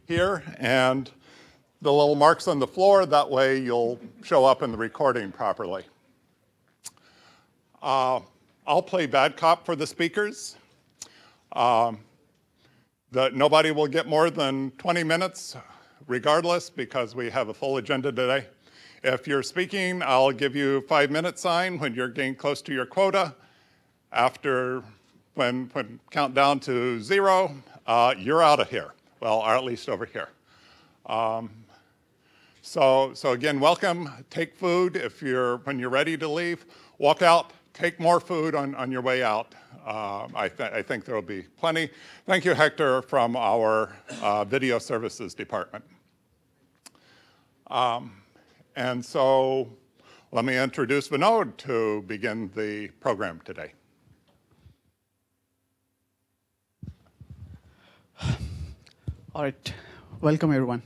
here and the little marks on the floor. That way you'll show up in the recording properly. I'll play bad cop for the speakers. Nobody will get more than 20 minutes regardless because we have a full agenda today. If you're speaking, I'll give you 5-minute sign when you're getting close to your quota. After, when count down to 0, you're out of here. Well, or at least over here. So again, welcome. Take food when you're ready to leave. Walk out, take more food on your way out. I think there will be plenty. Thank you, Hector, from our video services department. And so let me introduce Vinod to begin the program today. All right, welcome everyone.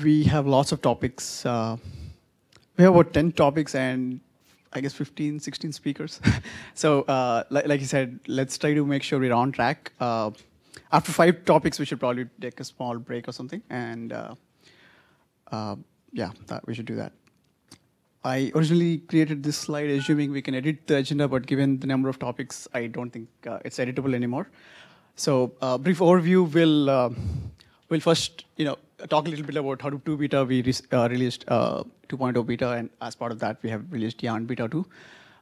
We have lots of topics. We have about 10 topics and I guess 15, 16 speakers. So like you said, let's try to make sure we're on track. After 5 topics, we should probably take a small break or something. And yeah, we should do that. I originally created this slide assuming we can edit the agenda, but given the number of topics, I don't think it's editable anymore. So brief overview, we'll first talk a little bit about Hadoop 2 beta. We released 2.0 beta, and as part of that, we have released Yarn beta 2.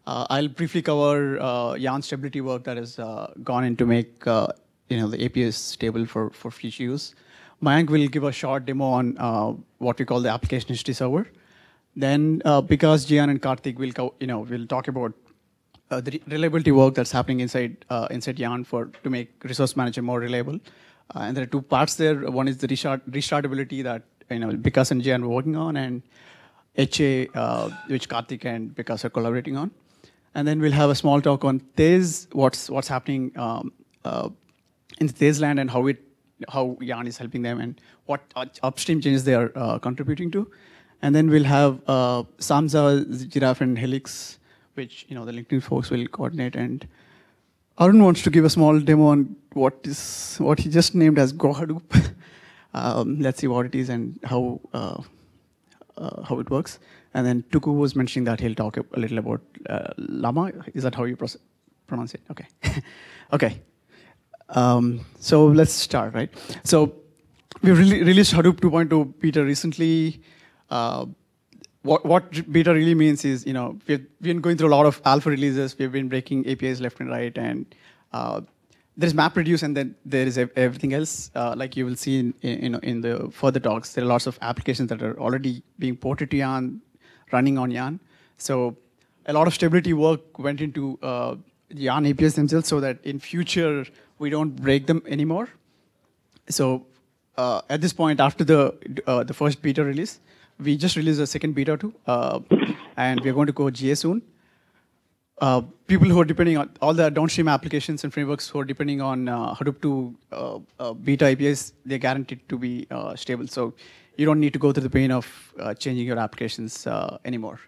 I'll briefly cover Yarn stability work that has gone in to make the APIs stable for future use. Mayank will give a short demo on what we call the application history server. Then, because Jian and Karthik will talk about the reliability work that's happening inside Yarn to make resource management more reliable. And there are 2 parts there. One is the restartability that Vikas and Jian were working on, and HA, which Karthik and Vikas are collaborating on. And then we'll have a small talk on Tez, what's happening in the Tez land and how Yarn is helping them and what upstream changes they are contributing to. And then we'll have Samza, Giraph, and Helix, which the LinkedIn folks will coordinate. And Arun wants to give a small demo on what he just named as Go Hadoop. Let's see what it is and how it works. And then Tuku was mentioning that he'll talk a little about Llama. Is that how you pronounce it? Okay. Okay. So let's start, right? So we released Hadoop 2.0 beta recently. What beta really means is, we've been going through a lot of alpha releases. We've been breaking APIs left and right, and there's MapReduce, and then there is everything else. Like you will see in the further talks, there are lots of applications that are already being ported to Yarn, running on Yarn. So a lot of stability work went into Yarn APIs themselves, so that in future we don't break them anymore. So at this point, after the first beta release, we just released a second beta too, and we're going to go GA soon. People who are depending on all the downstream applications and frameworks who are depending on Hadoop 2 beta APIs, they're guaranteed to be stable. So you don't need to go through the pain of changing your applications anymore.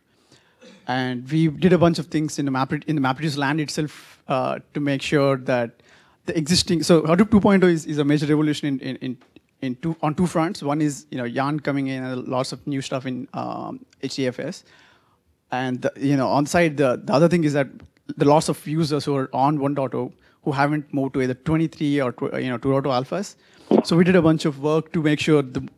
And we did a bunch of things in the MapReduce land itself to make sure that the existing, so Hadoop 2.0 is a major revolution on 2 fronts. One is Yarn coming in and lots of new stuff in HDFS, and on the side the other thing is that the lots of users who are on 1.0 who haven't moved to either 23 or 2.0 alphas. So we did a bunch of work to make sure the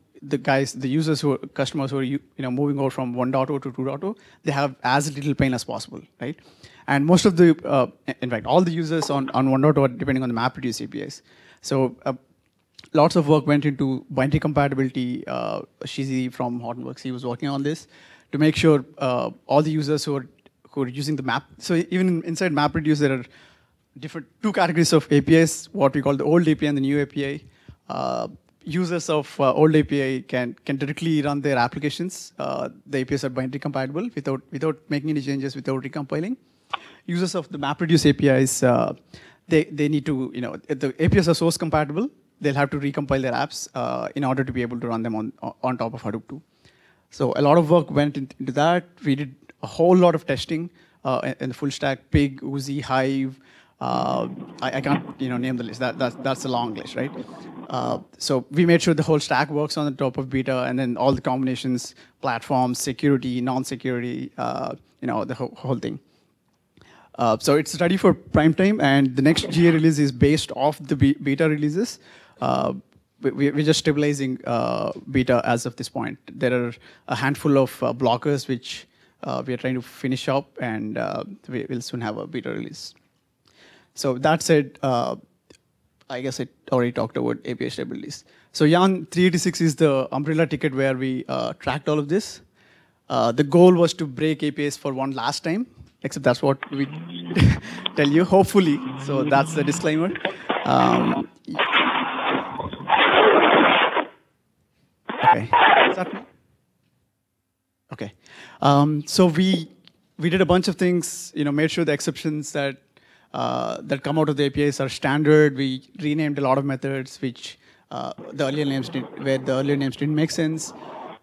users customers who are moving over from 1.0 to 2.0, they have as little pain as possible, right? And most of the, in fact, all the users on 1.0 are depending on the MapReduce APIs. So lots of work went into binary compatibility. Shizi from Hortonworks, he was working on this to make sure all the users who are using the map. So even inside MapReduce, there are 2 categories of APIs, what we call the old API and the new API. Users of old API can directly run their applications. The APIs are binary compatible without making any changes, without recompiling. Users of the MapReduce APIs, they need to, if the APIs are source compatible, they'll have to recompile their apps in order to be able to run them on top of Hadoop 2. So a lot of work went into that. We did a whole lot of testing in the full stack, Pig, Uzi, Hive, I can't name the list. That's a long list, right? So we made sure the whole stack works on the top of beta, and then all the combinations, platforms, security, non-security, the whole thing. So it's ready for prime time, and the next GA release is based off the beta releases. We're just stabilizing beta as of this point. There are a handful of blockers which we are trying to finish up, and we'll soon have a beta release. So that said, I guess I already talked about API stabilities. So Yarn 386 is the umbrella ticket where we tracked all of this. The goal was to break APIs for one last time, except that's what we tell you, hopefully. So that's the disclaimer. Okay. Is that me? Okay. So we did a bunch of things, made sure the exceptions that come out of the APIs are standard. We renamed a lot of methods which the earlier names didn't make sense.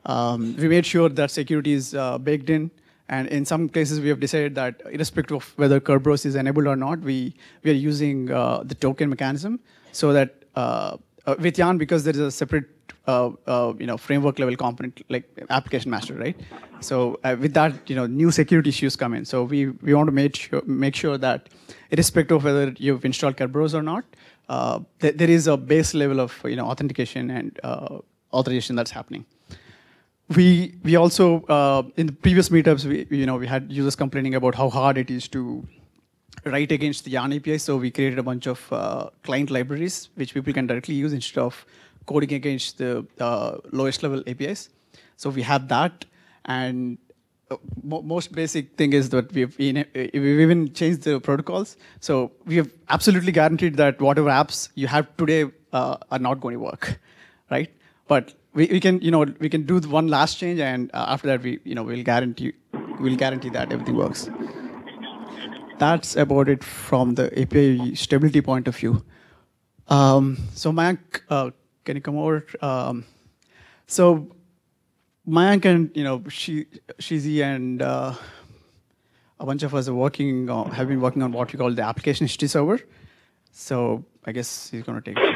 We made sure that security is baked in. And in some cases, we have decided that irrespective of whether Kerberos is enabled or not, we are using the token mechanism so that with Yarn, because there is a separate framework level component like application master, right? So with that, new security issues come in. So we want to make sure that irrespective of whether you've installed Kerberos or not, there is a base level of authentication and authorization that's happening. We also in the previous meetups we had users complaining about how hard it is to write against the Yarn API. So we created a bunch of client libraries which people can directly use instead of coding against the lowest level APIs. So we have that, and most basic thing is that we've even changed the protocols. So we have absolutely guaranteed that whatever apps you have today are not going to work, right? But we can do one last change, and after that we'll guarantee that everything works. That's about it from the API stability point of view. So Mayank, can you come over? So Mayank and Shizi and a bunch of us have been working on what we call the application history server. So I guess he's going to take it.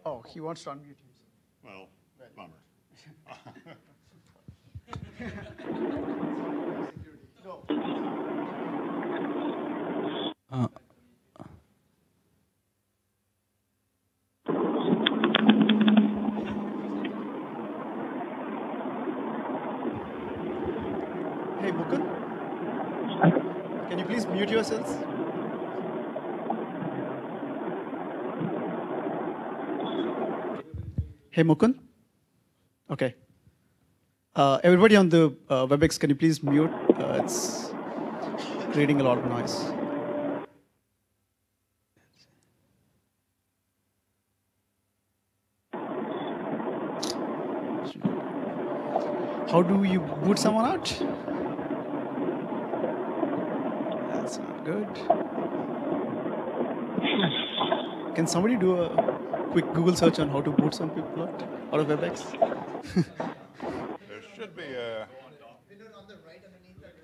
Oh, he wants to unmute himself. Well, bummer. Hey, Mukund, can you please mute yourselves? Hey, Mukund? Okay. Everybody on the WebEx, can you please mute? It's creating a lot of noise. How do you boot someone out? That's not good. Can somebody do a quick Google search on how to boot some people out of WebEx? There should be a... on the right underneath that.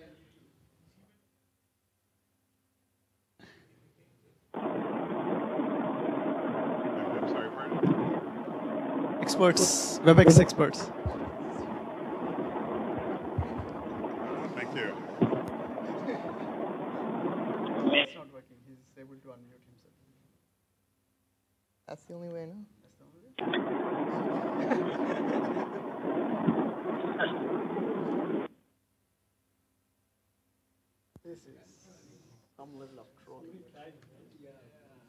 I'm sorry, pardon? Experts, WebEx experts. Thank you. It's not working. He's able to unmute himself. That's the only way, no? That's the only way.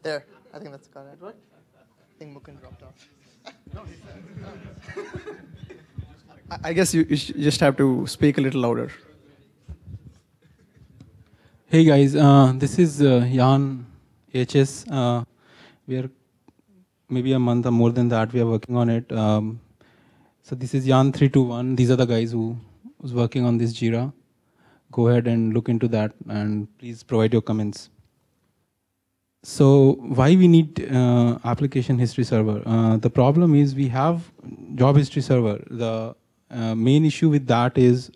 There, I think that's got it. I think Mukund dropped off. I guess you just have to speak a little louder. Hey guys, this is Jan HS. We are maybe a month or more than that. We are working on it. So this is Jan 321. These are the guys who was working on this Jira. Go ahead and look into that, and please provide your comments. So why we need application history server? The problem is we have job history server. The main issue with that is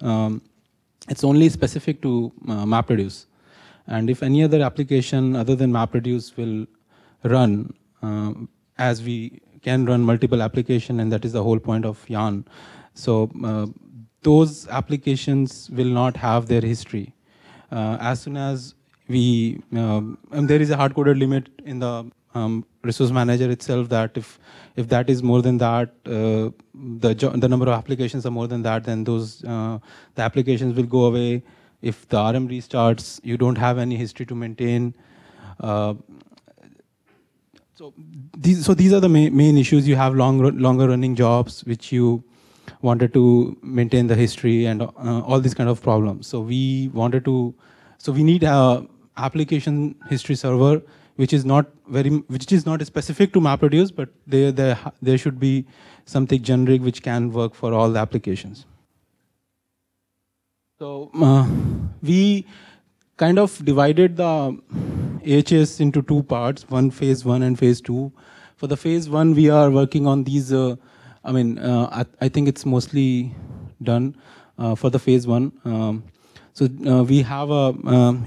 it's only specific to MapReduce. And if any other application other than MapReduce will run, as we can run multiple applications, and that is the whole point of Yarn. So those applications will not have their history. As soon as we, and there is a hard-coded limit in the resource manager itself that if that is more than that, the number of applications are more than that, then those the applications will go away. If the RM restarts, you don't have any history to maintain. So these are the main issues. You have longer running jobs which you wanted to maintain the history and all these kind of problems. So we need a application history server which is not specific to MapReduce, but there should be something generic which can work for all the applications. So we kind of divided the AHS into two parts, phase 1 and phase 2. For the phase 1, we are working on these, I think it's mostly done for the phase 1. So we have a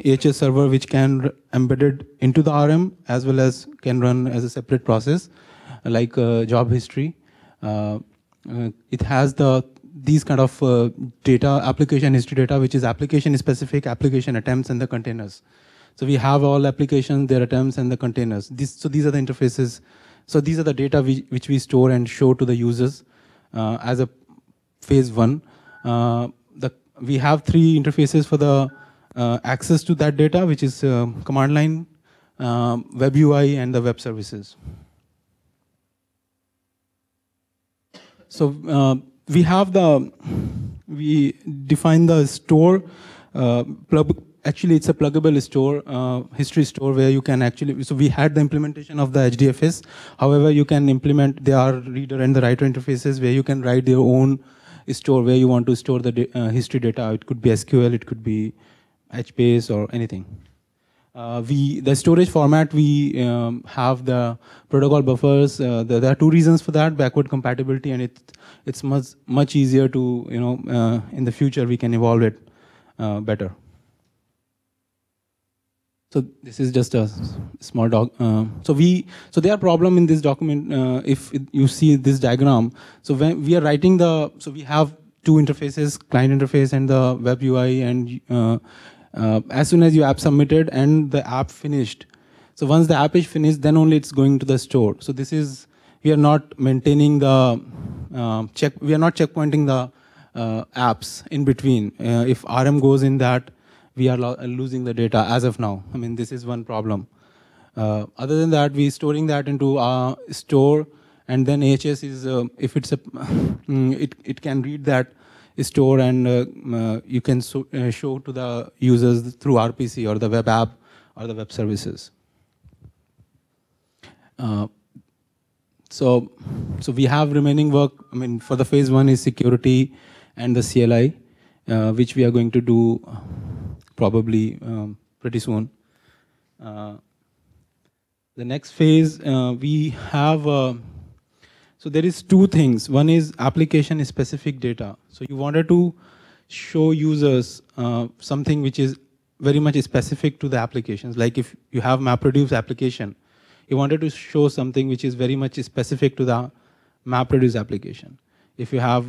AHS server which can embedded into the RM as well as can run as a separate process, like job history. It has these kind of data, application history data, which is application specific, application attempts, and the containers. So we have all applications, their attempts, and the containers. So these are the interfaces. So these are the data which we store and show to the users as a phase 1. We have 3 interfaces for the access to that data, which is command line, web UI, and the web services. So we define the store. Actually, it's a pluggable store, history store, where you can actually, so we had the implementation of the HDFS. However, you can implement, there are reader and the writer interfaces where you can write your own store where you want to store the history data. It could be SQL, it could be HBase or anything. The storage format, we have the protocol buffers. There are 2 reasons for that: backward compatibility, and it's much easier to, in the future we can evolve it better. So this is just a small so there are problem in this document. If you see this diagram, so when we are writing so we have 2 interfaces, client interface and the web UI, and as soon as your app submitted and the app finished, so once the app is finished, then only it's going to the store. So this is, we are not maintaining the we are not checkpointing the apps in between. If RM goes in that, we are losing the data as of now. I mean, this is one problem. Other than that, we're storing that into our store, and then AHS is, if it's it can read that store, and you can show to the users through RPC or the web app or the web services. So we have remaining work. I mean, for the phase 1 is security and the CLI, which we are going to do probably pretty soon. The next phase, we have, so there is 2 things. One is application specific data. So you wanted to show users something which is very much specific to the applications. Like if you have MapReduce application, you wanted to show something which is very much specific to the MapReduce application. If you have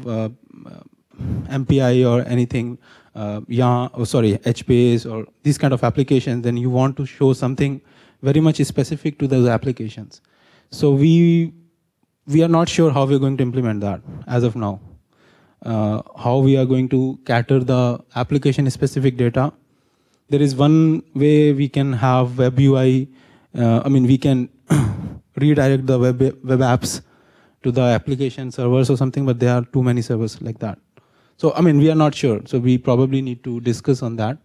MPI or anything, HBase or these kind of applications, then you want to show something very much specific to those applications. So we are not sure how we're going to implement that as of now. How we are going to cater the application specific data there is one way we can have web UI. I mean, we can redirect the web apps to the application servers or something, but there are too many servers like that. So, I mean, we are not sure. So we probably need to discuss on that.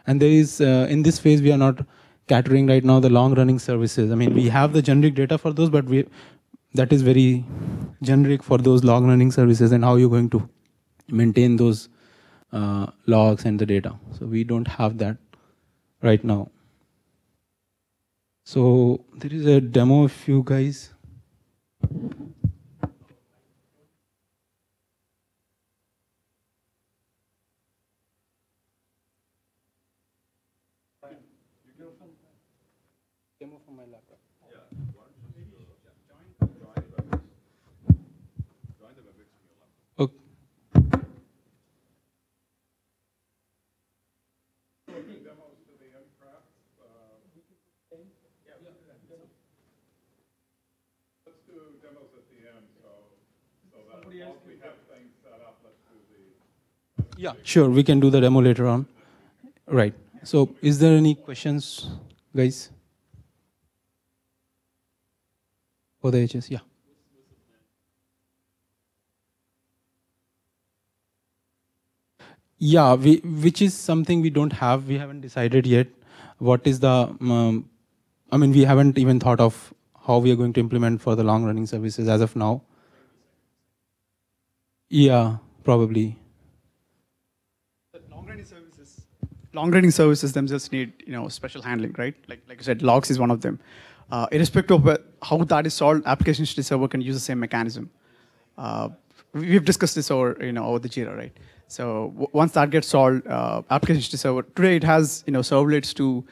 And there is, in this phase, we are not catering right now the long-running services. I mean, we have the generic data for those, but that is very generic for those long-running services, and how you're going to maintain those logs and the data. So we don't have that right now. So there is a demo of you guys. Demo from my laptop. Okay. Let's do demos at the end, so that once we have things set up, let's do the. Yeah, sure. We can do the demo later on. Right. So, is there any questions, guys? For the HS, yeah. Yeah, which is something we don't have. We haven't decided yet. What is the? I mean, we haven't even thought of how we are going to implement for the long-running services as of now. Yeah, probably. Long-running services themselves need special handling, right? Like I said, logs is one of them. Irrespective of how that is solved, application history server can use the same mechanism. We've discussed this over over the Jira, right? So once that gets solved, application history server today it has servlets to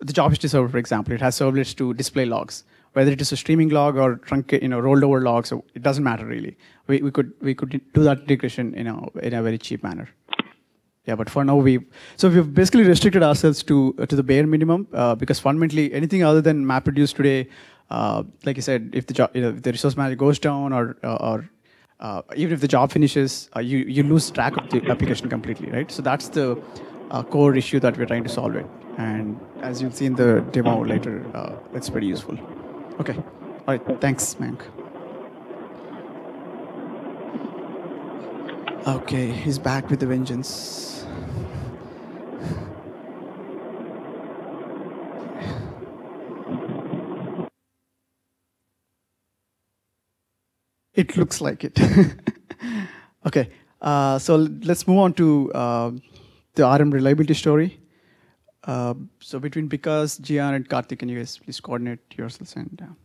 the job history server, for example. It has servlets to display logs, whether it is a streaming log or rolled over log. So it doesn't matter really. We could do that integration in a very cheap manner. Yeah, but for now we've basically restricted ourselves to the bare minimum because fundamentally anything other than MapReduce today, like I said, if the if the resource manager goes down or even if the job finishes, you lose track of the application completely, right? So that's the core issue that we're trying to solve it. And as you'll see in the demo later, it's pretty useful. Okay, all right, thanks, Mank. Okay, he's back with the vengeance. It looks like it. Okay, so let's move on to the RM reliability story. So between Vikas, Jian, and Karthik, can you guys please coordinate yourselves? And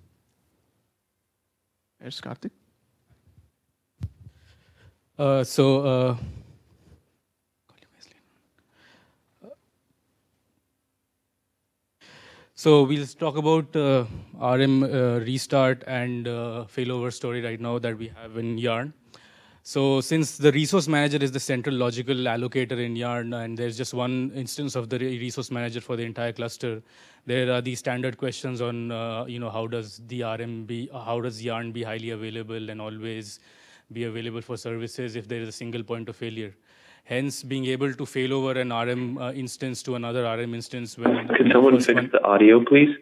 here's Karthik. So we'll talk about RM restart and failover story right now that we have in Yarn. So since the resource manager is the central logical allocator in Yarn, and there's just one instance of the resource manager for the entire cluster, there are these standard questions on, how does Yarn be highly available and always be available for services if there is a single point of failure. Hence, being able to fail over an RM instance to another RM instance when... Could someone fix the audio, please?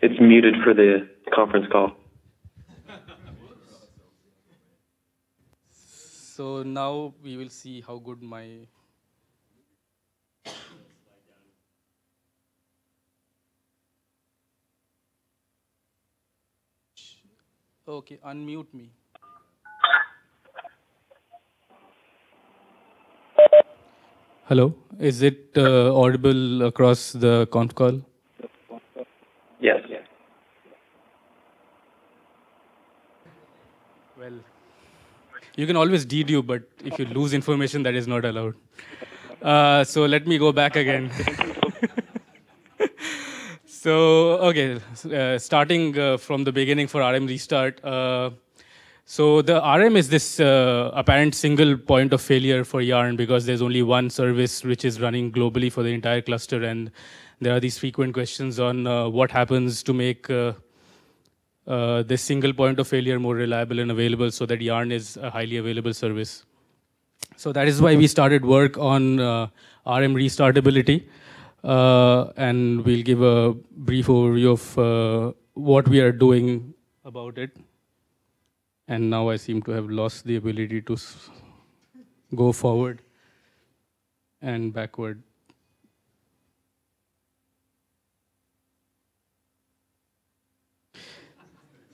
It's muted for the conference call. So now we will see how good my... Okay, unmute me. Hello, is it audible across the conf call? Yes. Well, you can always dedupe, but if you lose information, that is not allowed. So let me go back again. So, okay, starting from the beginning for RM restart. So the RM is this apparent single point of failure for Yarn because there's only one service which is running globally for the entire cluster, and there are these frequent questions on what happens to make this single point of failure more reliable and available so that Yarn is a highly available service. So that is why we started work on RM restartability. and we'll give a brief overview of what we are doing about it. And now I seem to have lost the ability to go forward and backward.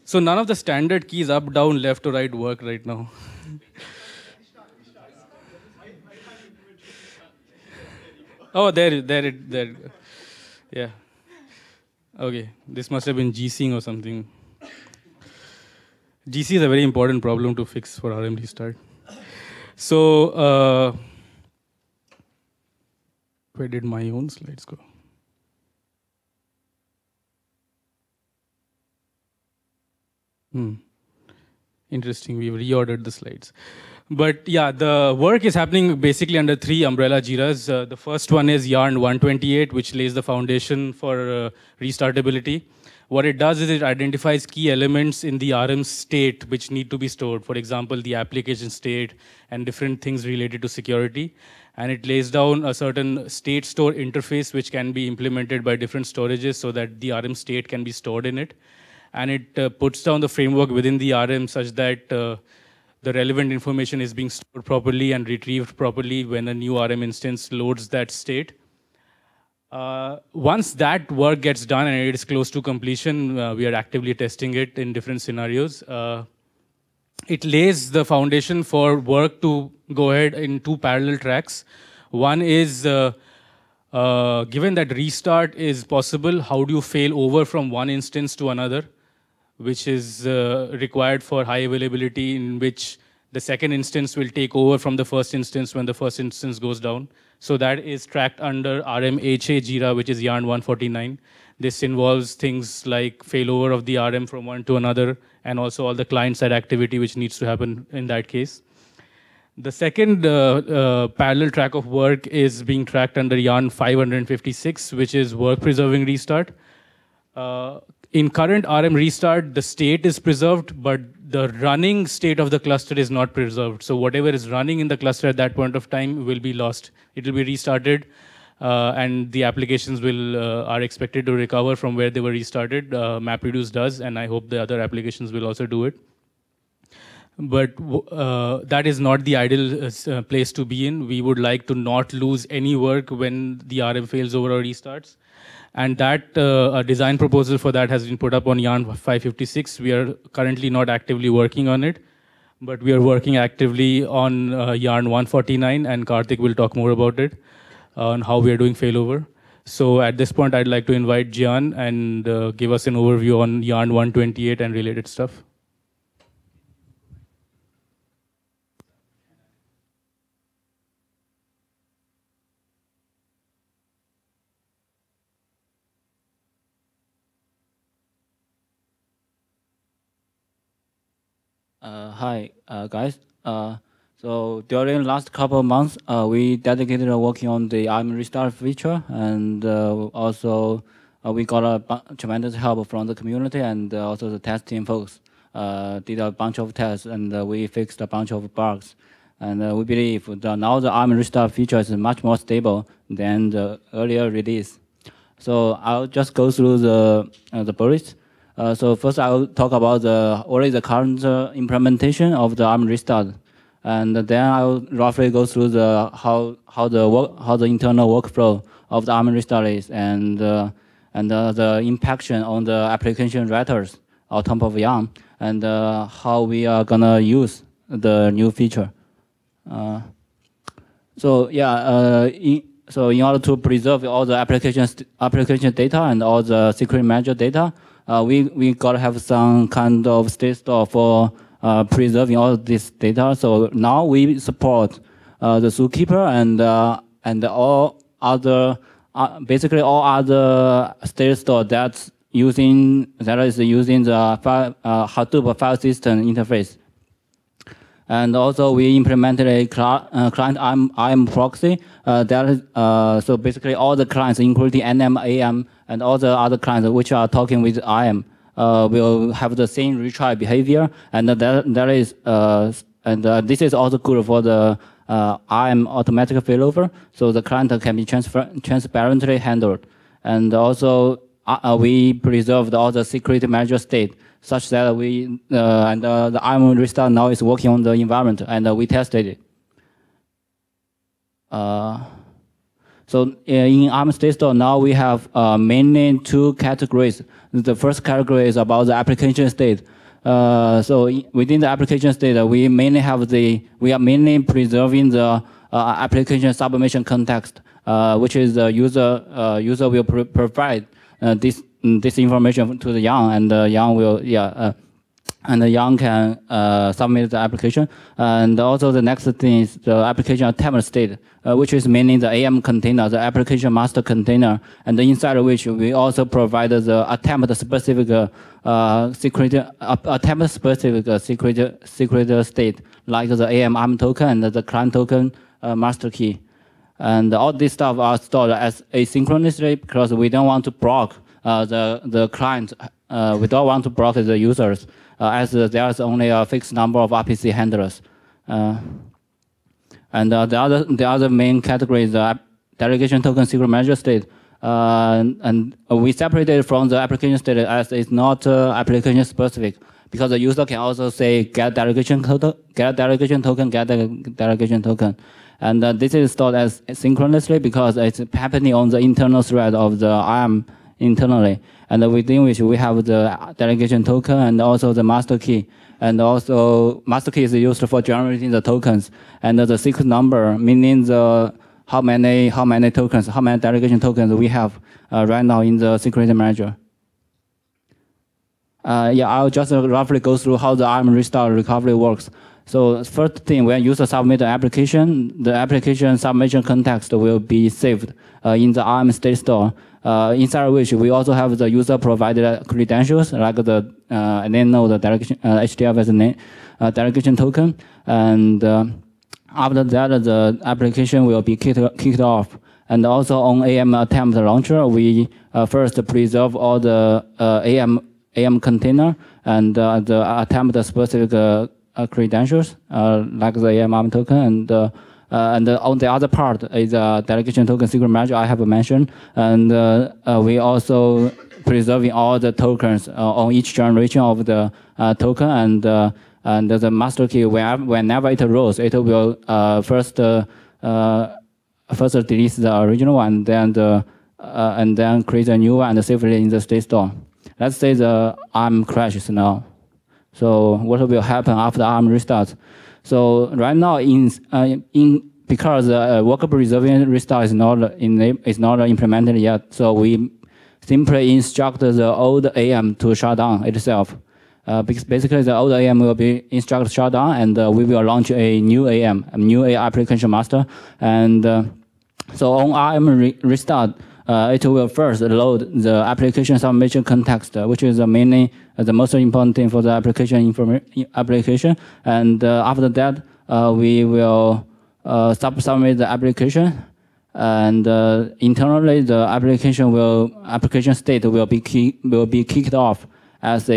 So none of the standard keys up, down, left, or right work right now. Oh, there. Yeah. Okay, this must have been GCing or something. GC is a very important problem to fix for RM restart. So, where did my own slides go? Interesting, we've reordered the slides. But yeah, the work is happening basically under 3 umbrella JIRAs. The first one is Yarn 128, which lays the foundation for restartability. What it does is it identifies key elements in the RM state which need to be stored. For example, the application state and different things related to security. And it lays down a certain state store interface which can be implemented by different storages so that the RM state can be stored in it. And it puts down the framework within the RM such that the relevant information is being stored properly and retrieved properly when a new RM instance loads that state. Once that work gets done and it is close to completion, we are actively testing it in different scenarios. It lays the foundation for work to go ahead in 2 parallel tracks. One is, given that restart is possible, how do you fail over from one instance to another, which is required for high availability, in which the second instance will take over from the first instance when the first instance goes down. So that is tracked under RMHA JIRA, which is Yarn 149. This involves things like failover of the RM from one to another, and also all the client-side activity which needs to happen in that case. The second parallel track of work is being tracked under Yarn 556, which is work-preserving restart. In current RM restart, the state is preserved, but the running state of the cluster is not preserved. So whatever is running in the cluster at that point of time will be lost. It will be restarted, and the applications are expected to recover from where they were restarted. MapReduce does, and I hope the other applications will also do it. But that is not the ideal place to be in. We would like to not lose any work when the RM fails over or restarts. And that a design proposal for that has been put up on Yarn 556. We are currently not actively working on it, but we are working actively on Yarn 149, and Karthik will talk more about it, on how we are doing failover. So at this point, I'd like to invite Jian and give us an overview on Yarn 128 and related stuff. Hi, guys. So during last couple of months, we dedicated working on the RM restart feature, and also we got a tremendous help from the community, and also the testing folks did a bunch of tests, and we fixed a bunch of bugs. And we believe that now the RM restart feature is much more stable than the earlier release. So I'll just go through the bullets. So first, I'll talk about what is the current implementation of the RM restart, and then I'll roughly go through how the internal workflow of the RM restart is, and the impact on the application writers on top of Yarn, and how we are gonna use the new feature. So in order to preserve all the application data and all the secret manager data, we gotta have some kind of state store for preserving all this data. So now we support the zookeeper and all other basically all other state store that is using the Hadoop file system interface. And also we implemented a client IM proxy that is, so basically all the clients, including NM, AM, and all the other clients which are talking with IM, will have the same retry behavior, and this is also good for the IAM automatic failover, so the client can be transparently handled. And also, we preserved all the security manager state, such that the IAM restart now is working on the environment, and we tested it. So in ARM state store now we have mainly two categories. The first category is about the application state. So within the application state, we are mainly preserving the application submission context, which is the user will provide this information to the Yang, and Yang will and the Yang can submit the application. And also the next thing is the application attempt state, which is mainly the AM container, the application master container, and inside of which we also provide the attempt specific secret state, like the ARM token and the client token master key. And all this stuff are stored as asynchronously because we don't want to block the client. We don't want to block the users, as there's only a fixed number of RPC handlers. And the other main category is the delegation token secret manager state. And we separated it from the application state as it's not application specific, because the user can also say get delegation token, get delegation token, get delegation token. And this is stored as synchronously because it's happening on the internal thread of the IAM internally, and within which we have the delegation token and also the master key. And also master key is used for generating the tokens, and the secret number meaning the how many tokens, how many delegation tokens we have right now in the security manager. I'll just roughly go through how the ARM restart recovery works. So first thing, when user submit the application submission context will be saved in the ARM state store, inside which we also have the user provided credentials, like the name node, the delegation, HDF as a name, delegation token, and after that, the application will be kicked off. And also on AM attempt launcher, we first preserve all the AM container and the attempt specific credentials, like the AMM token, and on the other part is a delegation token secret manager I have mentioned, and we also preserving all the tokens on each generation of the token, and the master key, whenever it rolls, it will first delete the original one, and then create a new one and save it in the state store. Let's say the ARM crashes now. So what will happen after ARM restarts? So right now, because worker preserving restart is not implemented yet, so we simply instruct the old AM to shut down itself. Because basically the old AM will be instructed shut down, and we will launch a new AM, a new application master. And so on ARM restart, it will first load the application submission context, which is mainly the most important thing for the application. And after that, we will submit the application, and internally the application state will be kicked off as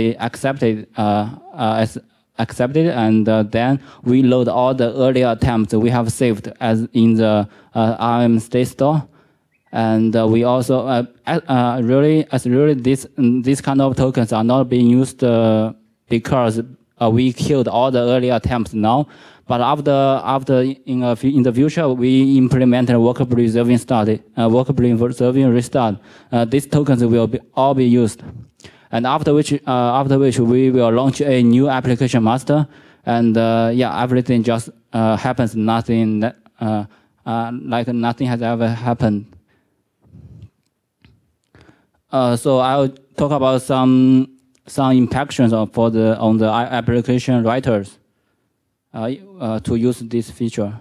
accepted, and then we load all the earlier attempts we have saved as in the ARM state store. And we also these kind of tokens are not being used because we killed all the early attempts now. But after in the future we implement a worker preserving restart. These tokens will all be used, and after which we will launch a new application master, and everything just happens. Nothing like nothing has ever happened. So I'll talk about some impactions on the application writers to use this feature.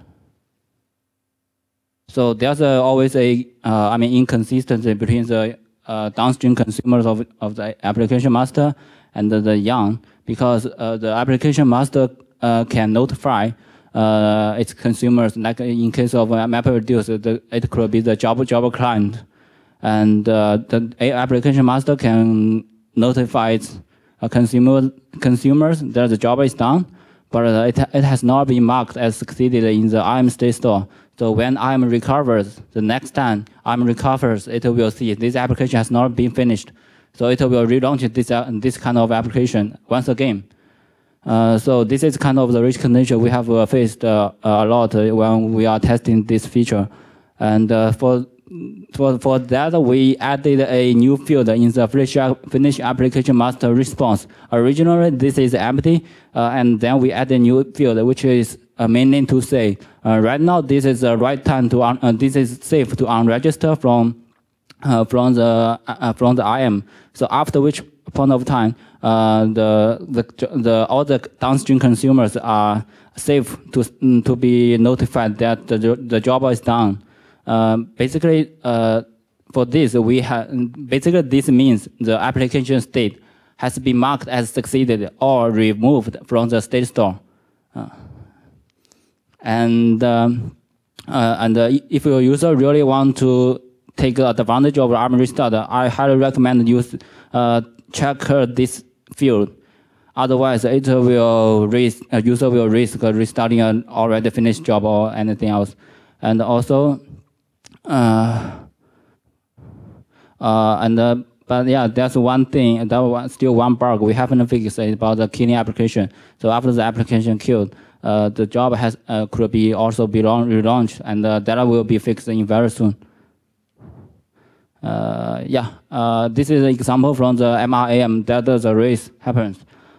So there's always inconsistency between the downstream consumers of the application master and the Yang, because the application master can notify its consumers, like in case of MapReduce, it could be the Java client. And the application master can notify its consumers that the job is done, but it has not been marked as succeeded in the IAM state store. So when IAM recovers, the next time IAM recovers, it will see this application has not been finished. So it will relaunch this kind of application once again. So this is kind of the risk condition we have faced a lot when we are testing this feature. And for that, we added a new field in the finish application master response. Originally, this is empty, and then we add a new field, which is meaning to say, right now, this is the right time to this is safe to unregister from the IAM. So after which point of time, all the downstream consumers are safe to be notified that the job is done. Basically, for this, basically this means the application state has been marked as succeeded or removed from the state store. And if your user really want to take advantage of ARM restart, I highly recommend you check this field. Otherwise, user will risk restarting an already finished job or anything else. And also, but yeah, that's one thing. Still one bug we haven't fixed about the killing application. So after the application killed, the job could be also be relaunched, and that will be fixed in very soon. This is an example from the MRAM that the race happens.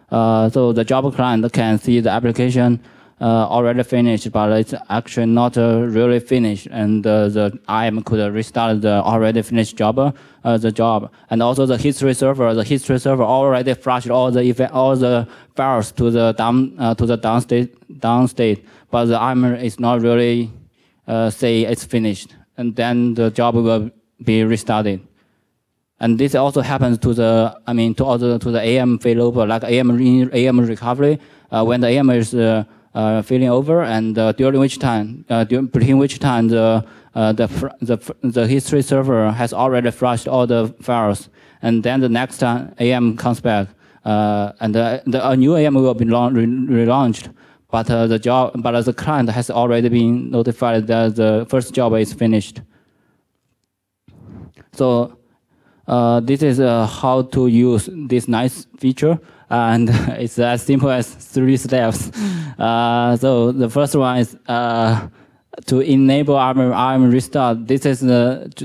So the job client can see the application already finished, but it's actually not really finished, and the IAM could restart the already finished job, and also the history server. The history server already flushed all the files to the down state, but the IAM is not really say it's finished, and then the job will be restarted. And this also happens to the AM failover, like AM recovery, when the AM is failing over, and between which time the history server has already flushed all the files, and then the next time AM comes back, and a new AM will be relaunched, but the client has already been notified that the first job is finished. So this is how to use this nice feature, and it's as simple as 3 steps. So the first one is to enable ARM restart. This is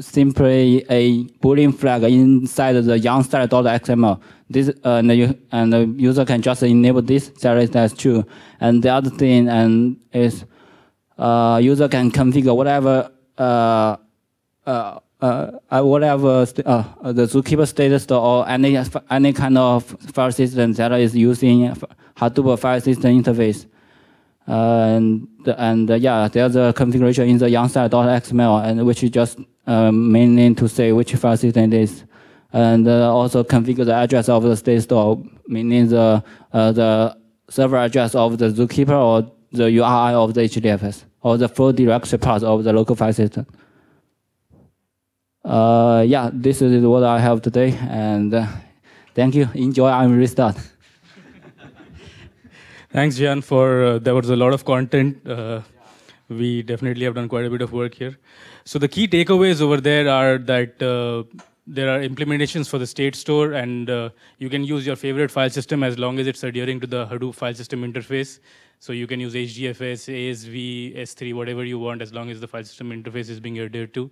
simply a Boolean flag inside the yarn_style.xml. This and the user can just enable this, set as true. And the other thing is user can configure whatever the zookeeper status or any kind of file system that is using Hadoop file system interface. There's a configuration in the yarn_style.xml, and which is just meaning to say which file system it is, and also configure the address of the state store, meaning the server address of the zookeeper or the URI of the HDFS or the flow directory part of the local file system. This is what I have today, and thank you. Enjoy ARM restart. Thanks, Jan, for there was a lot of content. We definitely have done quite a bit of work here. So the key takeaways over there are that there are implementations for the state store, and you can use your favorite file system as long as it's adhering to the Hadoop file system interface. So you can use HDFS, ASV, S3, whatever you want, as long as the file system interface is being adhered to.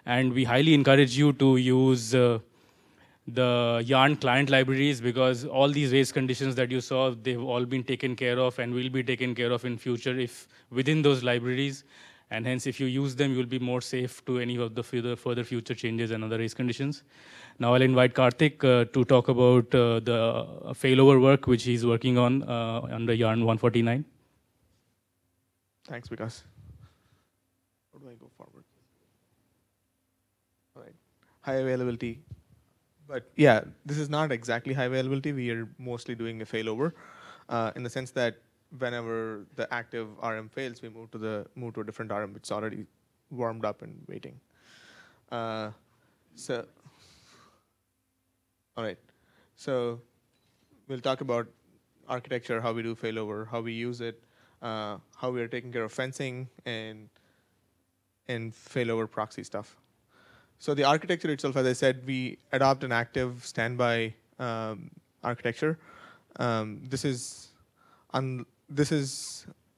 And we highly encourage you to use the Yarn client libraries, because all these race conditions that you saw, they've all been taken care of and will be taken care of in future if within those libraries. And hence, if you use them, you'll be more safe to any of the further future changes and other race conditions. Now I'll invite Karthik to talk about the failover work which he's working on under Yarn 149. Thanks, Vikas. How do I go forward? All right, high availability. But yeah, this is not exactly high availability. We are mostly doing a failover in the sense that whenever the active RM fails, we move to a different RM which is already warmed up and waiting. All right, so we'll talk about architecture, how we do failover, how we use it, how we are taking care of fencing and failover proxy stuff. So the architecture itself, as I said, we adopt an active standby architecture. This is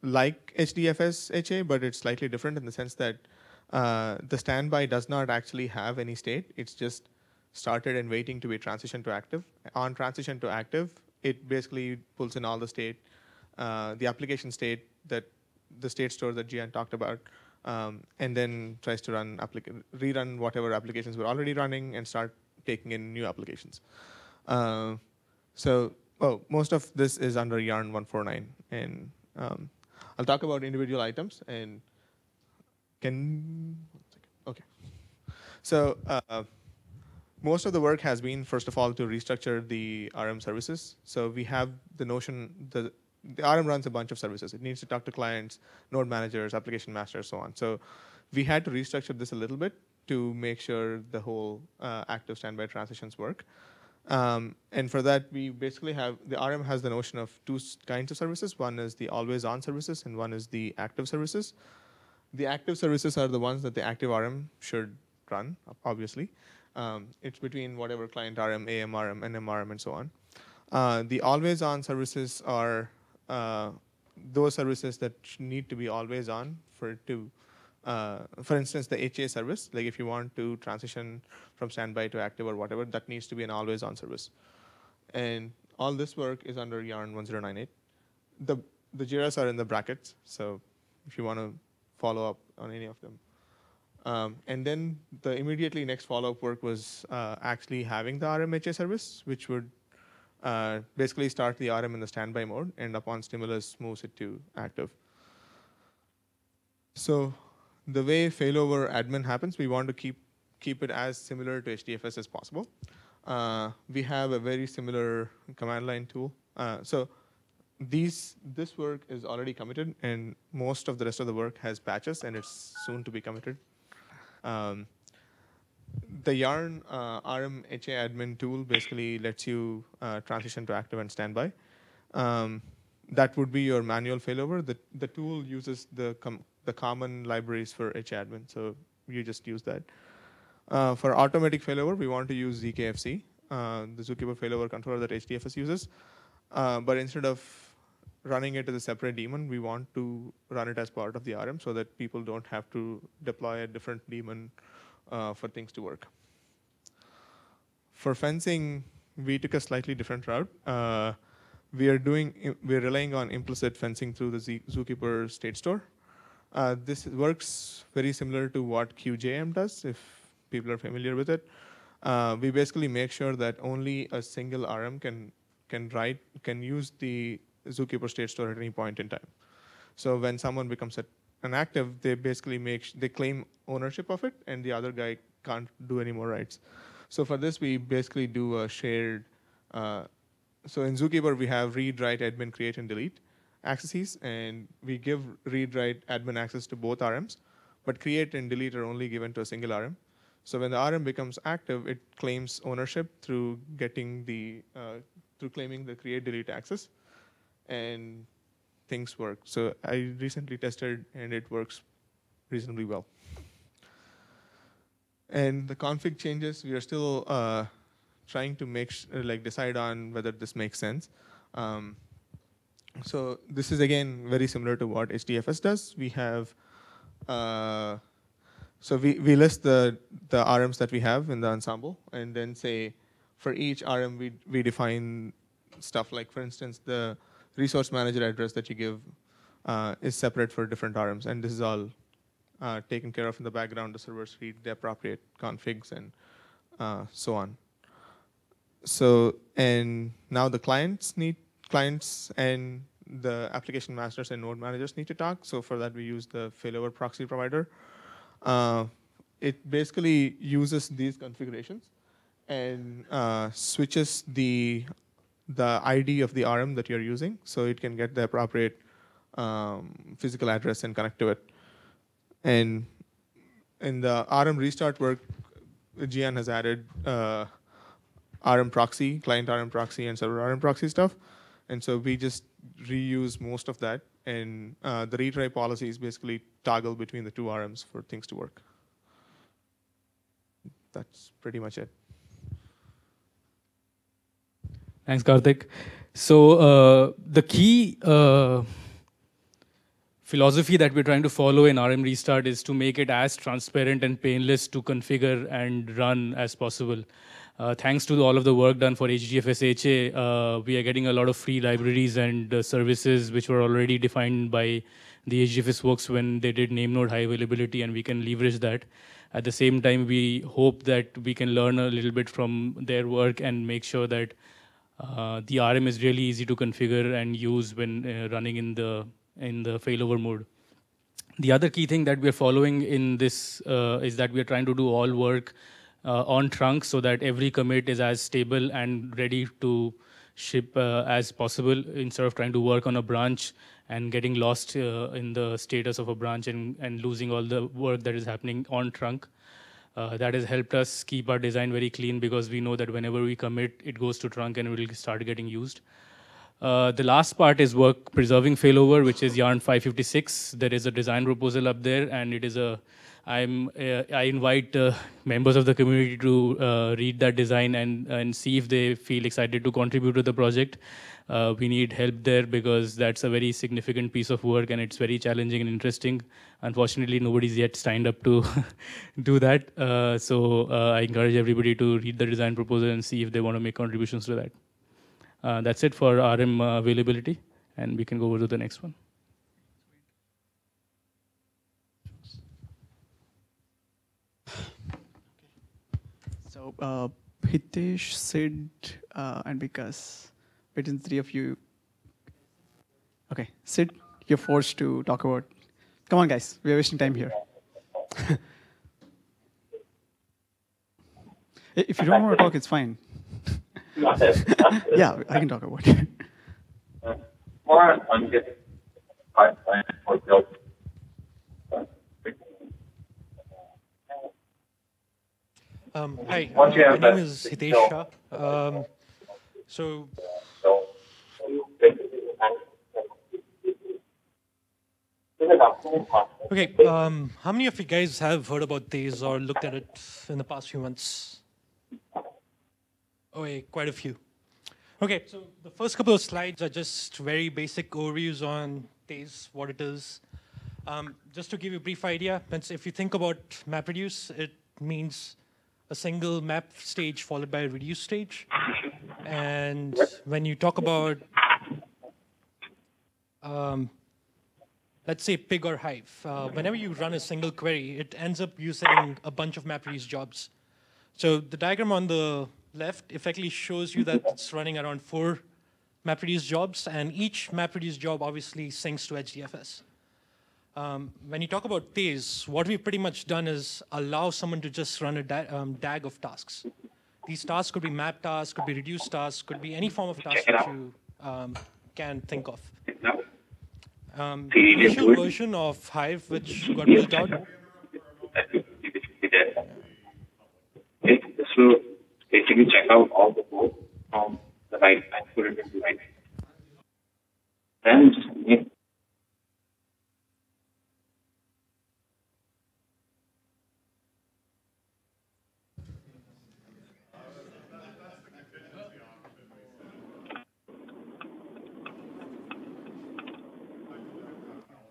like HDFS HA, but it's slightly different in the sense that the standby does not actually have any state. It's just started and waiting to be transitioned to active. On transition to active, it basically pulls in all the state, the application state, that the state store that Gian talked about, and then tries to rerun whatever applications were already running and start taking in new applications. Most of this is under Yarn 149, and I'll talk about individual items. And okay. So most of the work has been, first of all, to restructure the RM services. So we have the notion that the RM runs a bunch of services. It needs to talk to clients, node managers, application masters, so on. So we had to restructure this a little bit to make sure the whole active standby transitions work. And for that, we basically have, the RM has the notion of two kinds of services. One is the always-on services, and one is the active services. The active services are the ones that the active RM should run, obviously. It's between whatever client RM, AM RM, NM RM, and so on. The always-on services are those services that need to be always on for instance, the HA service, like if you want to transition from standby to active or whatever, that needs to be an always-on service. And all this work is under Yarn 1098. The JIRAs are in the brackets, so if you want to follow up on any of them. And then the immediately next follow-up work was actually having the RMHA service, which would basically start the RM in the standby mode, and upon stimulus moves it to active. So the way failover admin happens, we want to keep it as similar to HDFS as possible. We have a very similar command line tool. So this work is already committed, and most of the rest of the work has patches, and it's soon to be committed. The Yarn RM HA admin tool basically lets you transition to active and standby. That would be your manual failover. The tool uses the common libraries for HA admin, so you just use that. For automatic failover, we want to use ZKFC, the Zookeeper failover controller that HDFS uses. But instead of running it as a separate daemon, we want to run it as part of the RM so that people don't have to deploy a different daemon for things to work. For fencing, we took a slightly different route. We're relying on implicit fencing through the Zookeeper state store. This works very similar to what QJM does, if people are familiar with it. We basically make sure that only a single RM can use the Zookeeper state store at any point in time. So when someone becomes an active, they basically they claim ownership of it, and the other guy can't do any more writes. So for this, we basically do a shared. So in Zookeeper, we have read, write, admin, create, and delete accesses, and we give read, write, admin access to both RMs, but create and delete are only given to a single RM. So when the RM becomes active, it claims ownership through getting through claiming the create delete access, and things work. So I recently tested, and it works reasonably well. And the config changes, we are still trying to decide on whether this makes sense. So this is again very similar to what HDFS does. We have so we list the RMs that we have in the ensemble, and then say for each RM we define stuff like, for instance, the resource manager address that you give is separate for different RMs, and this is all taken care of in the background. The servers read the appropriate configs and so on. So, and now the clients and the application masters and node managers need to talk. So for that, we use the failover proxy provider. It basically uses these configurations and switches the ID of the RM that you're using, so it can get the appropriate physical address and connect to it. And in the RM restart work, Gian has added RM proxy, client RM proxy, and server RM proxy stuff. And so we just reuse most of that. And the retry policies basically toggle between the two RMs for things to work. That's pretty much it. Thanks, Karthik. So the key philosophy that we're trying to follow in RM Restart is to make it as transparent and painless to configure and run as possible. Thanks to all of the work done for HDFS we are getting a lot of free libraries and services which were already defined by the HDFS works when they did name node high availability, and we can leverage that. At the same time, we hope that we can learn a little bit from their work and make sure that the RM is really easy to configure and use when running in the failover mode. The other key thing that we're following in this is that we're trying to do all work on trunk so that every commit is as stable and ready to ship as possible, instead of trying to work on a branch and getting lost in the status of a branch and losing all the work that is happening on trunk. That has helped us keep our design very clean, because we know that whenever we commit, it goes to trunk and it will start getting used. The last part is work preserving failover, which is Yarn 556. There is a design proposal up there, and it is I invite members of the community to read that design and see if they feel excited to contribute to the project. We need help there because that's a very significant piece of work and it's very challenging and interesting. Unfortunately, nobody's yet signed up to do that. So I encourage everybody to read the design proposal and see if they want to make contributions to that. That's it for RM availability, and we can go over to the next one. So Hitesh, Sid, and Vikas, between the three of you. Okay, Sid, you're forced to talk about. Come on, guys, we're wasting time here. If you don't want to talk, it's fine. Yeah, I can talk about it. More on get pipeline or build. Hi, my name is Hitesh Shah. Okay, how many of you guys have heard about Tez or looked at it in the past few months? Oh, yeah, quite a few. Okay, so the first couple of slides are just very basic overviews on Tez, what it is. Just to give you a brief idea, if you think about MapReduce, it means a single map stage followed by a reduce stage. And when you talk about, let's say pig or hive, whenever you run a single query, it ends up using a bunch of MapReduce jobs. So the diagram on the left effectively shows you that it's running around 4 MapReduce jobs, and each MapReduce job obviously syncs to HDFS. When you talk about Tez, what we've pretty much done is allow someone to just run a DAG of tasks. These tasks could be map tasks, could be reduced tasks, could be any form of task that you can think of. The initial version of Hive, which got built out. So basically check out all the code from the right and put it into right. Then just make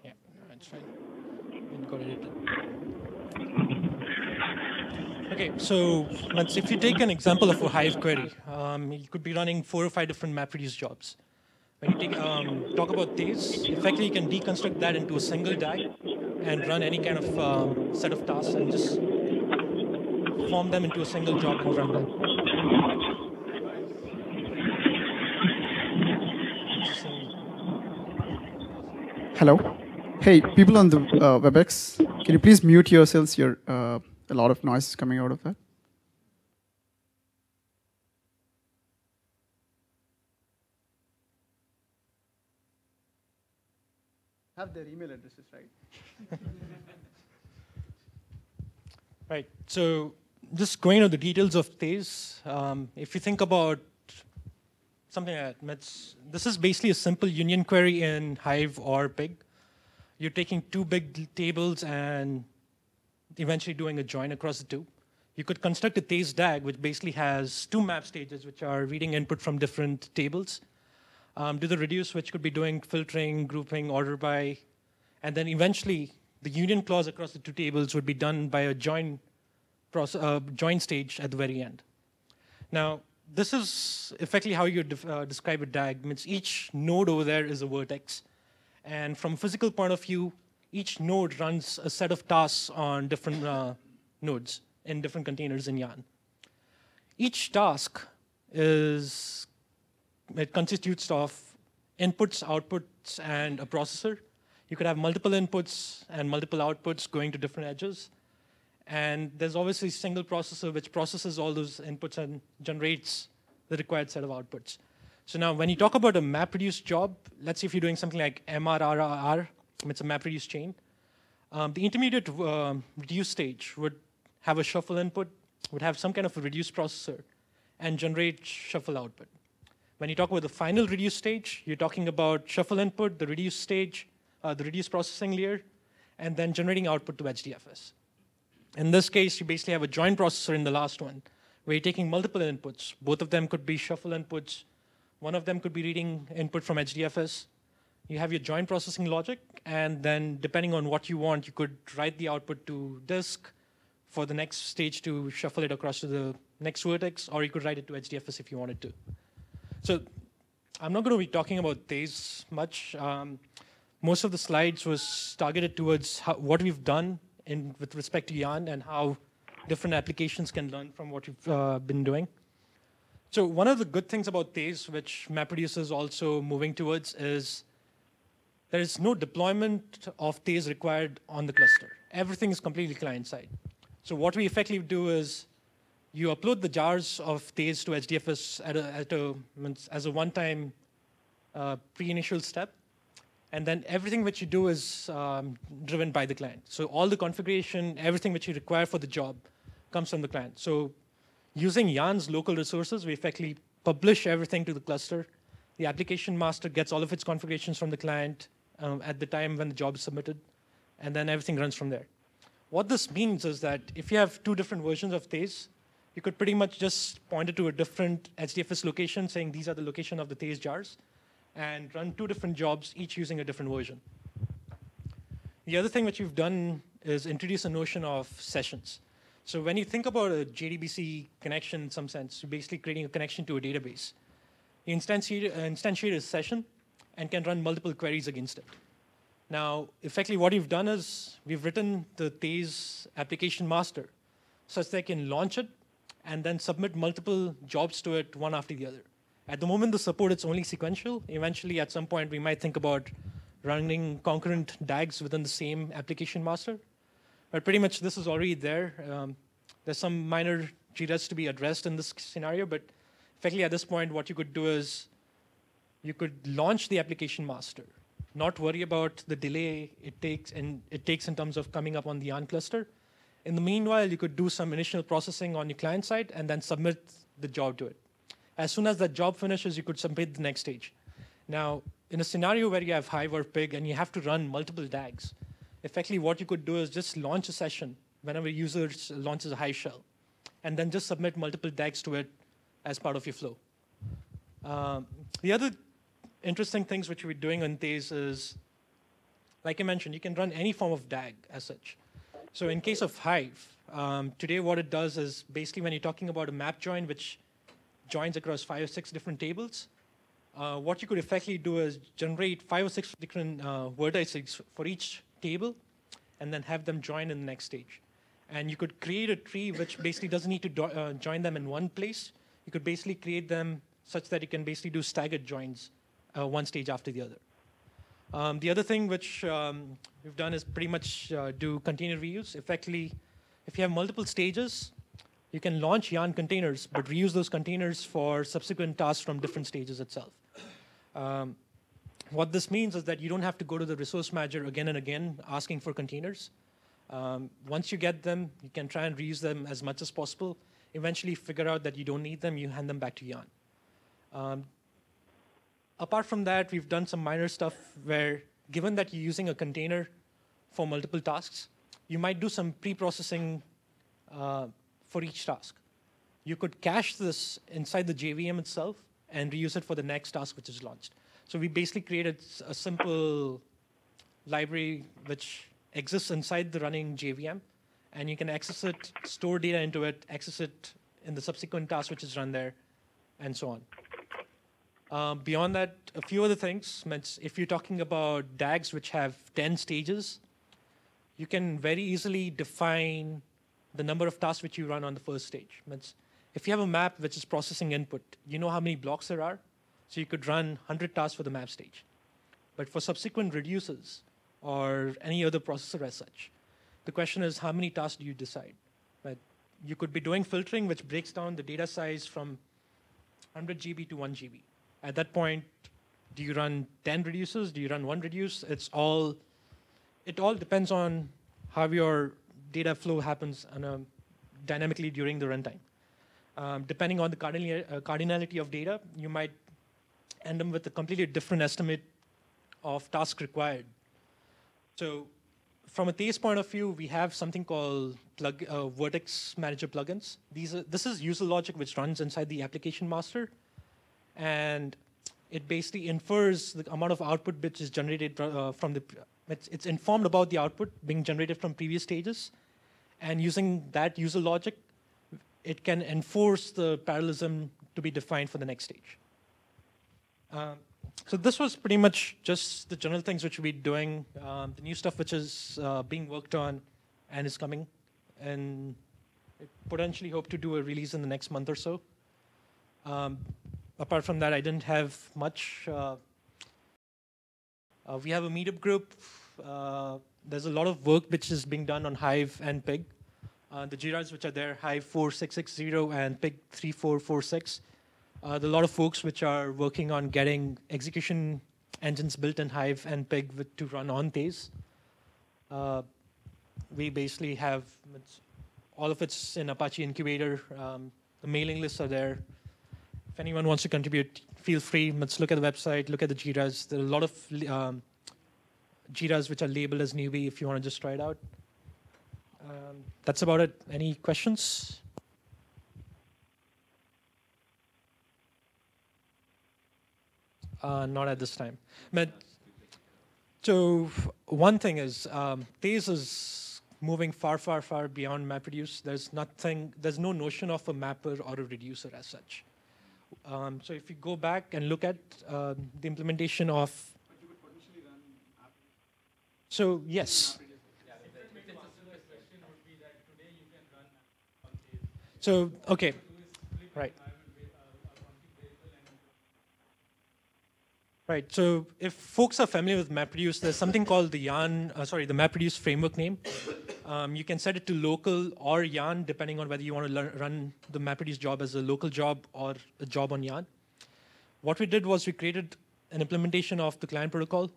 Yeah, that's fine. We'll go edit it. Okay, so if you take an example of a Hive query, you could be running 4 or 5 different MapReduce jobs. When you talk about Tez, effectively you can deconstruct that into a single DAG and run any kind of set of tasks and just form them into a single job and run them. Hello. Hey, people on the WebEx, can you please mute yourselves? A lot of noise is coming out of that. Have their email addresses, right? Right. So just going into the details of Tez, if you think about something like that. This is basically a simple union query in Hive or Pig. You're taking two big tables and eventually doing a join across the two. You could construct a Tez DAG, which basically has two map stages, which are reading input from different tables. Do the reduce, which could be doing filtering, grouping, order by, and then eventually the union clause across the two tables would be done by a join stage at the very end. Now, this is effectively how you describe a DAG. Means each node over there is a vertex. And from a physical point of view, each node runs a set of tasks on different nodes in different containers in Yarn. Each task constitutes of inputs, outputs, and a processor. You could have multiple inputs and multiple outputs going to different edges. And there's obviously a single processor which processes all those inputs and generates the required set of outputs. So now when you talk about a MapReduce job, let's say if you're doing something like MRRR, it's a MapReduce chain. The intermediate reduce stage would have a shuffle input, would have some kind of a reduce processor, and generate shuffle output. When you talk about the final reduce stage, you're talking about shuffle input, the reduce stage, the reduce processing layer, and then generating output to HDFS. In this case, you basically have a join processor in the last one, where you're taking multiple inputs. Both of them could be shuffle inputs. One of them could be reading input from HDFS. You have your join processing logic, and then depending on what you want, you could write the output to disk for the next stage to shuffle it across to the next vertex, or you could write it to HDFS if you wanted to. So I'm not going to be talking about Tez much. Most of the slides was targeted towards what we've done with respect to Yarn and how different applications can learn from what we've been doing. So one of the good things about Tez, which MapReduce is also moving towards, is there is no deployment of Tez required on the cluster. Everything is completely client-side. So what we effectively do is you upload the jars of Tez to HDFS as a one-time pre-initial step. And then everything which you do is driven by the client. So all the configuration, everything which you require for the job comes from the client. So using Yarn's local resources, we effectively publish everything to the cluster. The application master gets all of its configurations from the client at the time when the job is submitted. And then everything runs from there. What this means is that if you have two different versions of Tez, you could pretty much just point it to a different HDFS location, saying these are the location of the Tez jars, and run two different jobs, each using a different version. The other thing which we've done is introduce a notion of sessions. So when you think about a JDBC connection in some sense, you're basically creating a connection to a database. You instantiate a session and can run multiple queries against it. Now, effectively what we've done is we've written the Tez application master such that they can launch it and then submit multiple jobs to it one after the other. At the moment, the support is only sequential. Eventually, at some point, we might think about running concurrent DAGs within the same application master. But pretty much this is already there. There's some minor JIRAs to be addressed in this scenario, but effectively at this point, what you could do is you could launch the application master, not worry about the delay it takes in terms of coming up on the Yarn cluster. In the meanwhile, you could do some initial processing on your client side and then submit the job to it. As soon as that job finishes, you could submit the next stage. Now, in a scenario where you have Hive or Pig and you have to run multiple DAGs, effectively what you could do is just launch a session whenever a user launches a Hive shell, and then just submit multiple DAGs to it as part of your flow. The other interesting things which we're doing on Tez is, like I mentioned, you can run any form of DAG as such. So in case of Hive, today what it does is basically when you're talking about a map join, which joins across 5 or 6 different tables, what you could effectively do is generate 5 or 6 different vertices for each table, and then have them join in the next stage. And you could create a tree which basically doesn't need to join them in one place. You could basically create them such that you can basically do staggered joins one stage after the other. The other thing which we've done is pretty much do container reuse. Effectively, if you have multiple stages, you can launch Yarn containers, but reuse those containers for subsequent tasks from different stages itself. What this means is that you don't have to go to the resource manager again and again asking for containers. Once you get them, you can try and reuse them as much as possible. Eventually figure out that you don't need them, you hand them back to Yarn. apart from that, we've done some minor stuff where, given that you're using a container for multiple tasks, you might do some pre-processing for each task. You could cache this inside the JVM itself and reuse it for the next task which is launched. So we basically created a simple library which exists inside the running JVM, and you can access it, store data into it, access it in the subsequent task which is run there, and so on. Beyond that, a few other things. If you're talking about DAGs which have 10 stages, you can very easily define the number of tasks which you run on the first stage. If you have a map which is processing input, you know how many blocks there are, so you could run 100 tasks for the map stage. But for subsequent reducers or any other processor as such, the question is how many tasks do you decide? But you could be doing filtering which breaks down the data size from 100 GB to 1 GB. At that point, do you run 10 reducers? Do you run 1 reduce? It all depends on how your data flow happens dynamically during the runtime. Depending on the cardinality of data, you might end up with a completely different estimate of task required. So from a Tez point of view, we have something called Vertex Manager plugins. This is user logic which runs inside the application master. And it basically infers the amount of output which is generated from the, it's informed about the output being generated from previous stages. And using that user logic, it can enforce the parallelism to be defined for the next stage. So this was pretty much just the general things which we're doing, the new stuff which is being worked on and is coming. And I potentially hope to do a release in the next month or so. Apart from that, I didn't have much. We have a meetup group. There's a lot of work which is being done on Hive and Pig. The Jiras which are there, Hive 4660 and Pig 3446. There are a lot of folks which are working on getting execution engines built in Hive and Pig to run on Tez. We basically have, all of it's in Apache Incubator. The mailing lists are there. If anyone wants to contribute, feel free. Let's look at the website, look at the Jiras. There are a lot of Jiras which are labeled as newbie if you want to just try it out. That's about it. Any questions? Not at this time. But, so one thing is, Tez is moving far, far, far beyond MapReduce. There's no notion of a mapper or a reducer as such. So if you go back and look at the implementation of, so yes. So, okay, right. Right, so if folks are familiar with MapReduce, there's something called the the MapReduce framework name. You can set it to local or yarn, depending on whether you want to run the MapReduce job as a local job or a job on yarn. What we did was we created an implementation of the client protocol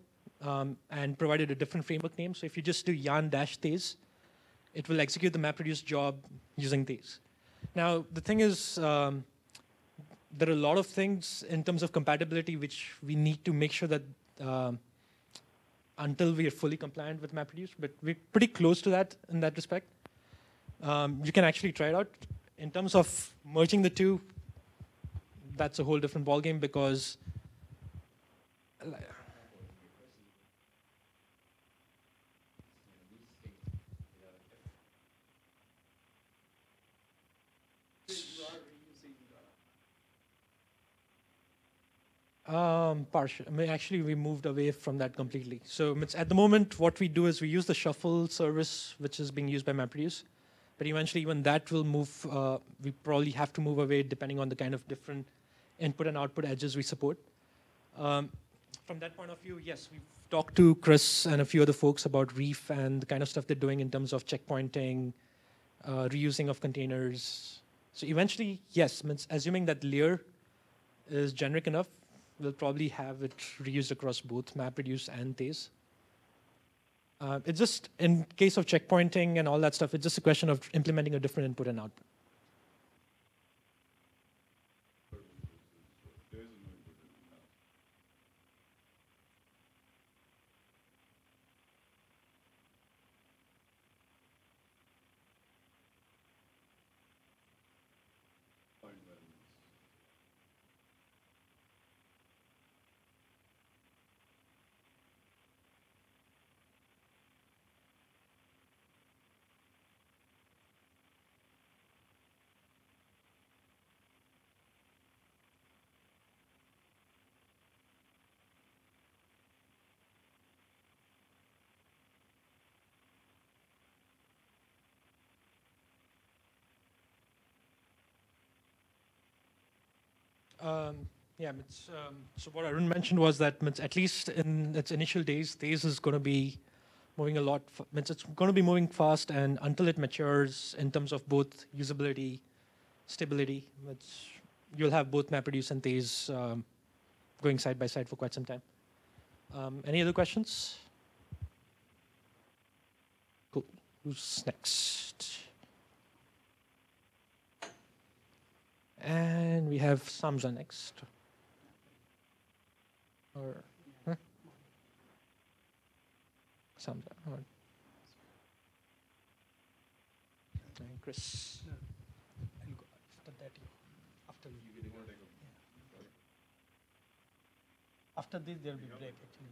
and provided a different framework name. So if you just do yarn-Tez, it will execute the MapReduce job using Tez. Now, the thing is, there are a lot of things in terms of compatibility which we need to make sure that until we are fully compliant with MapReduce, but we're pretty close to that in that respect. You can actually try it out. In terms of merging the two, that's a whole different ballgame because partial. I mean, actually, we moved away from that completely. So at the moment, what we do is we use the shuffle service, which is being used by MapReduce. But eventually, even that will move. We probably have to move away depending on the kind of different input and output edges we support. From that point of view, yes, we've talked to Chris and a few other folks about Reef and the kind of stuff they're doing in terms of checkpointing, reusing of containers. So eventually, yes, assuming that layer is generic enough, we'll probably have it reused across both MapReduce and Tez. It's just, in case of checkpointing and all that stuff, it's just a question of implementing a different input and output. Yeah, so what Arun mentioned was that at least in its initial days, Tez is going to be moving a lot. It's going to be moving fast, and until it matures in terms of both usability, stability, you'll have both MapReduce and Tez going side by side for quite some time. Any other questions? Cool. Who's next? And we have Samza next. Or Samza. Or, and Chris. After that, after you. After this, there will be break actually.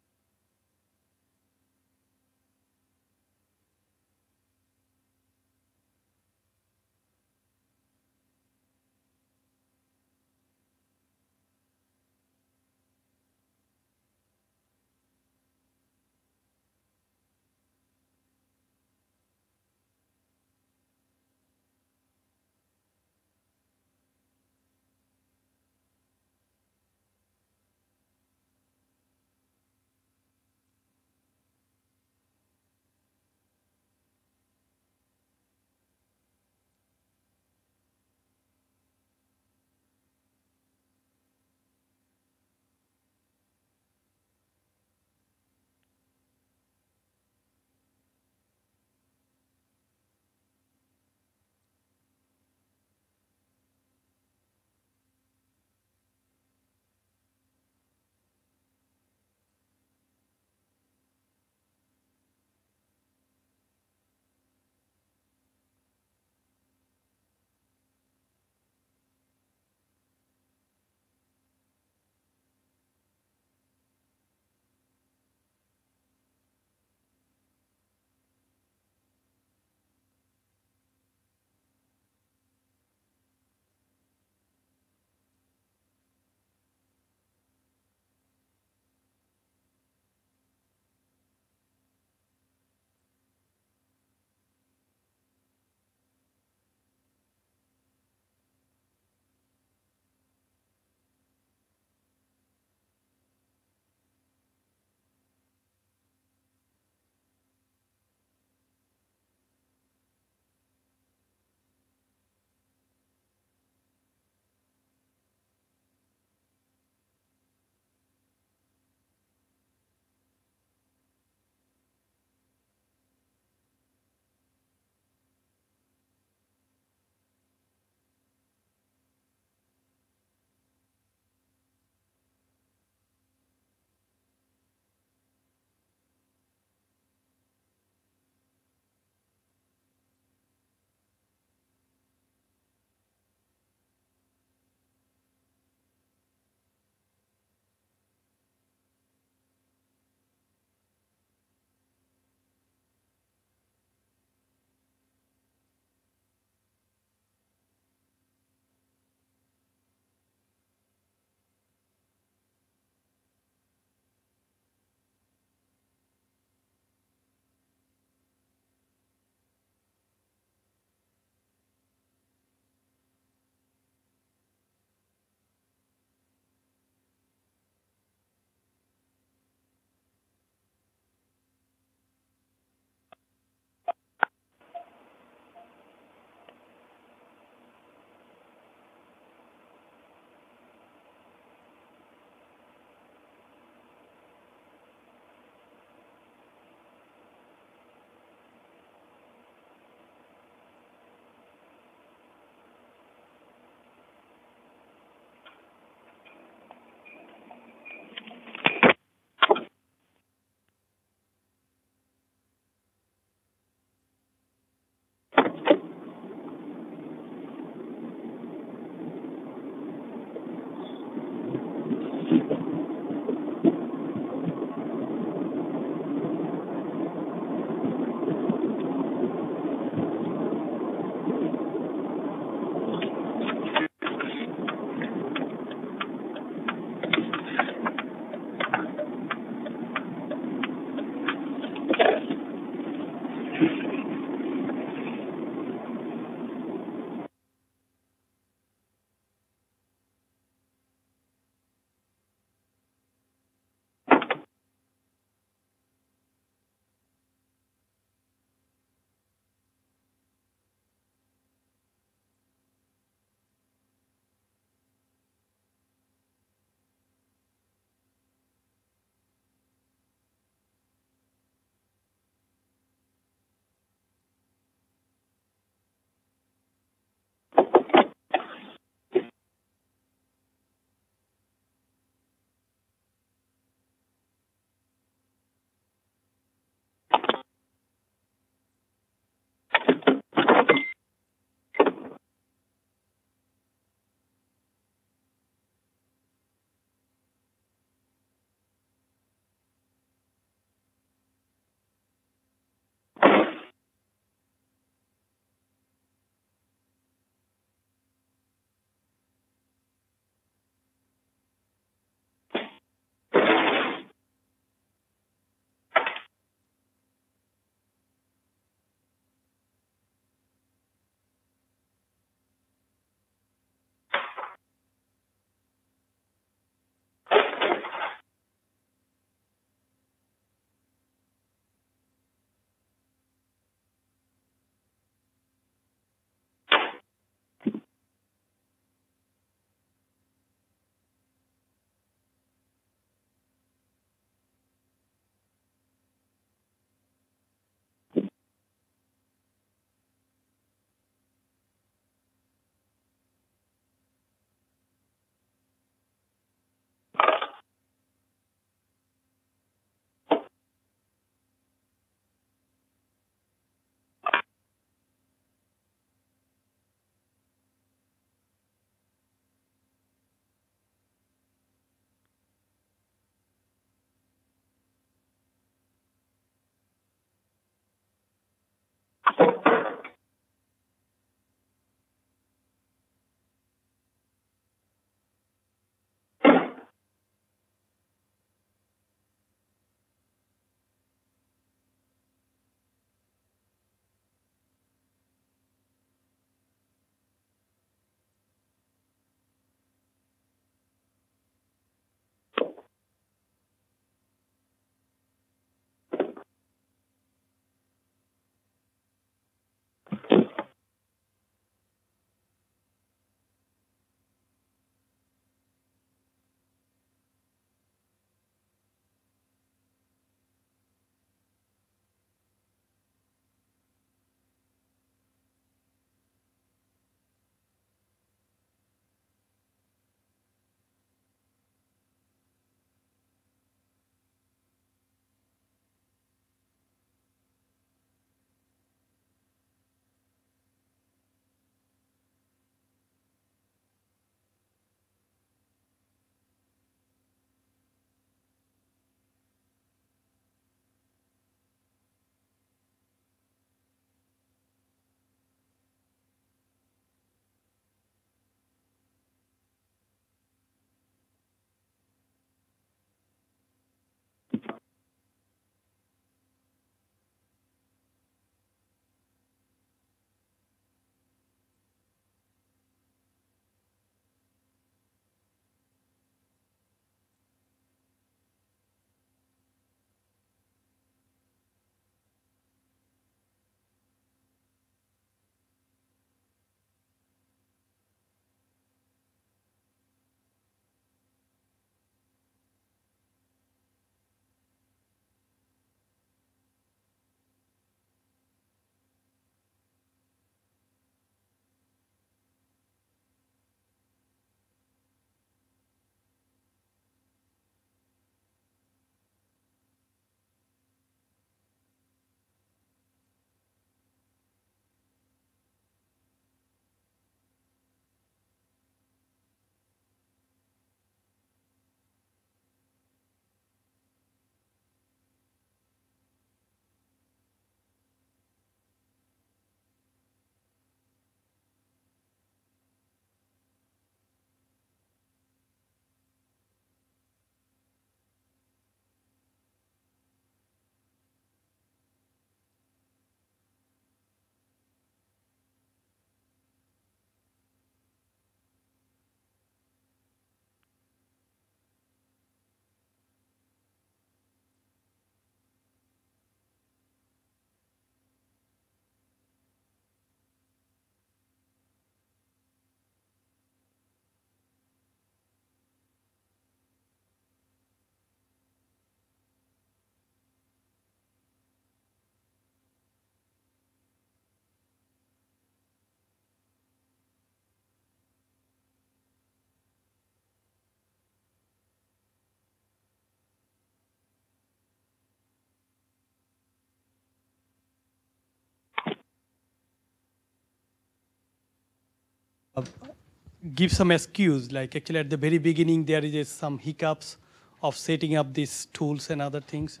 give some excuse. Like actually at the very beginning, there is some hiccups of setting up these tools and other things.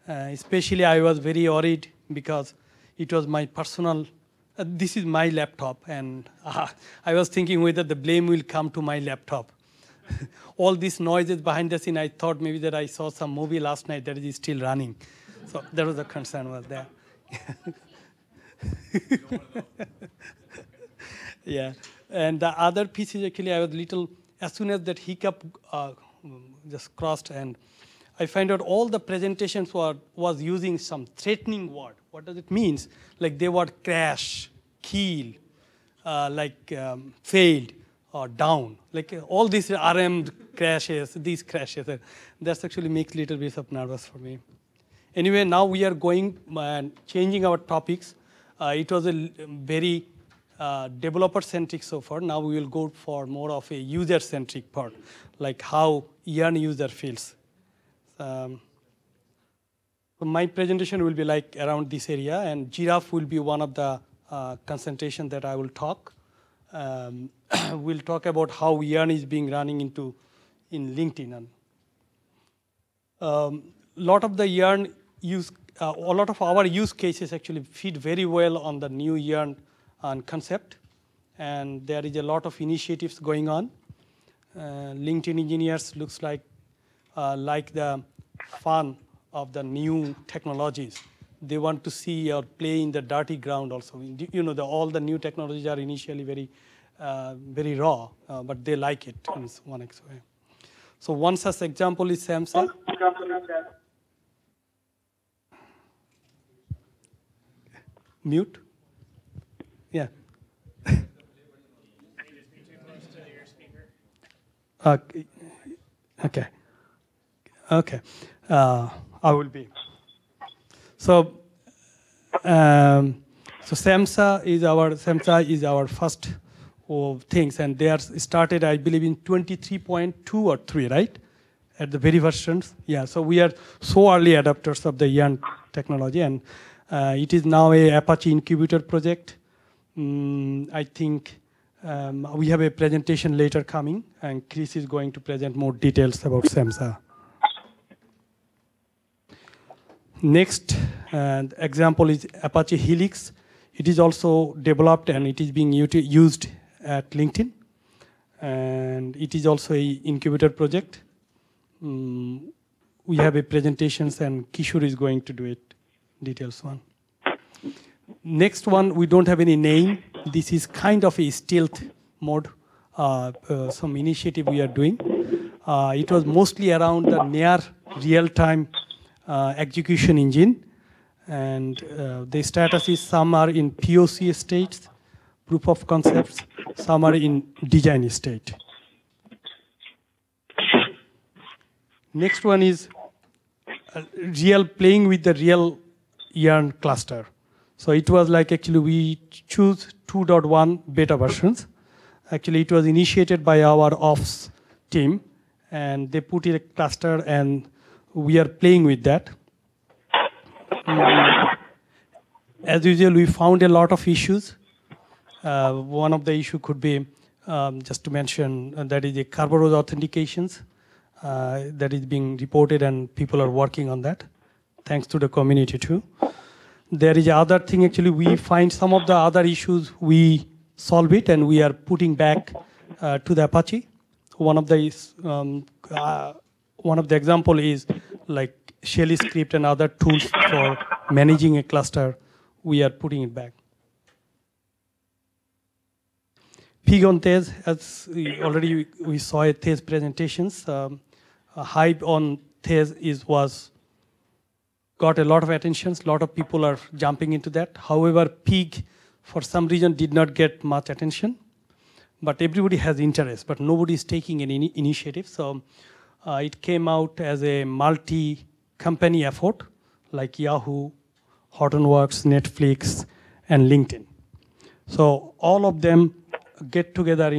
Especially I was very worried because it was my personal, this is my laptop, and I was thinking whether the blame will come to my laptop. All these noises behind the scene, I thought maybe that I saw some movie last night that is still running. So that was the concern was there. Yeah, and the other piece is actually I was little, as soon as that hiccup just crossed, and I find out all the presentations was using some threatening word. What does it mean? Like they word crash, kill, failed, or down. Like all these RM crashes, these crashes. That actually makes a little bit of nervous for me. Anyway, now we are going and changing our topics. It was a very developer-centric so far. Now we will go for more of a user-centric part, like how Yarn user feels. So my presentation will be like around this area, and Giraph will be one of the concentration that I will talk. We'll talk about how Yarn is being running in LinkedIn. Lot of the Yarn use, a lot of our use cases actually fit very well on the new Yarn concept, and there is a lot of initiatives going on. LinkedIn engineers looks like the fun of the new technologies. They want to see or play in the dirty ground also. You know, all the new technologies are initially very raw, but they like it in one way. So one such example is Samza. Mute? Yeah. Okay. Okay. I will be. So Samza is our first of things, and they are started, I believe, in 23.2 or 3, right? At the very versions. Yeah. So we are so early adopters of the Yarn technology, and it is now a Apache incubator project. I think we have a presentation later coming, and Chris is going to present more details about Samza. Next example is Apache Helix. It is also developed and it is being used at LinkedIn. And it is also an incubator project. We have a presentations and Kishore is going to do it, details one. Next one, we don't have any name. This is kind of a stealth mode, some initiative we are doing. It was mostly around the near real-time execution engine, and the status is some are in POC states, proof of concepts, some are in design state. Next one is playing with the real Yarn cluster. So it was like actually we choose 2.1 beta versions. Actually it was initiated by our ops team, and they put in a cluster and we are playing with that. As usual, we found a lot of issues. One of the issue could be, just to mention, that is the Kerberos authentications that is being reported, and people are working on that, thanks to the community too. There is other thing, actually, we find some of the other issues, we solve it, and we are putting back to the Apache. One of the example is like Shell script and other tools for managing a cluster. We are putting it back. Pig on Tez, as already we saw at Tez presentations. Hype on Tez got a lot of attention. A lot of people are jumping into that. However, Pig, for some reason, did not get much attention. But everybody has interest, but nobody is taking any initiative. So it came out as a multi-company effort, like Yahoo, Hortonworks, Netflix, and LinkedIn. So all of them get together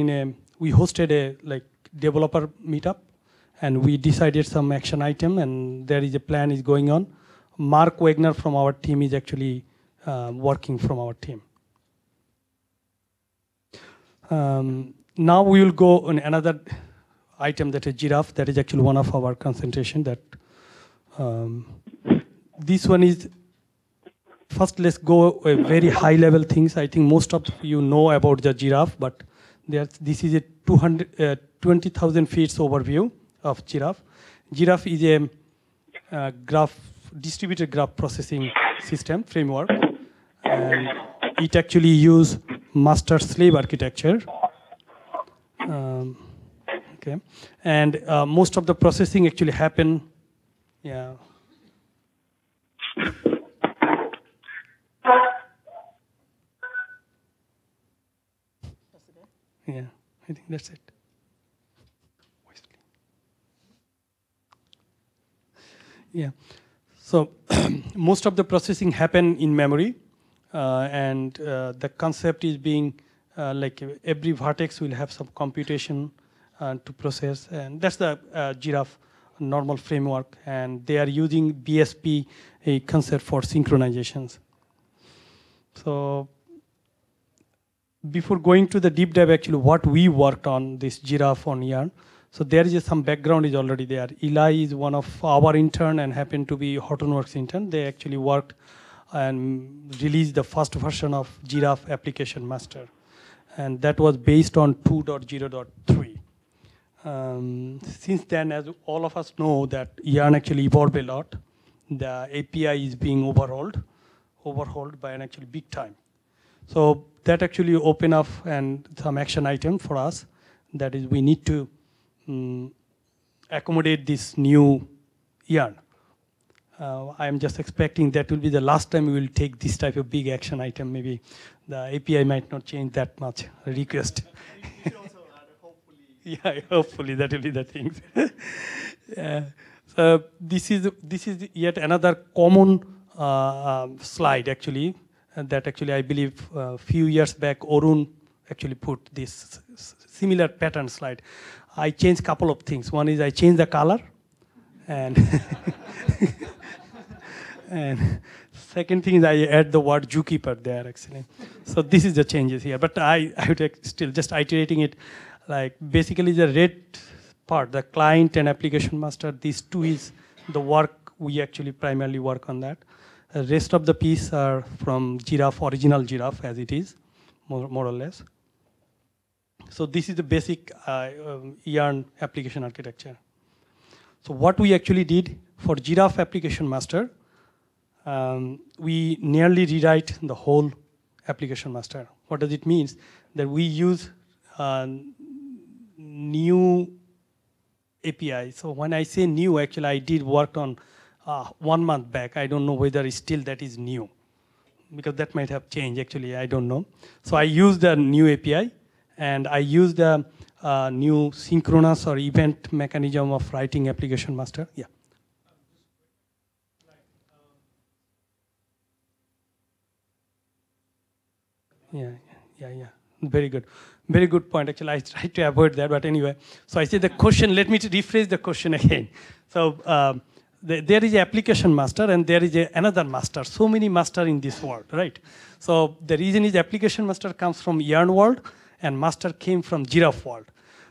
we hosted a developer meetup, and we decided some action item, and there is a plan is going on. Mark Wagner from our team is actually working from our team. Now we will go on another item that is Giraph. That is actually one of our concentration. That this one is. First, let's go very high level things. I think most of you know about the Giraph, but this is a 20,000 feet overview of Giraph. Giraph is a distributed graph processing system framework, and it actually uses master-slave architecture. Okay, and most of the processing actually happen. Yeah. Yeah, I think that's it. Yeah, so most of the processing happen in memory, and the concept is being like every vertex will have some computation to process, and that's the Giraph normal framework, and they are using BSP, a concept for synchronizations. So before going to the deep dive, actually what we worked on this Giraph on Yarn. So there is some background is already there. Eli is one of our intern and happened to be Hortonworks intern. They actually worked and released the first version of Giraph application master. And that was based on 2.0.3. Since then, as all of us know, that Yarn actually evolved a lot. The API is being overhauled by an actually big time. So that actually opened up and some action item for us. That is, we need to accommodate this new Yarn. I'm just expecting that will be the last time we will take this type of big action item. Maybe the API might not change that much request. Yeah, hopefully that will be the thing. So this is yet another common slide actually. That actually I believe a few years back Arun actually put this similar pattern slide. I changed a couple of things. One is I changed the color, and and second thing is I add the word zookeeper there actually. So this is the changes here. But I would still just iterating it. Like basically the red part, the client and application master, these two is the work we actually primarily work on that. The rest of the piece are from Giraph, original Giraph as it is, more or less. So this is the basic Yarn application architecture. So what we actually did for Giraph application master, we nearly rewrite the whole application master. What does it mean? That we use new API. So when I say new, actually I did work on 1 month back. I don't know whether still that is new, because that might have changed actually, I don't know. So I used the new API, and I used the new synchronous or event mechanism of writing application master. Yeah. Yeah. Very good point. Actually, I tried to avoid that, but anyway. So I say the question, let me rephrase the question again. So there is an application master and there is another master. So many master in this world, right? So the reason is application master comes from Yarn world and master came from Giraph world.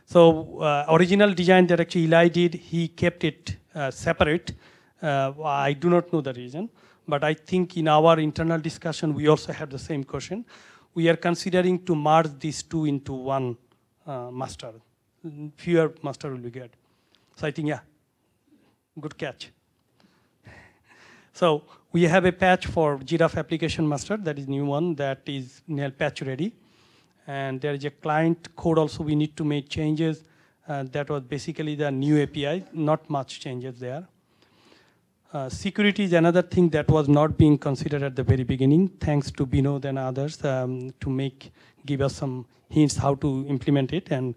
So original design that actually Eli did, he kept it separate. I do not know the reason, but I think in our internal discussion, we also have the same question. We are considering to merge these two into one master. Fewer master will be good. So I think, yeah, good catch. So we have a patch for Giraph application master, that is new one, that is now patch ready. And there is a client code also we need to make changes. That was basically the new API, not much changes there. Security is another thing that was not being considered at the very beginning, thanks to Binod and others to give us some hints how to implement it. And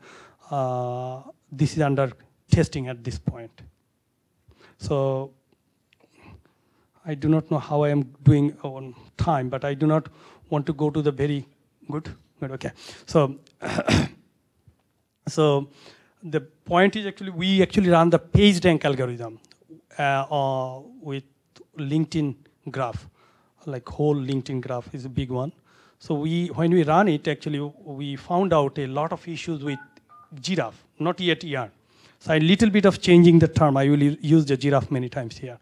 this is under testing at this point. So I do not know how I am doing on time, but I do not want to go to the very good, okay. So, so the point is actually, we actually run the page rank algorithm with LinkedIn graph, like whole LinkedIn graph is a big one. So when we run it, actually, we found out a lot of issues with Giraph, not yet Yarn. So a little bit of changing the term. I will use the Giraph many times here.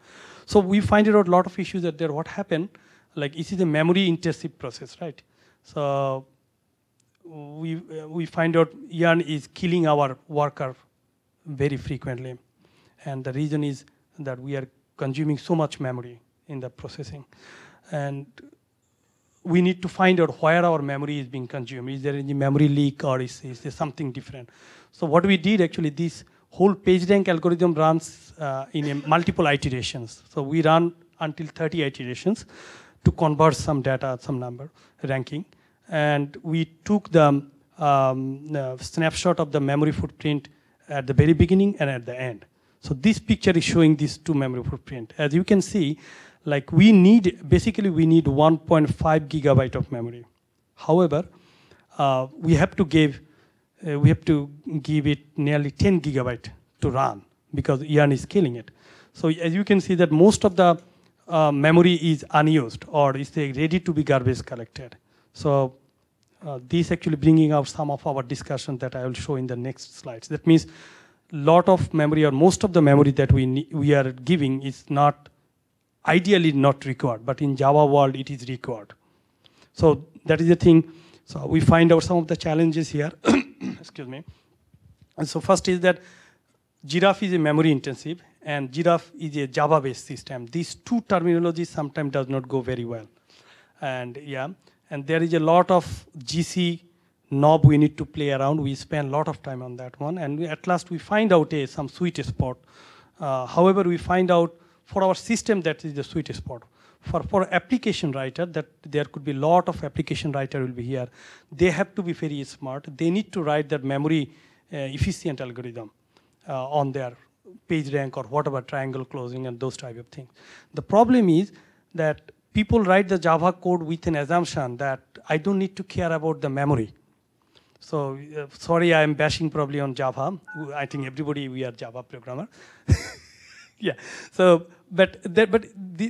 So we find out a lot of issues that there. What happened? Like this is a memory intensive process, right? So we find out Yarn is killing our worker very frequently, and the reason is that we are consuming so much memory in the processing, and we need to find out where our memory is being consumed. Is there any memory leak, or is there something different? So what we did actually, this whole PageRank algorithm runs in multiple iterations. So we run until 30 iterations to convert some data, some number, ranking. And we took the snapshot of the memory footprint at the very beginning and at the end. So this picture is showing these two memory footprint. As you can see, like we need 1.5 gigabyte of memory. However, we have to give it nearly 10 gigabyte to run because Yarn is killing it. So as you can see that most of the memory is unused or is ready to be garbage collected. So this actually bringing out some of our discussion that I will show in the next slides. That means lot of memory or most of the memory that we are giving is not ideally not required, but in Java world it is required. So that is the thing. So we find out some of the challenges here. Excuse me. And so first is that Giraph is a memory intensive and Giraph is a Java based system. These two terminologies sometimes does not go very well. And yeah, and there is a lot of GC knob we need to play around. We spend a lot of time on that one. And at last we find out some sweet spot. However, we find out for our system that is the sweet spot. For application writer, that there could be a lot of application writer will be here. They have to be very smart. They need to write that memory efficient algorithm on their PageRank or whatever, triangle closing and those type of things. The problem is that people write the Java code with an assumption that I don't need to care about the memory. So sorry, I am bashing probably on Java. I think everybody, we are Java programmer. Yeah. So,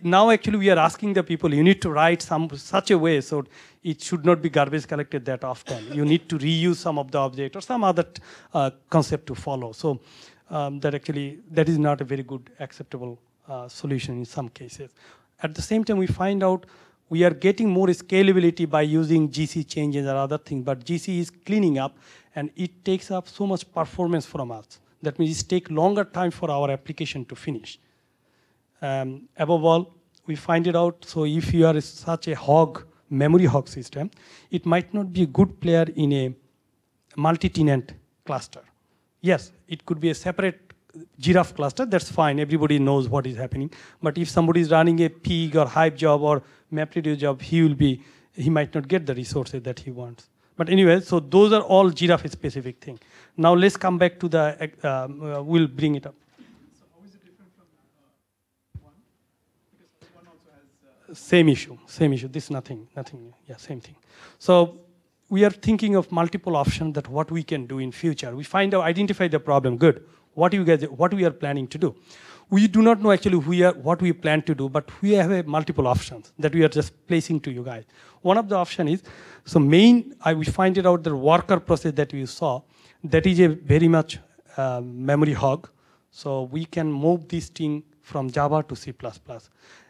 now actually we are asking the people, you need to write such a way so it should not be garbage collected that often. You need to reuse some of the object or some other concept to follow. So that is not a very good acceptable solution in some cases. At the same time, we find out we are getting more scalability by using GC changes or other things, but GC is cleaning up and it takes up so much performance from us. That means it takes longer time for our application to finish. Above all, we find it out, so if you are such a memory hog system, it might not be a good player in a multi-tenant cluster. Yes, it could be a separate Giraph cluster, that's fine, everybody knows what is happening. But if somebody is running a pig or Hive job or MapReduce job, he might not get the resources that he wants. But anyway, so those are all Giraph specific things. Now let's come back to the, we'll bring it up. So how is it different from one? Because one also has... Same issue, this nothing, yeah, same thing. So we are thinking of multiple options that what we can do in future. We identify the problem, good. What we are planning to do. We do not know actually what we plan to do, but we have multiple options that we are just placing to you guys. One of the option is, so we find it out the worker process that we saw, that is a very much memory hog. So we can move this thing from Java to C++.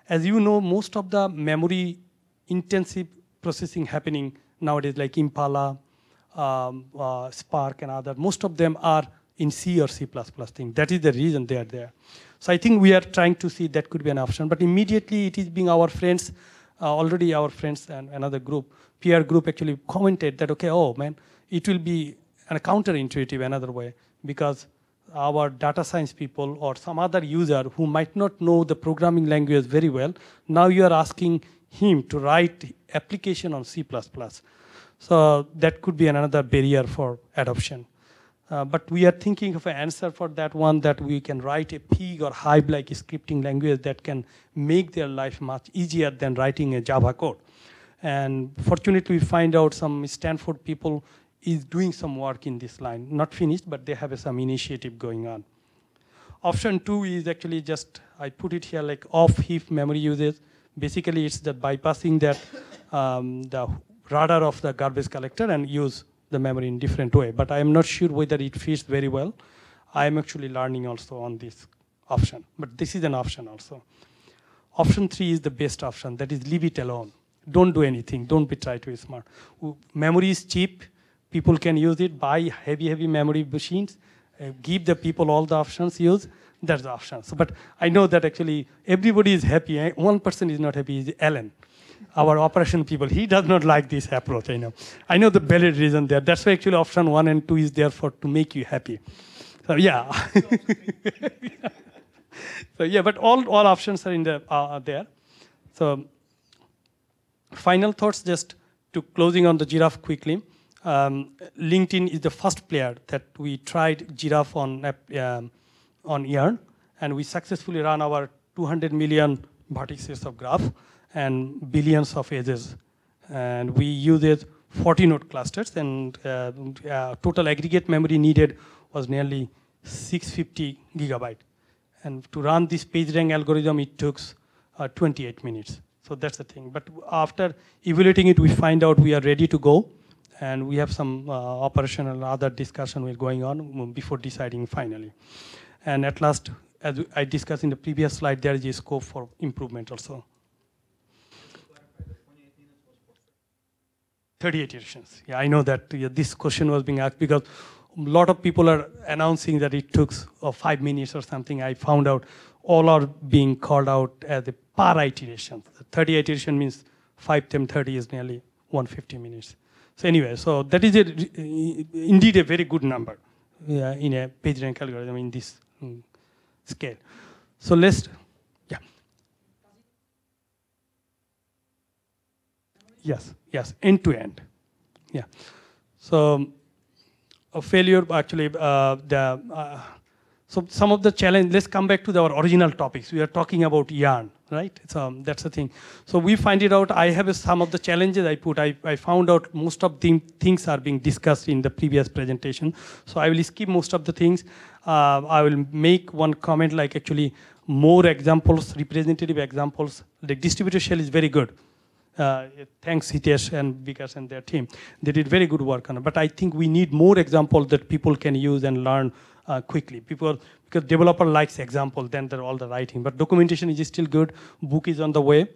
As you know, most of the memory intensive processing happening nowadays, like Impala, Spark and other, most of them are in C or C++ thing. That is the reason they are there. So I think we are trying to see that could be an option, but immediately it is being our friends, already our friends and another group, peer group actually commented that, okay, oh man, it will be a counterintuitive another way because our data science people or some other user who might not know the programming language very well, now you are asking him to write application on C++. So that could be another barrier for adoption. But we are thinking of an answer for that one, that we can write a pig or Hive-like scripting language that can make their life much easier than writing a Java code. And fortunately, we find out some Stanford people is doing some work in this line. Not finished, but they have some initiative going on. Option 2 is actually just, I put it here like off-heap memory usage. Basically, it's the bypassing that the radar of the garbage collector and use the memory in different way. But I am not sure whether it fits very well. I am actually learning also on this option. But this is an option also. Option 3 is the best option. That is leave it alone. Don't do anything. Don't be try to be smart. Memory is cheap. People can use it. Buy heavy memory machines. Give the people all the options. Use. That's the option. So, but I know that actually everybody is happy. One person is not happy. Is Alan, our operation people. He does not like this approach. I know the valid reason there. That's why actually option 1 and 2 is there for to make you happy. So yeah. So yeah, but all options are in the there. So final thoughts, just to closing on the Giraph quickly. LinkedIn is the first player that we tried Giraph on Yarn, and we successfully ran our 200 million vertices of graph and billions of edges. And we used 40 node clusters, and total aggregate memory needed was nearly 650 gigabyte. And to run this PageRank algorithm, it took 28 minutes. So that's the thing. But after evaluating it, we find out we are ready to go. And we have some operational and other discussion we're going on before deciding finally. And at last, as I discussed in the previous slide, there is a scope for improvement also. 38 iterations. Yeah, I know that this question was being asked because a lot of people are announcing that it took 5 minutes or something. I found out all are being called out as the per iteration. 30 iteration means 5 times 30 is nearly 150 minutes. So anyway, so that is indeed a very good number in a PageRank algorithm in this scale. So let's, yeah. Yes, end to end. Yeah. So a failure actually, so some of the challenge, let's come back to our original topics. We are talking about yarn, right? So that's the thing. So we find it out, I have some of the challenges I found out most of the things are being discussed in the previous presentation. So I will skip most of the things. I will make one comment like actually more examples, representative examples. The distributed shell is very good. Thanks Hitesh and Vikas and their team. They did very good work on it. But I think we need more examples that people can use and learn quickly. Because developer likes example, then they're all the writing. But documentation is still good. Book is on the way.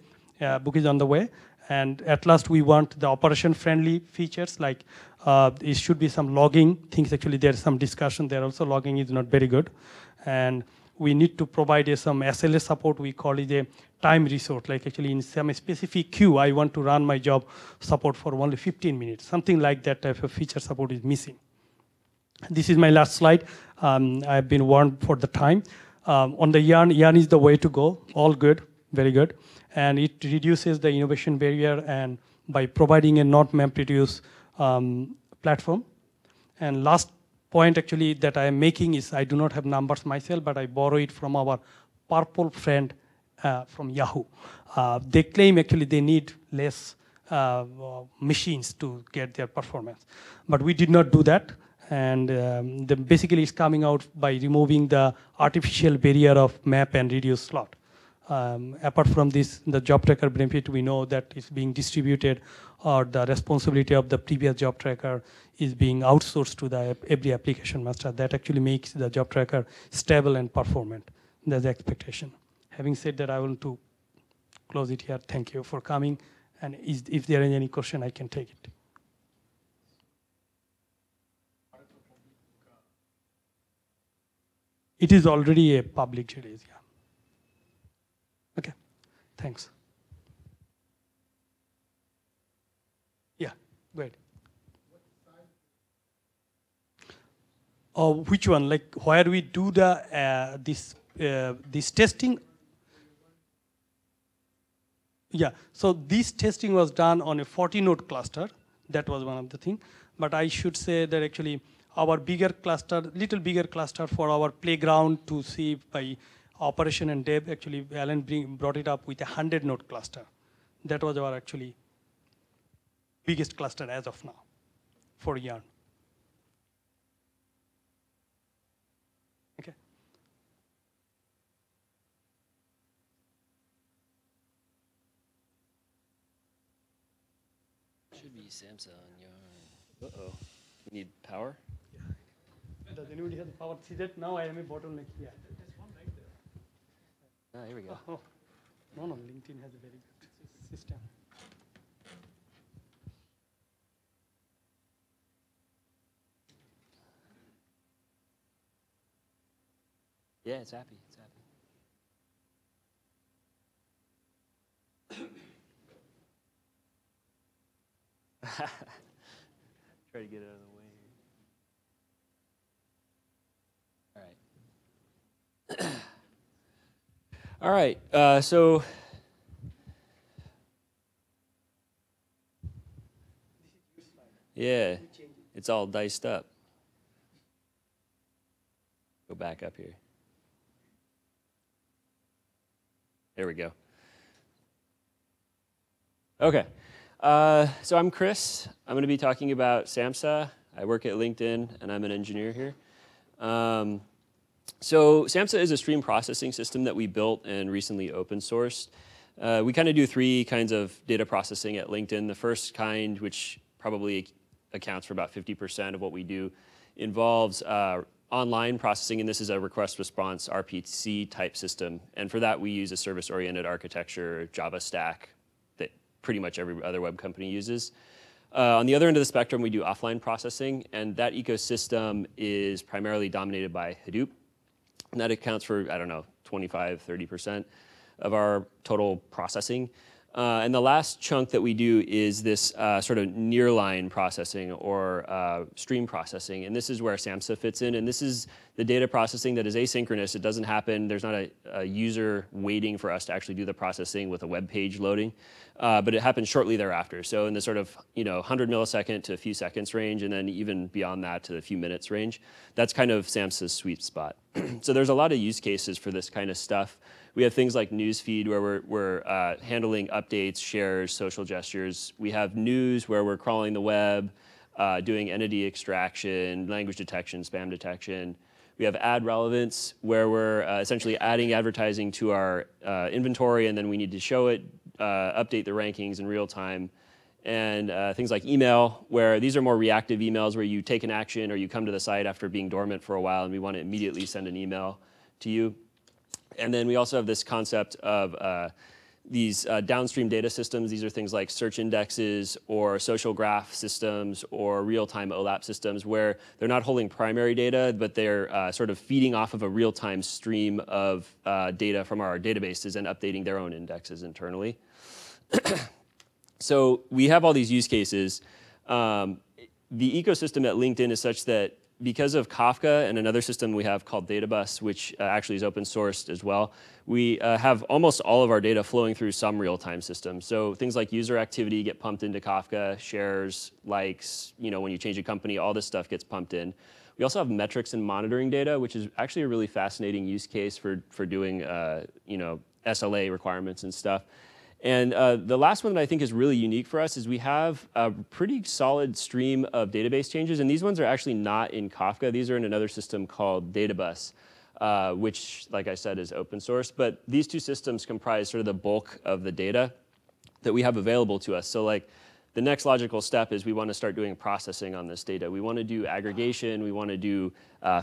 And at last we want the operation friendly features like it should be some logging things. Actually there's some discussion there also. Logging is not very good. And we need to provide some SLA support. We call it a time resource. Like actually in some specific queue, I want to run my job support for only 15 minutes. Something like that type of feature support is missing. This is my last slide. I've been warned for the time. On the yarn is the way to go. All good, very good. And it reduces the innovation barrier and by providing a not MapReduce platform. And last point actually that I am making is I do not have numbers myself, but I borrow it from our purple friend from Yahoo. They claim actually they need less machines to get their performance. But we did not do that. And basically it's coming out by removing the artificial barrier of map and reduce slot. Apart from this, the job tracker benefit, we know that it's being distributed or the responsibility of the previous job tracker is being outsourced to the every application master. That actually makes the job tracker stable and performant. That's the expectation. Having said that, I want to close it here. Thank you for coming. And if there is any question, I can take it. It is already a public release, yeah. Okay, thanks. Yeah, go ahead. Which one? Like where we do the this testing? Yeah. So this testing was done on a 40-node cluster. That was one of the things. But I should say that actually our bigger cluster, little bigger cluster for our playground to see by operation and dev. Actually, Alan brought it up with a 100-node cluster. That was our actually biggest cluster as of now for Yarn. Okay. Should be Samza on your. Uh-oh. We need power? Does anybody have the power? See that now I am a bottleneck here. There's one right there. Ah, here we go. Oh, no, LinkedIn has a very good system. Yeah, it's happy. It's happy. Try to get it out of the way here. All right. All right. So yeah, it's all diced up. Go back up here. There we go. Okay. So I'm Chris. I'm going to be talking about Samza. I work at LinkedIn, and I'm an engineer here. So Samza is a stream processing system that we built and recently open sourced. We kind of do three kinds of data processing at LinkedIn. The first kind, which probably accounts for about 50% of what we do, involves online processing, and this is a request response RPC type system. And for that, we use a service-oriented architecture, Java stack, that pretty much every other web company uses. On the other end of the spectrum, we do offline processing, and that ecosystem is primarily dominated by Hadoop. And that accounts for, I don't know, 25, 30% of our total processing. And the last chunk that we do is this sort of nearline processing or stream processing. And this is where Samza fits in. And this is the data processing that is asynchronous. It doesn't happen. There's not a user waiting for us to actually do the processing with a web page loading. But it happens shortly thereafter. So in the sort of 100 millisecond to a few seconds range, and then even beyond that to a few minutes range. That's kind of Samza's sweet spot. So there's a lot of use cases for this kind of stuff. We have things like newsfeed where we're handling updates, shares, social gestures. We have news where we're crawling the web, doing entity extraction, language detection, spam detection. We have ad relevance where we're essentially adding advertising to our inventory, and then we need to show it, update the rankings in real time. And things like email, where these are more reactive emails where you take an action or you come to the site after being dormant for a while and we want to immediately send an email to you. And then we also have this concept of these downstream data systems. These are things like search indexes or social graph systems or real-time OLAP systems where they're not holding primary data, but they're sort of feeding off of a real-time stream of data from our databases and updating their own indexes internally. So we have all these use cases. The ecosystem at LinkedIn is such that because of Kafka and another system we have called Databus, which actually is open sourced as well, we have almost all of our data flowing through some real-time system. So things like user activity get pumped into Kafka, shares, likes, when you change a company, all this stuff gets pumped in. We also have metrics and monitoring data, which is actually a really fascinating use case for doing SLA requirements and stuff. And the last one that I think is really unique for us is we have a pretty solid stream of database changes. And these ones are actually not in Kafka. These are in another system called Databus, which, like I said, is open source. But these two systems comprise sort of the bulk of the data that we have available to us. So like the next logical step is we want to start doing processing on this data. We want to do aggregation. We want to do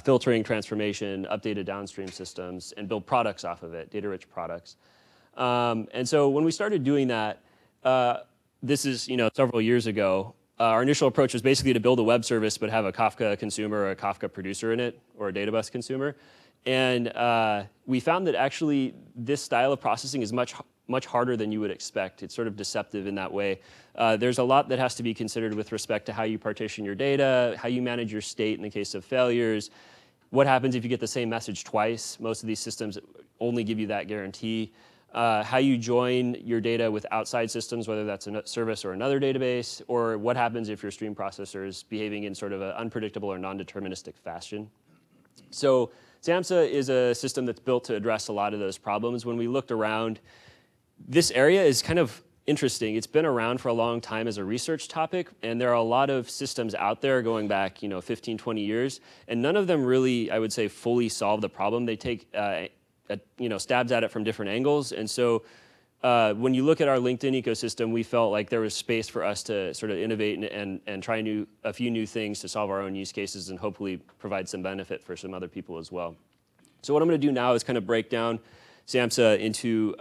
filtering, transformation, updated downstream systems, and build products off of it, data-rich products. And so when we started doing that, this is several years ago, our initial approach was basically to build a web service but have a Kafka consumer or a Kafka producer in it or a Databus consumer. And we found that actually this style of processing is much harder than you would expect. It's sort of deceptive in that way. There's a lot that has to be considered with respect to how you partition your data, how you manage your state in the case of failures, what happens if you get the same message twice. Most of these systems only give you that guarantee. How you join your data with outside systems, whether that's a service or another database, or what happens if your stream processor is behaving in sort of an unpredictable or non-deterministic fashion. So Samza is a system that's built to address a lot of those problems. When we looked around, this area is kind of interesting. It's been around for a long time as a research topic, and there are a lot of systems out there going back 15, 20 years, and none of them really, I would say, fully solve the problem. They take stabs at it from different angles. And so when you look at our LinkedIn ecosystem, we felt like there was space for us to sort of innovate and try a few new things to solve our own use cases and hopefully provide some benefit for some other people as well. So what I'm going to do now is kind of break down Samza into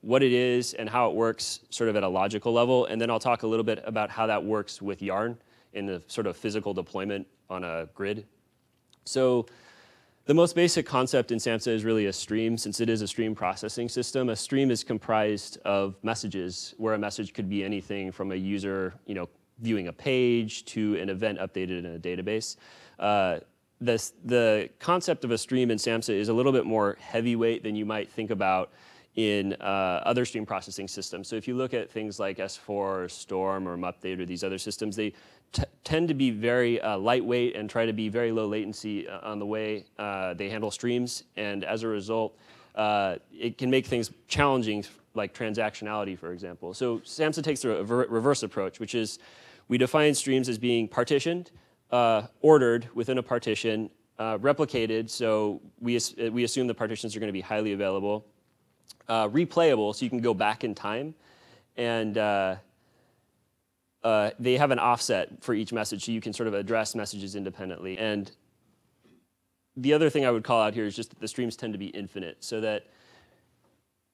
what it is and how it works sort of at a logical level, and then I'll talk a little bit about how that works with Yarn in the sort of physical deployment on a grid. So the most basic concept in Samza is really a stream, since it is a stream processing system. A stream is comprised of messages, where a message could be anything from a user, viewing a page to an event updated in a database. The concept of a stream in Samza is a little bit more heavyweight than you might think about in other stream processing systems. So if you look at things like S4 or Storm or Update or these other systems, they tend to be very lightweight and try to be very low latency on the way they handle streams. And as a result, it can make things challenging, like transactionality, for example. So Samza takes a reverse approach, which is we define streams as being partitioned, ordered within a partition, replicated, so we assume the partitions are going to be highly available, replayable, so you can go back in time, and they have an offset for each message, so you can sort of address messages independently. And the other thing I would call out here is just that the streams tend to be infinite, so that,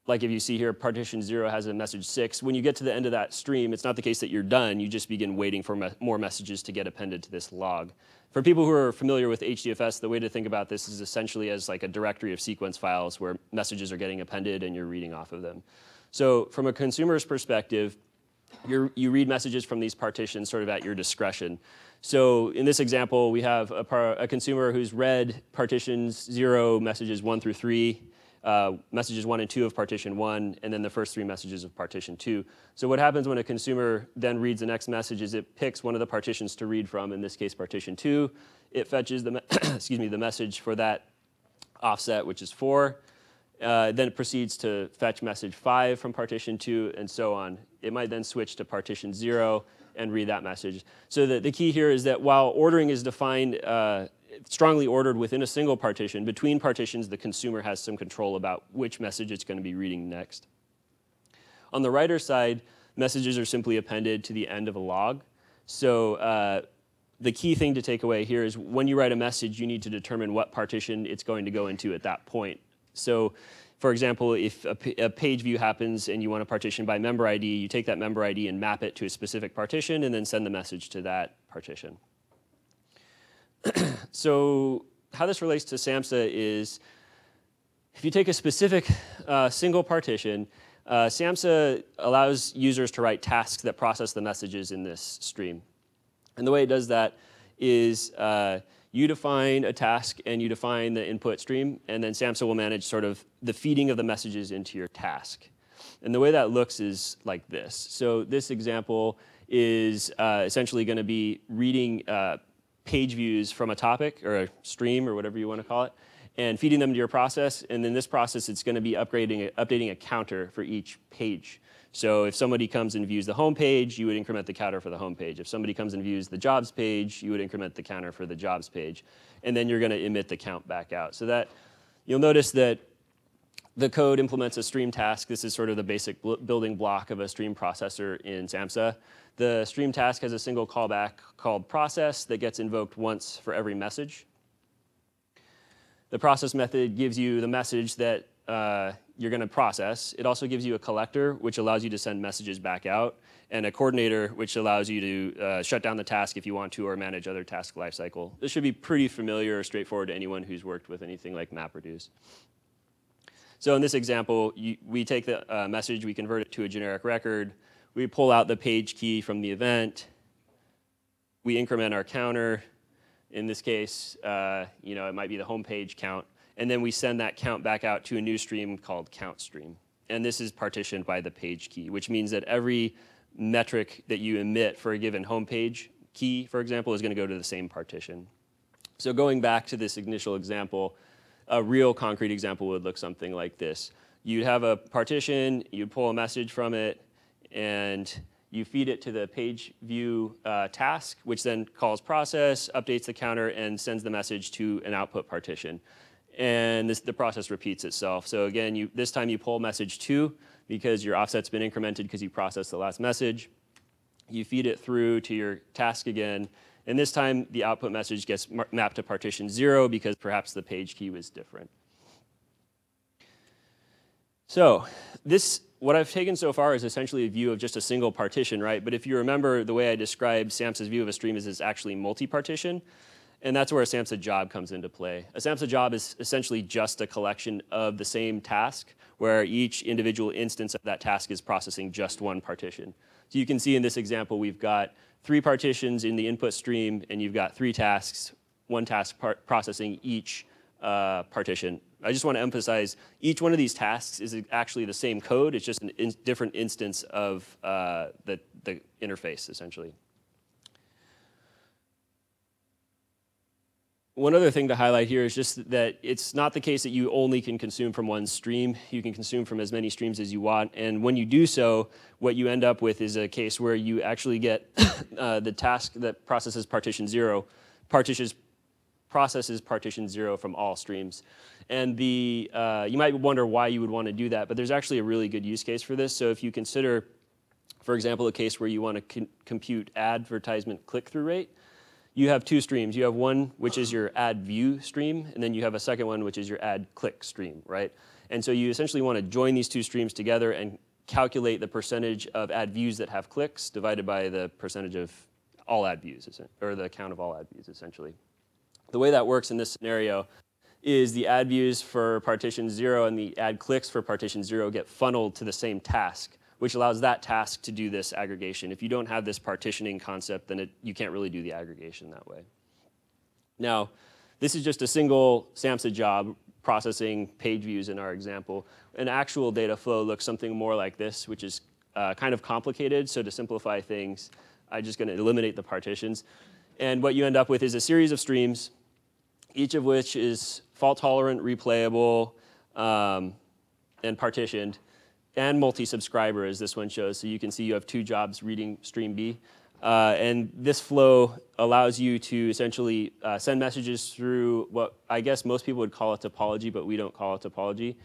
like if you see here, partition 0 has a message 6. When you get to the end of that stream, it's not the case that you're done. You just begin waiting for more messages to get appended to this log. For people who are familiar with HDFS, the way to think about this is essentially as like a directory of sequence files where messages are getting appended and you're reading off of them. So from a consumer's perspective, you read messages from these partitions sort of at your discretion. So in this example, we have a consumer who's read partitions 0, messages 1 through 3, messages 1 and 2 of partition 1, and then the first 3 messages of partition 2. So what happens when a consumer then reads the next message is it picks one of the partitions to read from, in this case partition 2. It fetches the, the message for that offset, which is 4. Then it proceeds to fetch message 5 from partition 2, and so on. It might then switch to partition 0 and read that message. So the key here is that while ordering is defined strongly ordered within a single partition, between partitions the consumer has some control about which message it's going to be reading next. On the writer side, messages are simply appended to the end of a log. So the key thing to take away here is when you write a message, you need to determine what partition it's going to go into at that point. So for example, if a page view happens and you want to partition by member ID, you take that member ID and map it to a specific partition and then send the message to that partition. So how this relates to Samza is if you take a specific single partition, Samza allows users to write tasks that process the messages in this stream. And the way it does that is you define a task and you define the input stream, and then Samza will manage sort of the feeding of the messages into your task. And the way that looks is like this. So this example is essentially going to be reading page views from a topic or a stream or whatever you want to call it, and feeding them to your process. And in this process, it's going to be updating a counter for each page. So if somebody comes and views the home page, you would increment the counter for the home page. If somebody comes and views the jobs page, you would increment the counter for the jobs page. And then you're going to emit the count back out. So that you'll notice that the code implements a stream task. This is sort of the basic building block of a stream processor in Samza. The stream task has a single callback called process that gets invoked once for every message. The process method gives you the message that you're going to process. It also gives you a collector, which allows you to send messages back out, and a coordinator, which allows you to shut down the task if you want to or manage other task lifecycle. This should be pretty familiar or straightforward to anyone who's worked with anything like MapReduce. So in this example, we take the message, we convert it to a generic record, we pull out the page key from the event, we increment our counter. In this case, it might be the home page count, and then we send that count back out to a new stream called count stream. And this is partitioned by the page key, which means that every metric that you emit for a given home page key, for example, is going to go to the same partition. So going back to this initial example, a real concrete example would look something like this. You'd have a partition, you'd pull a message from it, and you feed it to the page view task, which then calls process, updates the counter, and sends the message to an output partition. And the process repeats itself. So again, this time you pull message 2. because your offset's been incremented because you processed the last message. You feed it through to your task again, and this time the output message gets mapped to partition 0 because perhaps the page key was different. So what I've taken so far is essentially a view of just a single partition, right? But if you remember, the way I described Samza's view of a stream is it's actually multi-partition, and that's where a Samza job comes into play. A Samza job is essentially just a collection of the same task where each individual instance of that task is processing just one partition. So you can see in this example, we've got 3 partitions in the input stream, and you've got 3 tasks, one task processing each partition. I just want to emphasize each one of these tasks is actually the same code. It's just a different instance of the interface, essentially. One other thing to highlight here is just that it's not the case that you only can consume from one stream. You can consume from as many streams as you want. And when you do so, what you end up with is a case where you actually get the task that processes partition 0, processes partition 0 from all streams. And you might wonder why you would want to do that, but there's actually a really good use case for this. So if you consider, for example, a case where you want to compute advertisement click-through rate, you have 2 streams. You have one, which is your ad view stream, and then you have a second one, which is your ad click stream, right? And so you essentially want to join these 2 streams together and calculate the percentage of ad views that have clicks divided by the percentage of all ad views, or the count of all ad views, essentially. The way that works in this scenario is the ad views for partition 0 and the ad clicks for partition 0 get funneled to the same task, which allows that task to do this aggregation. If you don't have this partitioning concept, then you can't really do the aggregation that way. Now, this is just a single Samza job processing page views in our example. An actual data flow looks something more like this, which is kind of complicated. So to simplify things, I'm just going to eliminate the partitions. And what you end up with is a series of streams, each of which is fault-tolerant, replayable, and partitioned, and multi-subscriber, as this one shows. So you can see you have 2 jobs reading stream B. And this flow allows you to essentially send messages through what I guess most people would call a topology, but we don't call it topology.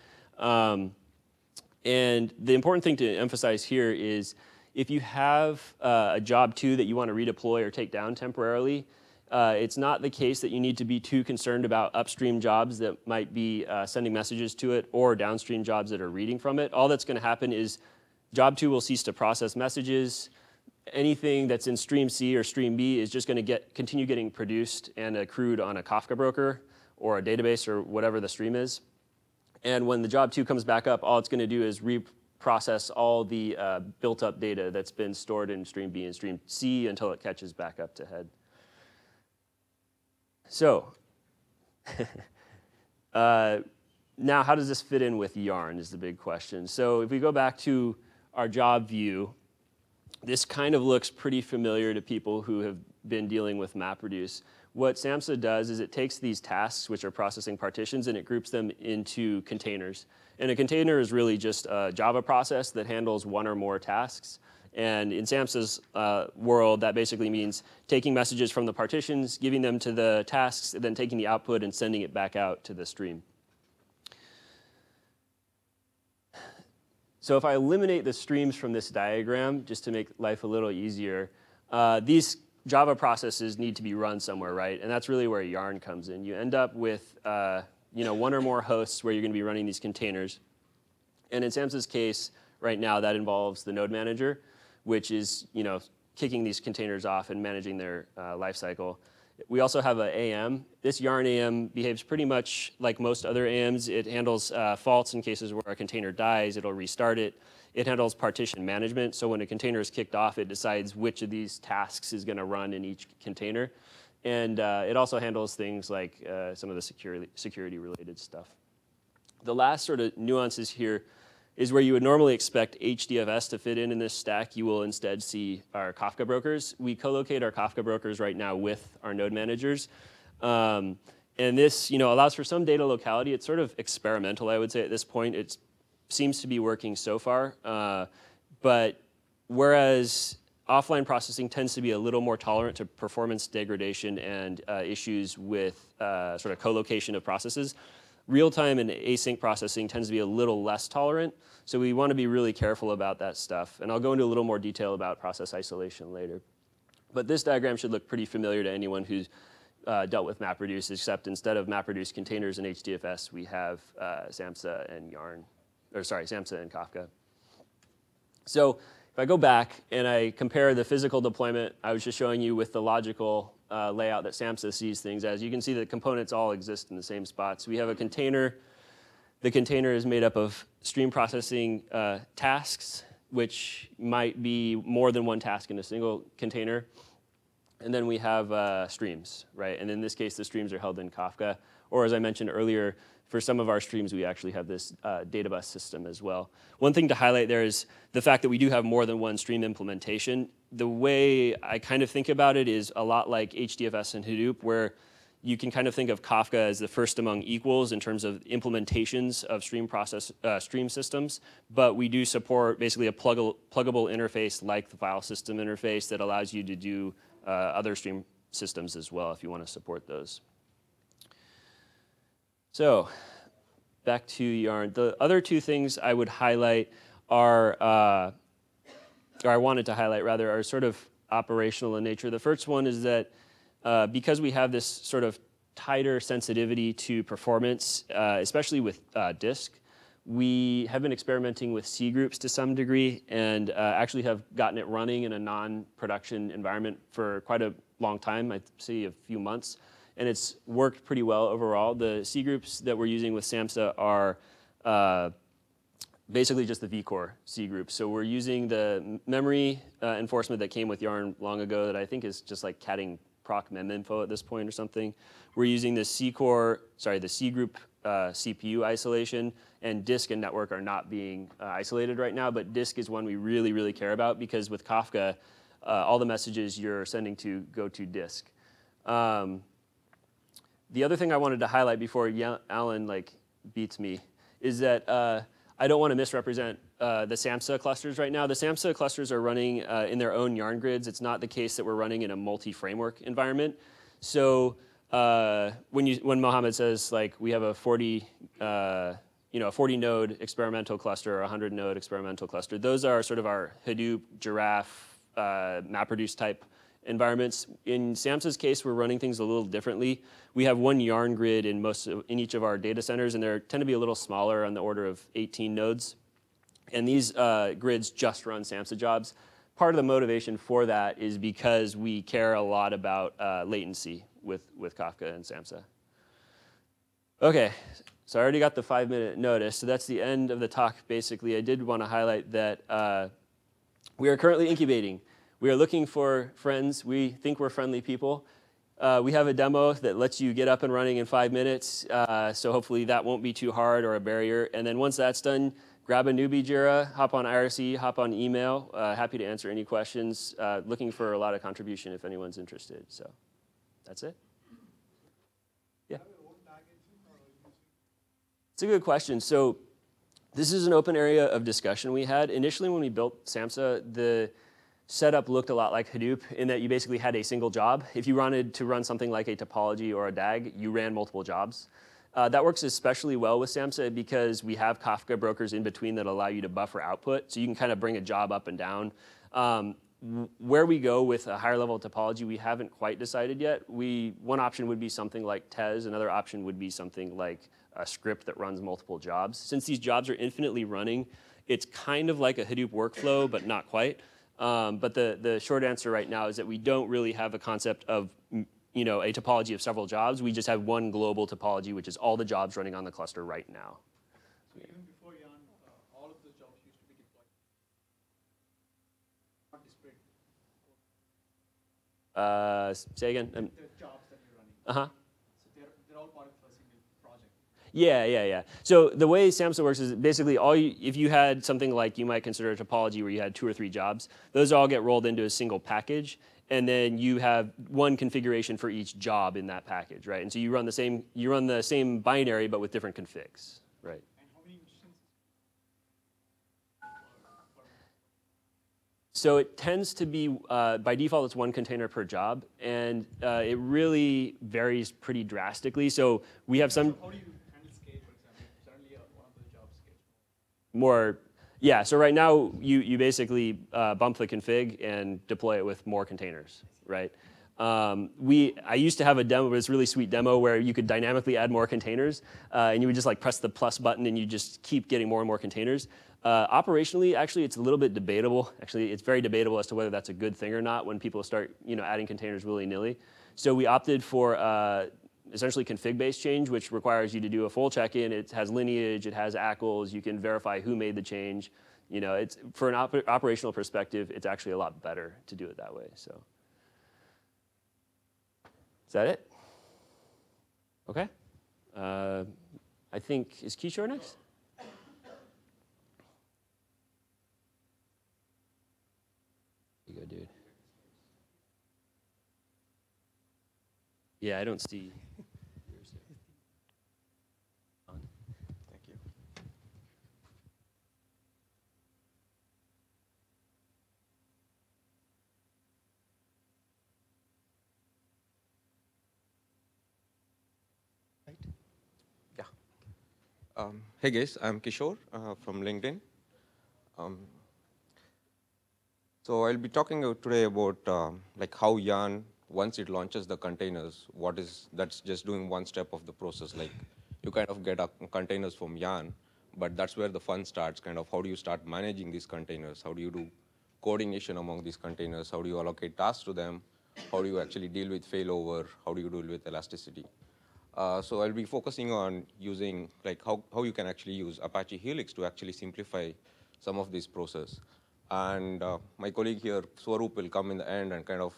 And the important thing to emphasize here is if you have a job 2 that you want to redeploy or take down temporarily, it's not the case that you need to be too concerned about upstream jobs that might be sending messages to it or downstream jobs that are reading from it. All that's going to happen is job 2 will cease to process messages. Anything that's in stream C or stream B is just going to continue getting produced and accrued on a Kafka broker or a database or whatever the stream is. And when the job 2 comes back up, all it's going to do is reprocess all the built-up data that's been stored in stream B and stream C until it catches back up to head. So now how does this fit in with Yarn is the big question. So if we go back to our job view, this kind of looks pretty familiar to people who have been dealing with MapReduce. What Samza does is it takes these tasks, which are processing partitions, and it groups them into containers. And a container is really just a Java process that handles one or more tasks. And in Samza's world, that basically means taking messages from the partitions, giving them to the tasks, and then taking the output and sending it back out to the stream. So if I eliminate the streams from this diagram, just to make life a little easier, these Java processes need to be run somewhere, right? And that's really where Yarn comes in. You end up with one or more hosts where you're going to be running these containers. And in Samza's case, right now, that involves the node manager, which is kicking these containers off and managing their lifecycle. We also have an AM. This Yarn AM behaves pretty much like most other AMs. It handles faults in cases where a container dies. It'll restart it. It handles partition management. So when a container is kicked off, it decides which of these tasks is going to run in each container. And it also handles things like some of the security-related stuff. The last sort of nuances here is where you would normally expect HDFS to fit in this stack. You will instead see our Kafka brokers. We co-locate our Kafka brokers right now with our node managers. And this allows for some data locality. It's sort of experimental, I would say, at this point. It seems to be working so far. But whereas offline processing tends to be a little more tolerant to performance degradation and issues with sort of co-location of processes, Real-time and async processing tends to be a little less tolerant, so we want to be really careful about that stuff. And I'll go into a little more detail about process isolation later. But this diagram should look pretty familiar to anyone who's dealt with MapReduce, except instead of MapReduce containers and HDFS, we have Samza and Samza and Kafka. So if I go back and I compare the physical deployment I was just showing you with the logical layout that Samza sees things as, you can see that components all exist in the same spots. We have a container. The container is made up of stream processing tasks, which might be more than one task in a single container. And then we have streams, right? And in this case, the streams are held in Kafka. Or as I mentioned earlier, for some of our streams, we actually have this data bus system as well. One thing to highlight there is the fact that we do have more than one stream implementation. The way I kind of think about it is a lot like HDFS and Hadoop, where you can kind of think of Kafka as the first among equals in terms of implementations of stream systems, but we do support basically a pluggable interface like the file system interface that allows you to do other stream systems as well if you want to support those. So back to Yarn. The other two things I would highlight are, or I wanted to highlight rather, are sort of operational in nature. The first one is that because we have this sort of tighter sensitivity to performance, especially with disk, we have been experimenting with C groups to some degree and actually have gotten it running in a non-production environment for quite a long time, I'd say a few months. And it's worked pretty well overall. The C groups that we're using with Samza are basically just the vCore C groups. So we're using the memory enforcement that came with Yarn long ago that I think is just like catting proc meminfo at this point or something. We're using the C group CPU isolation, and disk and network are not being isolated right now, but disk is one we really, really care about because with Kafka, all the messages you're sending to go to disk. The other thing I wanted to highlight before Alan beats me is that I don't want to misrepresent the Samza clusters right now. The Samza clusters are running in their own Yarn grids. It's not the case that we're running in a multi-framework environment. So when Mohammed says we have a 40 node experimental cluster or a 100 node experimental cluster, those are sort of our Hadoop, Giraph, MapReduce type environments. In Samza's case, we're running things a little differently. We have one Yarn grid in each of our data centers, and they tend to be a little smaller on the order of 18 nodes. And these grids just run Samza jobs. Part of the motivation for that is because we care a lot about latency with Kafka and Samza. Okay, so I already got the 5-minute notice, so that's the end of the talk, basically. I did want to highlight that we are currently incubating. We are looking for friends. We think we're friendly people. We have a demo that lets you get up and running in 5 minutes, so hopefully that won't be too hard or a barrier. And then once that's done, grab a newbie Jira, hop on IRC, hop on email. Happy to answer any questions. Looking for a lot of contribution if anyone's interested. So that's it. Yeah. It's a good question. So this is an open area of discussion we had. Initially when we built Samza, the setup looked a lot like Hadoop in that you basically had a single job. If you wanted to run something like a topology or a DAG, you ran multiple jobs. That works especially well with Samza because we have Kafka brokers in between that allow you to buffer output, so you can kind of bring a job up and down. Where we go with a higher level topology, we haven't quite decided yet. One option would be something like Tez. Another option would be something like a script that runs multiple jobs. Since these jobs are infinitely running, it's kind of like a Hadoop workflow, but not quite. But the short answer right now is that we don't really have a concept of a topology of several jobs. We just have one global topology, which is all the jobs running on the cluster right now. So even before Yarn, all of the jobs used to be deployed, not disparate. Say again? The jobs that you're running. Uh-huh. So they're all part of a single project. Yeah. So the way Samza works is basically if you had something like you might consider a topology where you had 2 or 3 jobs, those all get rolled into a single package, and then you have one configuration for each job in that package, right? And so you run the same binary but with different configs, right? And how many instances? So it tends to be, by default, it's 1 container per job, and it really varies pretty drastically. So we have some. How do you handle scale? more, yeah, so right now you basically bump the config and deploy it with more containers, right? I used to have a demo, this really sweet demo where you could dynamically add more containers, and you would just like press the plus button and you just keep getting more and more containers. Operationally, actually, it's a little bit debatable. Actually, it's very debatable as to whether that's a good thing or not when people start, adding containers willy-nilly. So we opted for essentially config-based change, which requires you to do a full check-in. It has lineage, it has ACLs, you can verify who made the change. It's for an operational perspective, it's actually a lot better to do it that way. So, is that it? Okay. I think, is Kishore next? You go, dude. Yeah, I don't see. Thank you. Right. Yeah. Hey guys, I'm Kishore from LinkedIn. So I'll be talking today about like how Yarn, once it launches the containers, that's just doing one step of the process. Like you kind of get containers from Yarn, but that's where the fun starts. Kind of how do you start managing these containers? How do you do coordination among these containers? How do you allocate tasks to them? How do you actually deal with failover? How do you deal with elasticity? So I'll be focusing on using like how you can actually use Apache Helix to actually simplify some of this process. And my colleague here, Swaroop, will come in the end and kind of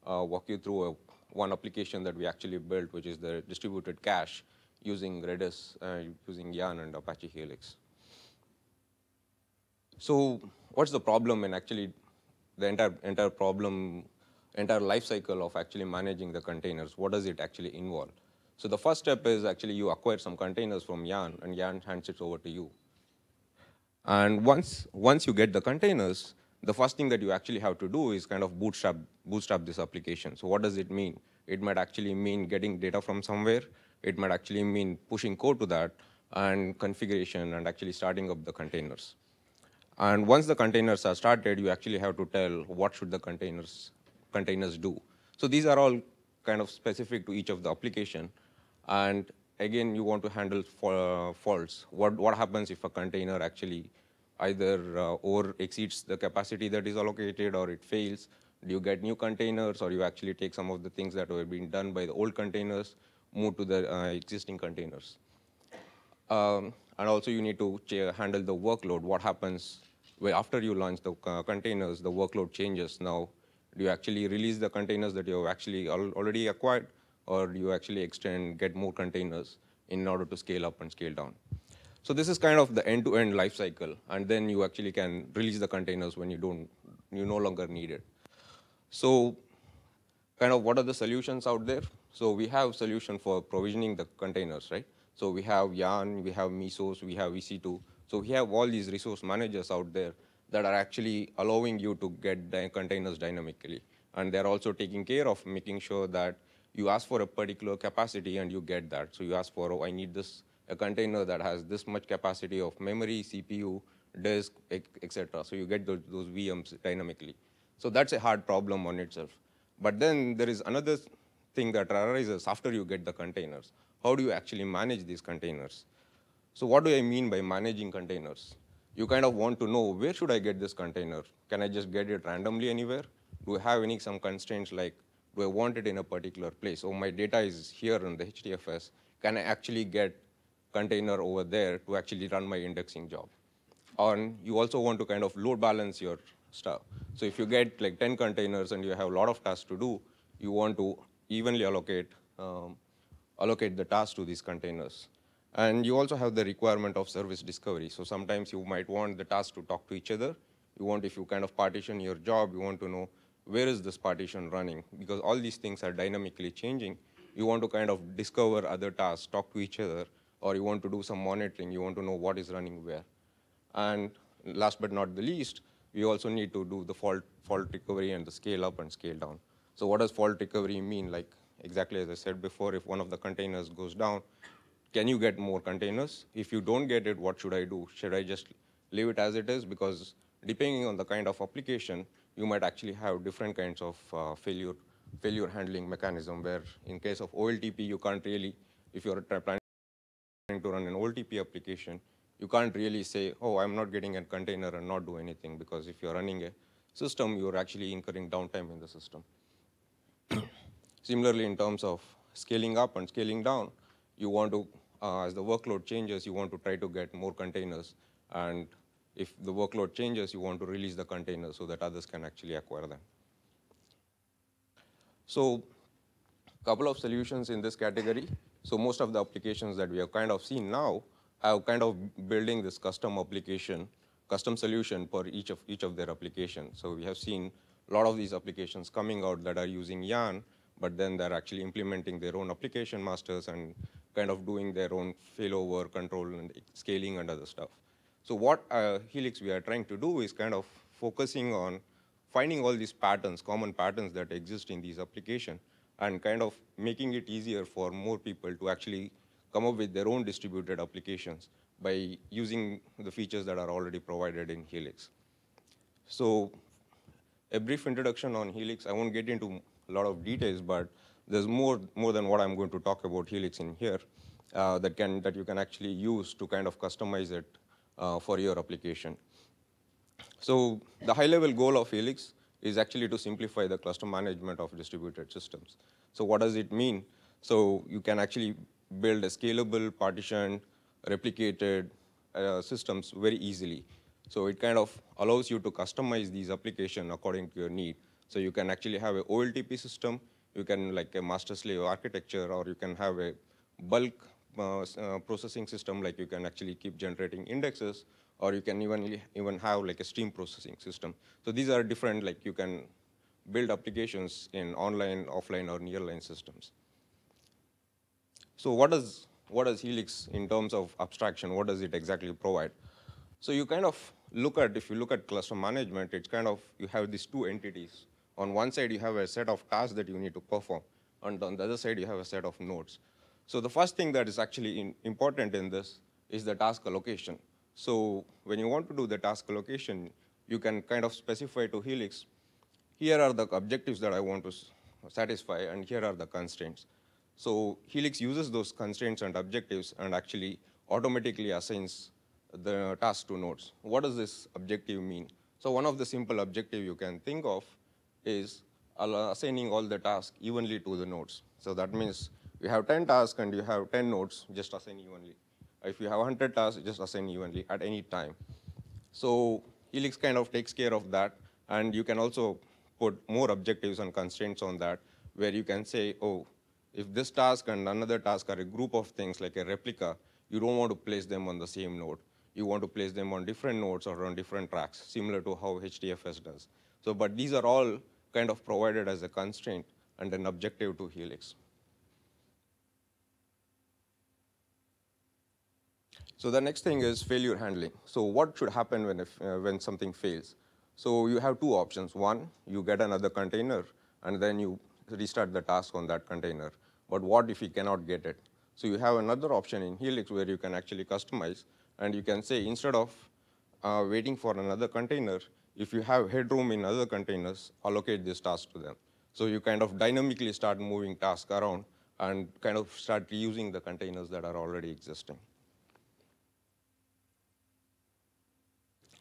walk you through one application that we actually built, which is the distributed cache using Redis, using Yarn and Apache Helix. So what's the problem in actually the entire life cycle of actually managing the containers? What does it actually involve? So the first step is actually you acquire some containers from Yarn, and Yarn hands it over to you. And once you get the containers, the first thing that you actually have to do is kind of bootstrap this application. So what does it mean? It might actually mean getting data from somewhere. It might actually mean pushing code to that and configuration and actually starting up the containers. And once the containers are started, you actually have to tell what should the containers do. So these are all kind of specific to each of the application. And again, you want to handle faults. What happens if a container actually either over exceeds the capacity that is allocated or it fails? Do you get new containers, or you actually take some of the things that were being done by the old containers, move to the existing containers? And also you need to handle the workload. What happens after you launch the containers, the workload changes. Now, do you actually release the containers that you have actually already acquired, or do you actually get more containers in order to scale up and scale down? So this is kind of the end-to-end life cycle, and then you actually can release the containers when you no longer need it. So kind of what are the solutions out there? So we have solution for provisioning the containers, right? So we have Yarn, we have Mesos, we have EC2. So we have all these resource managers out there that are actually allowing you to get the containers dynamically. And they're also taking care of making sure that you ask for a particular capacity and you get that. So you ask for, oh, I need a container that has this much capacity of memory, CPU, disk, etc. So you get those VMs dynamically. So that's a hard problem on itself. But then there is another thing that arises after you get the containers. How do you actually manage these containers? So what do I mean by managing containers? You kind of want to know, where should I get this container? Can I just get it randomly anywhere? Do I have some constraints like, do I want it in a particular place? Oh, my data is here in the HDFS. Can I actually get container over there to actually run my indexing job? Or you also want to kind of load balance your stuff. So if you get like 10 containers and you have a lot of tasks to do, you want to evenly allocate the tasks to these containers. And you also have the requirement of service discovery. So sometimes you might want the tasks to talk to each other. If you kind of partition your job, you want to know, where is this partition running? Because all these things are dynamically changing. You want to kind of discover other tasks, talk to each other, or you want to do some monitoring. You want to know what is running where. And last but not the least, we also need to do the fault recovery and the scale up and scale down. So what does fault recovery mean? Like exactly as I said before, if one of the containers goes down, can you get more containers? If you don't get it, what should I do? Should I just leave it as it is, because depending on the kind of application, you might actually have different kinds of failure handling mechanism, where in case of OLTP, you can't really, if you're planning to run an OLTP application, you can't really say, oh, I'm not getting a container and not do anything, because if you're running a system, you're actually incurring downtime in the system. Similarly, in terms of scaling up and scaling down, you want to, as the workload changes, you want to try to get more containers. And if the workload changes, you want to release the containers so that others can actually acquire them. So a couple of solutions in this category. So most of the applications that we have kind of seen now have kind of building this custom application, custom solution for each of their applications. So we have seen a lot of these applications coming out that are using Yarn, but then they're actually implementing their own application masters and kind of doing their own failover control and scaling and other stuff. So what Helix we are trying to do is kind of focusing on finding all these patterns, common patterns that exist in these applications, and kind of making it easier for more people to actually come up with their own distributed applications by using the features that are already provided in Helix. So a brief introduction on Helix. I won't get into a lot of details, but there's more than what I'm going to talk about Helix in here that you can actually use to kind of customize it for your application. So the high-level goal of Helix is actually to simplify the cluster management of distributed systems. So what does it mean? So you can actually build a scalable, partitioned, replicated systems very easily. So it kind of allows you to customize these applications according to your need. So you can actually have an OLTP system, you can like a master-slave architecture, or you can have a bulk processing system, like you can actually keep generating indexes, or you can even have like a stream processing system. So these are different, like you can build applications in online, offline, or nearline systems. So what does Helix in terms of abstraction, what does it exactly provide? So you kind of look at, if you look at cluster management, it's kind of, you have these two entities. On one side, you have a set of tasks that you need to perform. And on the other side, you have a set of nodes. So the first thing that is actually important in this is the task allocation. So when you want to do the task allocation, you can kind of specify to Helix, here are the objectives that I want to satisfy, and here are the constraints. So Helix uses those constraints and objectives and actually automatically assigns the task to nodes. What does this objective mean? So one of the simple objectives you can think of is assigning all the tasks evenly to the nodes. So that means you have 10 tasks and you have 10 nodes, just assign evenly. If you have 100 tasks, just assign evenly at any time. So Helix kind of takes care of that, and you can also put more objectives and constraints on that, where you can say, oh, if this task and another task are a group of things like a replica, you don't want to place them on the same node. You want to place them on different nodes or on different tracks, similar to how HDFS does. So, but these are all kind of provided as a constraint and an objective to Helix. So the next thing is failure handling. So what should happen when something fails? So you have two options. One, you get another container, and then you restart the task on that container. But what if you cannot get it? So you have another option in Helix where you can actually customize, and you can say, instead of waiting for another container, if you have headroom in other containers, allocate this task to them. So you kind of dynamically start moving tasks around and kind of start reusing the containers that are already existing.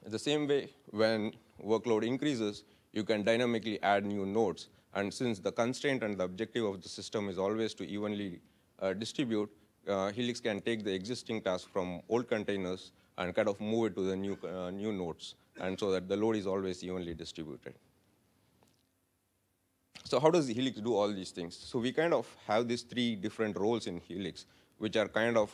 The same way, when workload increases, you can dynamically add new nodes. And since the constraint and the objective of the system is always to evenly distribute, Helix can take the existing task from old containers and kind of move it to the new nodes, and so that the load is always evenly distributed. So how does Helix do all these things? So we kind of have these three different roles in Helix, which are kind of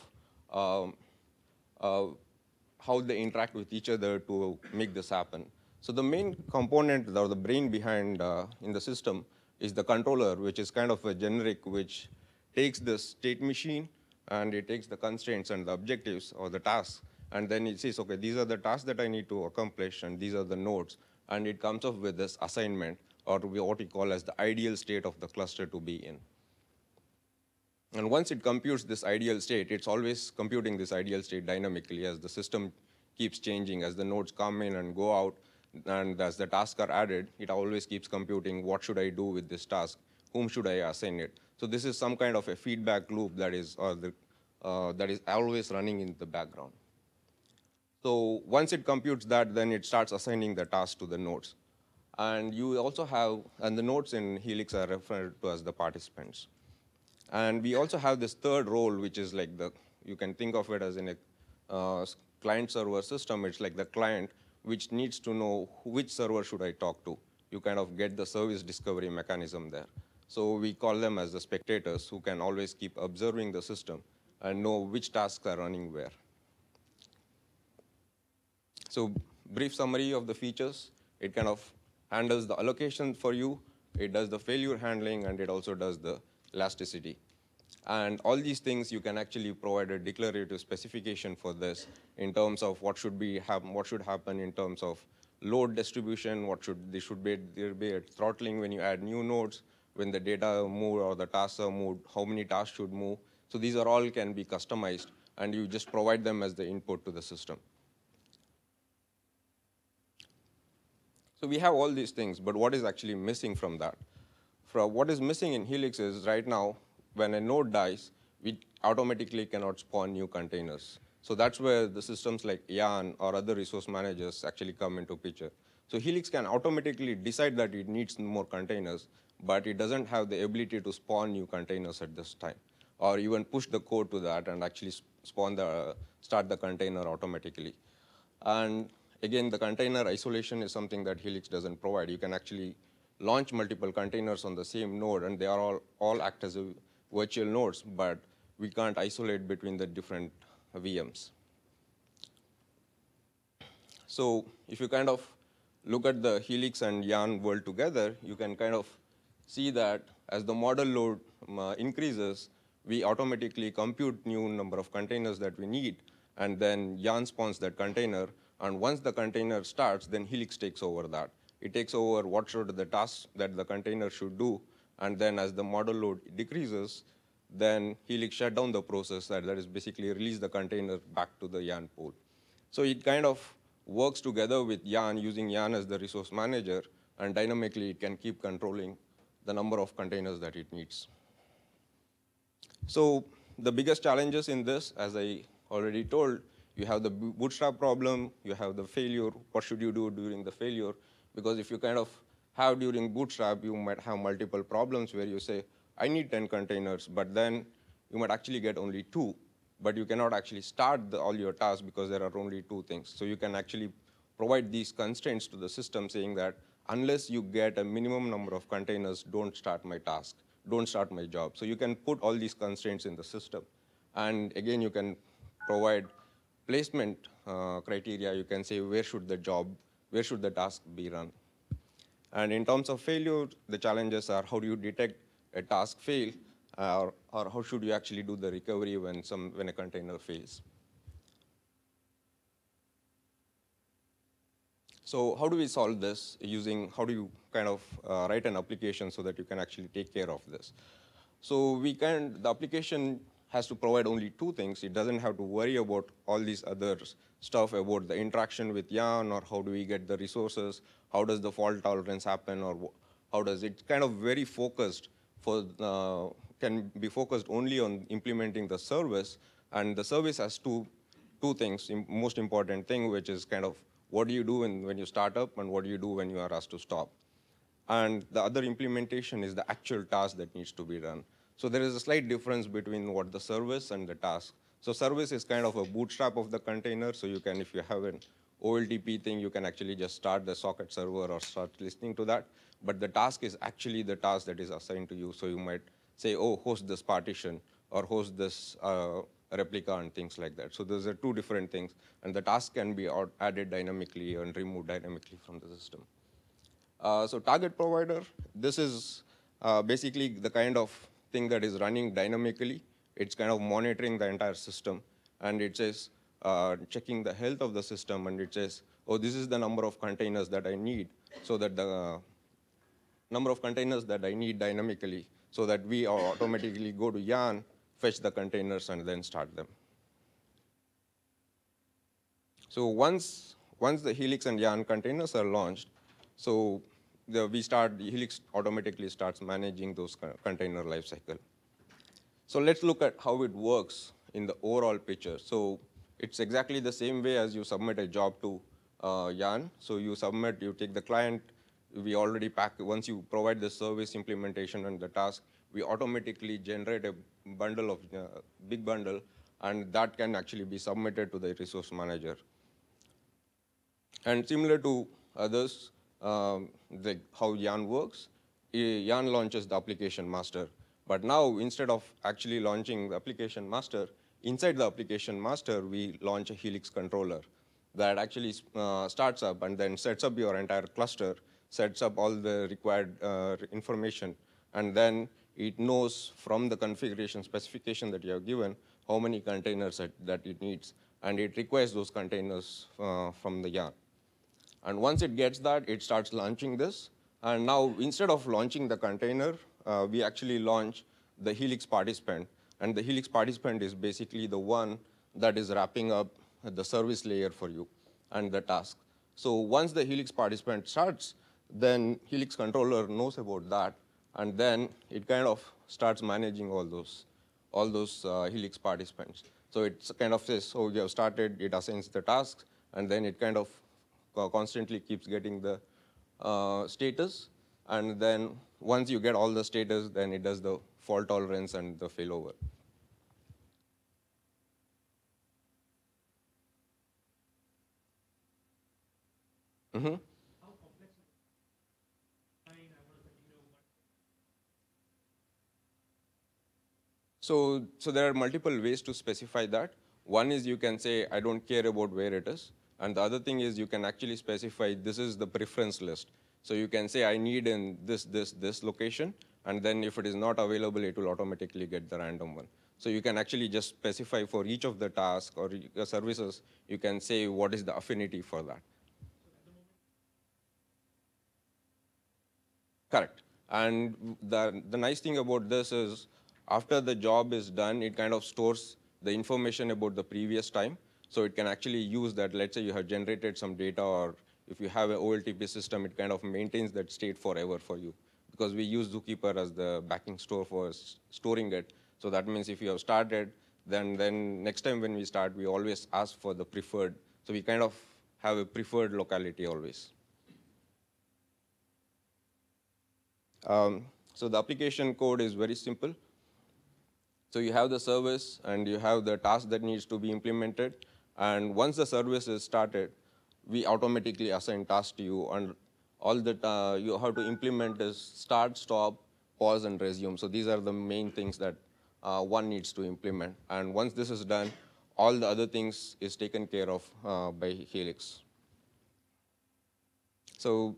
how they interact with each other to make this happen. So the main component, or the brain behind in the system, is the controller, which is kind of a generic which takes the state machine and it takes the constraints and the objectives or the tasks, and then it says, okay, these are the tasks that I need to accomplish, and these are the nodes, and it comes up with this assignment, or what we call as the ideal state of the cluster to be in. And once it computes this ideal state, it's always computing this ideal state dynamically as the system keeps changing as the nodes come in and go out, and as the tasks are added, it always keeps computing what should I do with this task, whom should I assign it. So this is some kind of a feedback loop that is always running in the background. So once it computes that, then it starts assigning the task to the nodes. And you also have, and the nodes in Helix are referred to as the participants. And we also have this third role, which is like you can think of it as in a client-server system. It's like the client, which needs to know which server should I talk to. You kind of get the service discovery mechanism there. So we call them as the spectators who can always keep observing the system and know which tasks are running where. So brief summary of the features. It kind of handles the allocation for you. It does the failure handling, and it also does the elasticity. And all these things, you can actually provide a declarative specification for this in terms of what should happen in terms of load distribution, there be a throttling when you add new nodes, when the data move or the tasks are moved, how many tasks should move. So these are all can be customized, and you just provide them as the input to the system. So we have all these things, but what is actually missing from that? What is missing in Helix is right now, when a node dies, we automatically cannot spawn new containers. So that's where the systems like Yarn or other resource managers actually come into picture. So Helix can automatically decide that it needs more containers, but it doesn't have the ability to spawn new containers at this time, or even push the code to that and actually start the container automatically. And again, the container isolation is something that Helix doesn't provide. You can actually launch multiple containers on the same node, and they are all act as virtual nodes, but we can't isolate between the different VMs. So if you kind of look at the Helix and Yarn world together, you can kind of see that as the model load increases, we automatically compute new number of containers that we need, and then Yarn spawns that container. And once the container starts, then Helix takes over that. It takes over what should the tasks that the container should do. And then as the model load decreases, then Helix shut down the process that is basically release the container back to the Yarn pool. So it kind of works together with Yarn, using Yarn as the resource manager, and dynamically it can keep controlling the number of containers that it needs. So the biggest challenges in this, as I already told, you have the bootstrap problem, you have the failure, what should you do during the failure? Because if you kind of have during bootstrap, you might have multiple problems where you say, I need 10 containers, but then you might actually get only 2, but you cannot actually start all your tasks because there are only 2 things. So you can actually provide these constraints to the system saying that unless you get a minimum number of containers, don't start my task, don't start my job. So you can put all these constraints in the system. And again, you can provide placement criteria. You can say where should the task be run. And in terms of failure, the challenges are how do you detect a task fail, or how should you actually do the recovery when a container fails. So how do we solve this how do you kind of write an application so that you can actually take care of this? So the application has to provide only 2 things. It doesn't have to worry about all these other stuff about the interaction with Yarn, or how do we get the resources, how does the fault tolerance happen, or how does it kind of very focused can be focused only on implementing the service. And the service has two things, most important thing, which is kind of what do you do when you start up, and what do you do when you are asked to stop. And the other implementation is the actual task that needs to be run. So there is a slight difference between what the service and the task. So service is kind of a bootstrap of the container. So you can, if you have an OLTP thing, you can actually just start the socket server or start listening to that. But the task is actually the task that is assigned to you. So you might say, oh, host this partition, or host this replica, and things like that. So those are 2 different things. And the task can be added dynamically and removed dynamically from the system. So target provider, this is basically the kind of thing that is running dynamically. It's kind of monitoring the entire system. And it says, checking the health of the system, and it says, oh, this is the number of containers that I need, so that the number of containers that I need dynamically, so that we automatically go to Yarn, fetch the containers, and then start them. So once the Helix and Yarn containers are launched, so the Helix automatically starts managing those container lifecycle. So let's look at how it works in the overall picture. So it's exactly the same way as you submit a job to Yarn. So you take the client, we already pack, once you provide the service implementation and the task, we automatically generate a bundle of, big bundle, and that can actually be submitted to the resource manager. And similar to others, like how Yarn works, Yarn launches the application master. But now, instead of actually launching the application master, inside the application master, we launch a Helix controller that actually starts up and then sets up your entire cluster, sets up all the required information, and then it knows from the configuration specification that you have given how many containers that it needs, and it requires those containers from the Yarn. And once it gets that, it starts launching this. And now, instead of launching the container, we actually launch the Helix participant. And the Helix participant is basically the one that is wrapping up the service layer for you and the task. So once the Helix participant starts, then Helix controller knows about that. And then it kind of starts managing all those Helix participants. So it kind of says, so you have started, it assigns the tasks, and then it kind of constantly keeps getting the status. And then once you get all the status, then it does the fault tolerance and the failover. Mm-hmm. So there are multiple ways to specify that. One is you can say, I don't care about where it is. And the other thing is you can actually specify, this is the preference list. So you can say, I need in this location. And then if it is not available, it will automatically get the random one. So you can actually just specify for each of the tasks or services, you can say what is the affinity for that. Correct. And the nice thing about this is, after the job is done, it kind of stores the information about the previous time. So it can actually use that. Let's say you have generated some data, or if you have an OLTP system, it kind of maintains that state forever for you. Because we use Zookeeper as the backing store for storing it. So that means if you have started, then next time when we start, we always ask for the preferred. So we kind of have a preferred locality always. So the application code is very simple. So you have the service, and you have the task that needs to be implemented. And once the service is started, we automatically assign tasks to you. And all that you have to implement is start, stop, pause, and resume. So these are the main things that one needs to implement. And once this is done, all the other things is taken care of by Helix. So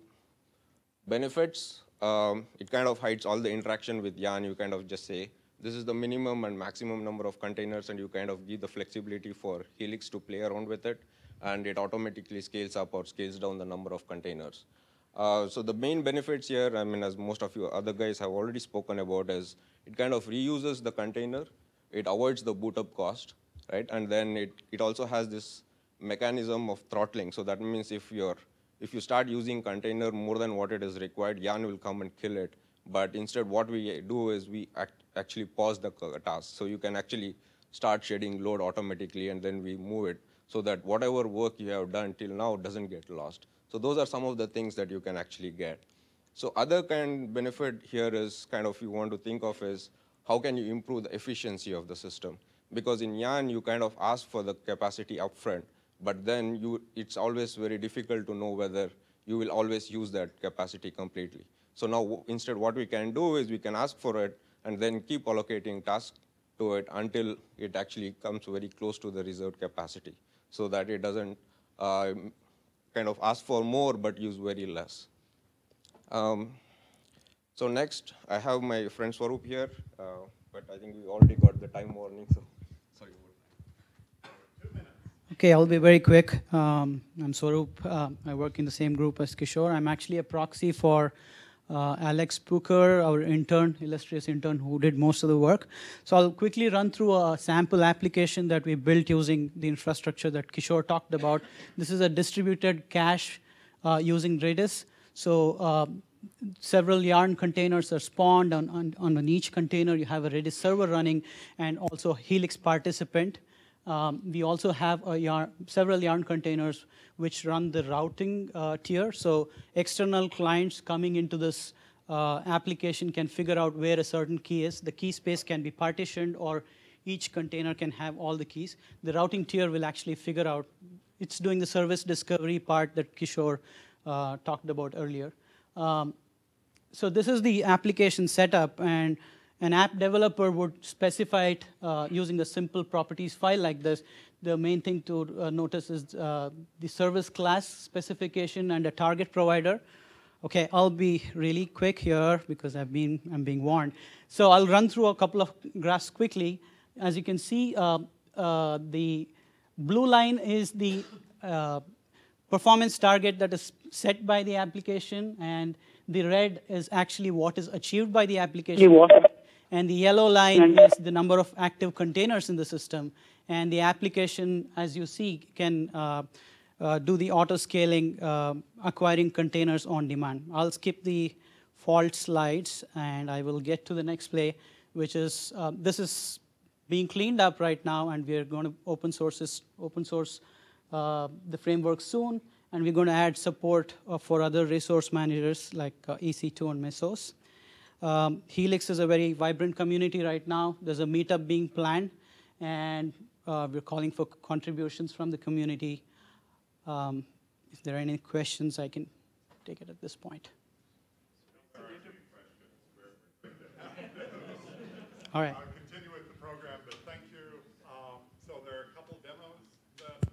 benefits, it kind of hides all the interaction with Yarn. You kind of just say, this is the minimum and maximum number of containers, and you kind of give the flexibility for Helix to play around with it, and it automatically scales up or scales down the number of containers. So the main benefits here, I mean, as most of you other guys have already spoken about, is it kind of reuses the container, it avoids the boot up cost, right? And then it also has this mechanism of throttling. So that means if you start using container more than what it is required, Yarn will come and kill it. But instead, what we do is we actually pause the task. So you can actually start shedding load automatically, and then we move it so that whatever work you have done till now doesn't get lost. So those are some of the things that you can actually get. So other kind benefit here is kind of you want to think of is how can you improve the efficiency of the system? Because in Yarn, you kind of ask for the capacity upfront, but then it's always very difficult to know whether you will always use that capacity completely. So now, instead, what we can do is we can ask for it and then keep allocating tasks to it until it actually comes very close to the reserved capacity, so that it doesn't kind of ask for more but use very less. So next, I have my friend Swaroop here, but I think we already got the time warning, so sorry. Okay, I'll be very quick. I'm Swaroop. I work in the same group as Kishore. I'm actually a proxy for Alex Booker, our intern, illustrious intern, who did most of the work. So I'll quickly run through a sample application that we built using the infrastructure that Kishore talked about. This is a distributed cache using Redis. So several Yarn containers are spawned on each container. You have a Redis server running and also Helix participant. We also have several Yarn containers which run the routing tier. So external clients coming into this application can figure out where a certain key is. The key space can be partitioned, or each container can have all the keys. The routing tier will actually figure out. It's doing the service discovery part that Kishore talked about earlier. So this is the application setup, and an app developer would specify it using a simple properties file like this. The main thing to notice is the service class specification and a target provider. Okay, I'll be really quick here because I'm being warned. So I'll run through a couple of graphs quickly. As you can see, the blue line is the performance target that is set by the application, and the red is actually what is achieved by the application. And the yellow line is the number of active containers in the system. And the application, as you see, can do the auto-scaling, acquiring containers on demand. I'll skip the fault slides, and I will get to the next play, which is, this is being cleaned up right now, and we're going to open source the framework soon. And we're going to add support for other resource managers like EC2 and Mesos. Helix is a very vibrant community right now. There's a meetup being planned, and we're calling for contributions from the community. If there are any questions, I can take it at this point. All right. Continue with the program, but thank you. So there are a couple demos that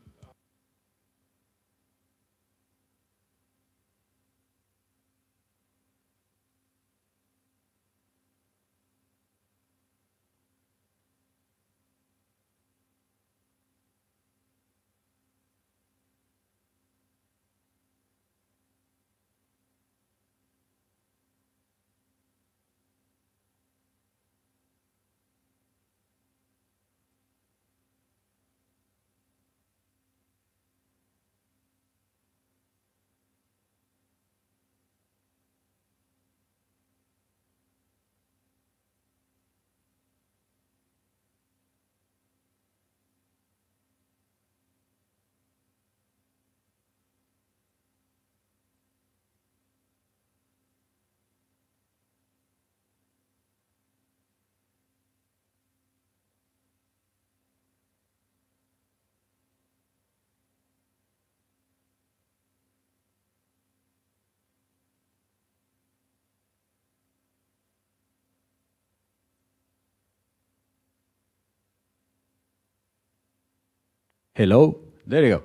Hello, there you go.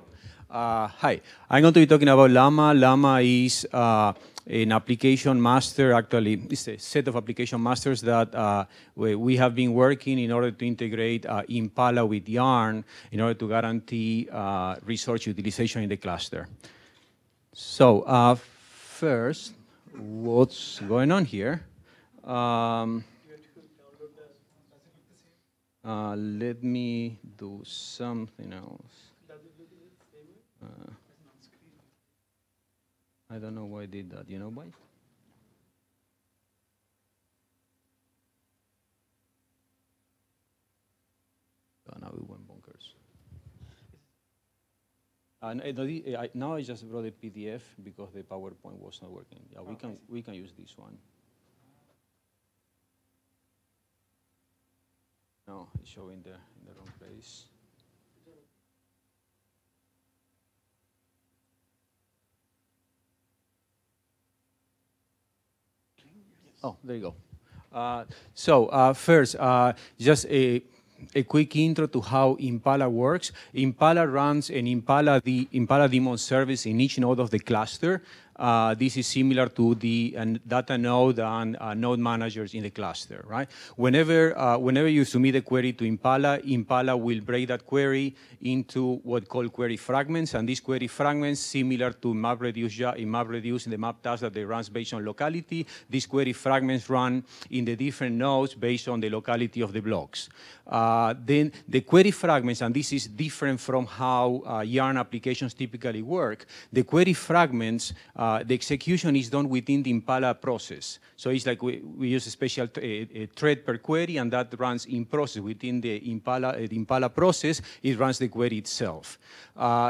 Hi, I'm going to be talking about Llama. Llama is an application master, actually, it's a set of application masters that we have been working in order to integrate Impala with Yarn in order to guarantee resource utilization in the cluster. So first, what's going on here? Let me do something else. I don't know why I did that. You know why? Oh, now it went bonkers. Now I just brought a PDF because the PowerPoint was not working. Yeah, we can use this one. No, it's showing in the wrong place. Oh, there you go. So first, just a quick intro to how Impala works. Impala runs an Impala daemon service in each node of the cluster. this is similar to the data node and node managers in the cluster, right? Whenever you submit a query to Impala, Impala will break that query into what called query fragments, and these query fragments, similar to MapReduce in the map task that they runs based on locality, these query fragments run in the different nodes based on the locality of the blocks. Then the query fragments, and this is different from how Yarn applications typically work, the query fragments, the execution is done within the Impala process. So it's like we use a special thread per query, and that runs in process within the Impala process. It runs the query itself.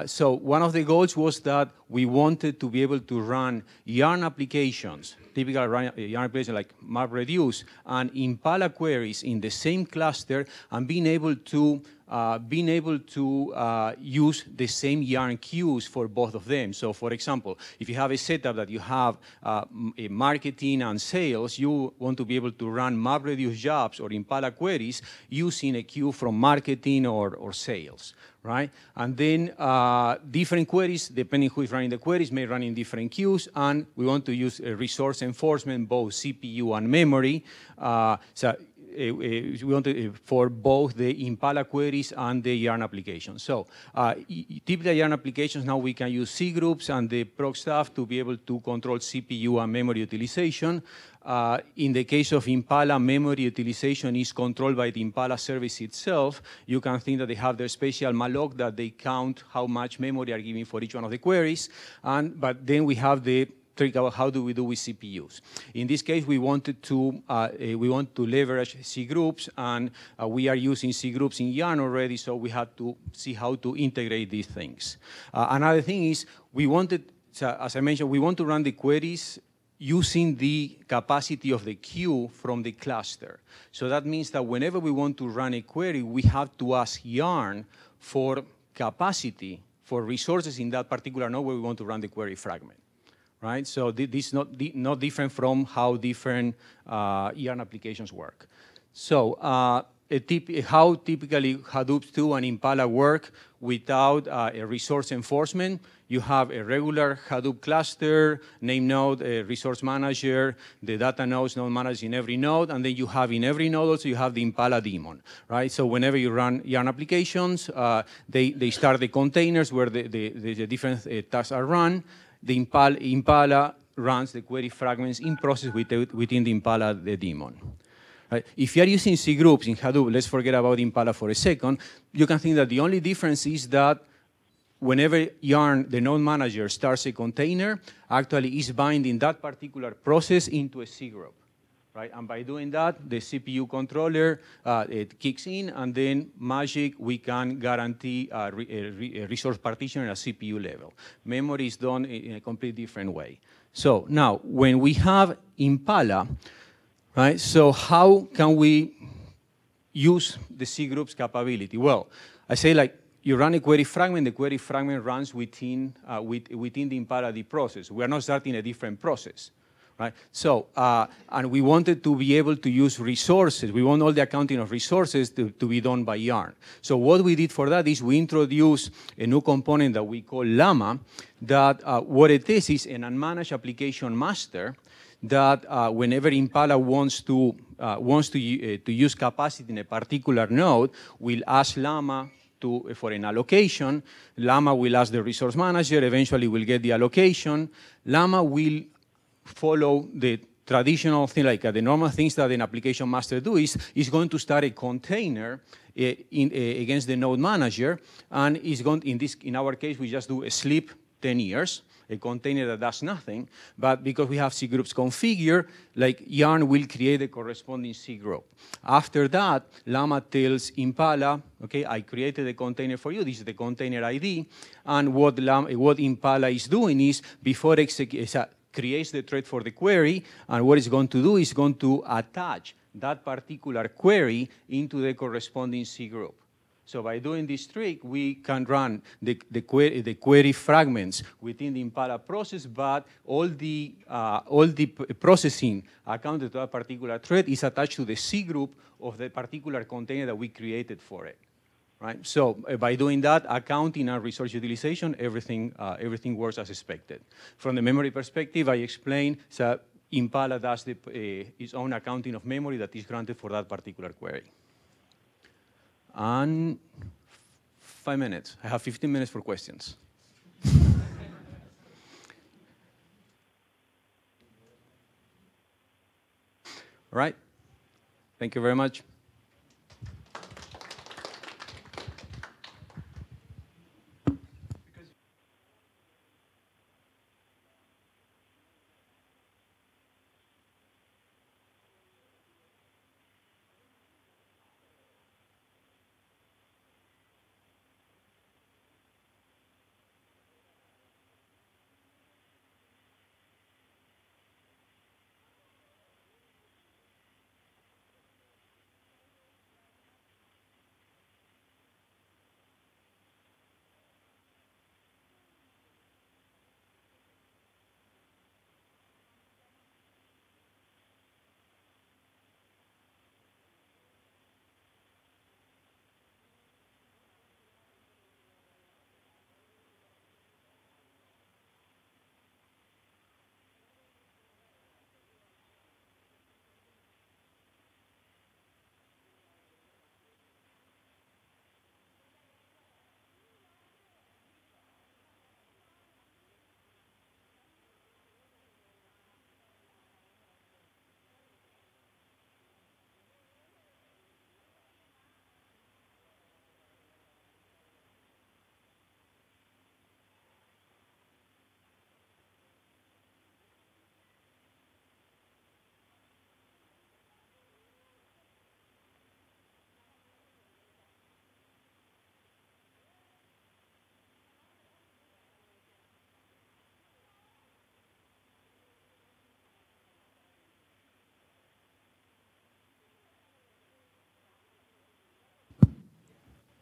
So one of the goals was that we wanted to be able to run Yarn applications, typical Yarn applications like MapReduce, and Impala queries in the same cluster, and being able to use the same Yarn queues for both of them. So for example, if you have a setup that you have marketing and sales, you want to be able to run MapReduce jobs or Impala queries using a queue from marketing or sales, right? And then different queries, depending who is running the queries, may run in different queues, and we want to use resource enforcement, both CPU and memory. We want to, for both the Impala queries and the Yarn applications. So typical Yarn applications, now we can use C groups and the proc stuff to be able to control CPU and memory utilization. In the case of Impala, memory utilization is controlled by the Impala service itself. You can think that they have their special malloc that they count how much memory are giving for each one of the queries. But then we have the trick about how do we do with CPUs. In this case, we want to leverage C groups, and we are using C groups in Yarn already, so we had to see how to integrate these things. Another thing is, as I mentioned, we want to run the queries using the capacity of the queue from the cluster. So that means that whenever we want to run a query, we have to ask Yarn for capacity, for resources in that particular node where we want to run the query fragment. Right? So this is not different from how different Yarn applications work. So how typically Hadoop 2 and Impala work without a resource enforcement. You have a regular Hadoop cluster, name node, a resource manager, the data nodes, node manager in every node, and then you have in every node also you have the Impala daemon, right? So whenever you run Yarn applications, they start the containers where the different tasks are run. The Impala runs the query fragments in process within the Impala daemon. Right? If you are using C groups in Hadoop, let's forget about Impala for a second, you can think that the only difference is that whenever Yarn, the node manager, starts a container, actually is binding that particular process into a C group. Right? And by doing that, the CPU controller, it kicks in, and then magic, we can guarantee a resource partition at a CPU level. Memory is done in a completely different way. So now, when we have Impala, right, so how can we use the C group's capability? Well, I say like, you run a query fragment, the query fragment runs within the Impala D process. We are not starting a different process. Right? So, and we wanted to be able to use resources. We want all the accounting of resources to be done by Yarn. So what we did for that is we introduced a new component that we call Llama, that what it is an unmanaged application master that whenever Impala wants to use capacity in a particular node, will ask Llama for an allocation. Llama will ask the resource manager, eventually will get the allocation. Llama will follow the traditional thing, like the normal things that an application master do is going to start a container against the node manager, and is going, in our case, we just do a sleep 10 years, a container that does nothing, but because we have C groups configured, like Yarn will create a corresponding C group. After that, Llama tells Impala, okay, I created a container for you, this is the container ID, and what Impala is doing is, before creates the thread for the query, and what it's going to do is going to attach that particular query into the corresponding C group. So by doing this trick, we can run the query fragments within the Impala process, but all the processing accounted to that particular thread is attached to the C group of the particular container that we created for it. right? So by doing that, accounting and resource utilization, everything works as expected. From the memory perspective, I explained that Impala does its own accounting of memory that is granted for that particular query. And 5 minutes. I have 15 minutes for questions. All right. Thank you very much.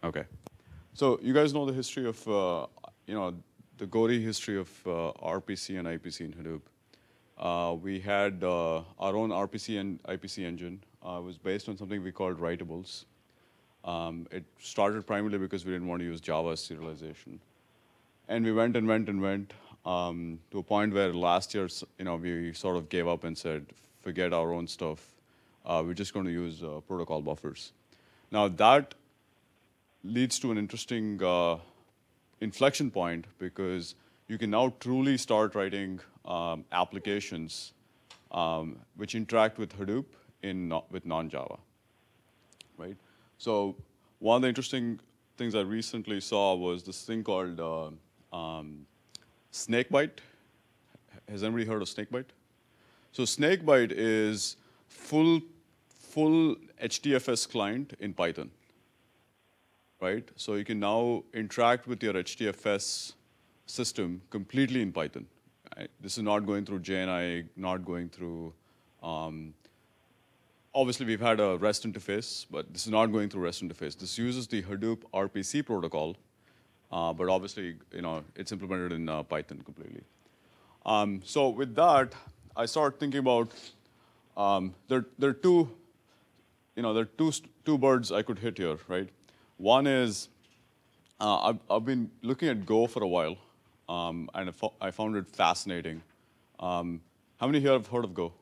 Okay. So you guys know the history of, the gory history of RPC and IPC in Hadoop. We had our own RPC and IPC engine. It was based on something we called writables. It started primarily because we didn't want to use Java as serialization. And we went and went and went to a point where last year, we sort of gave up and said, forget our own stuff. We're just going to use protocol buffers. Now that leads to an interesting inflection point because you can now truly start writing applications which interact with Hadoop with non-Java, right? So one of the interesting things I recently saw was this thing called Snakebite. Has anybody heard of Snakebite? So Snakebite is full HDFS client in Python. Right? So you can now interact with your HDFS system completely in Python. Right? This is not going through JNI, not going through, obviously we've had a REST interface, but this is not going through REST interface. This uses the Hadoop RPC protocol, but obviously, it's implemented in Python completely. So with that, I started thinking about, there are two birds I could hit here, right? One is, I've been looking at Go for a while, and I found it fascinating. How many here have heard of Go?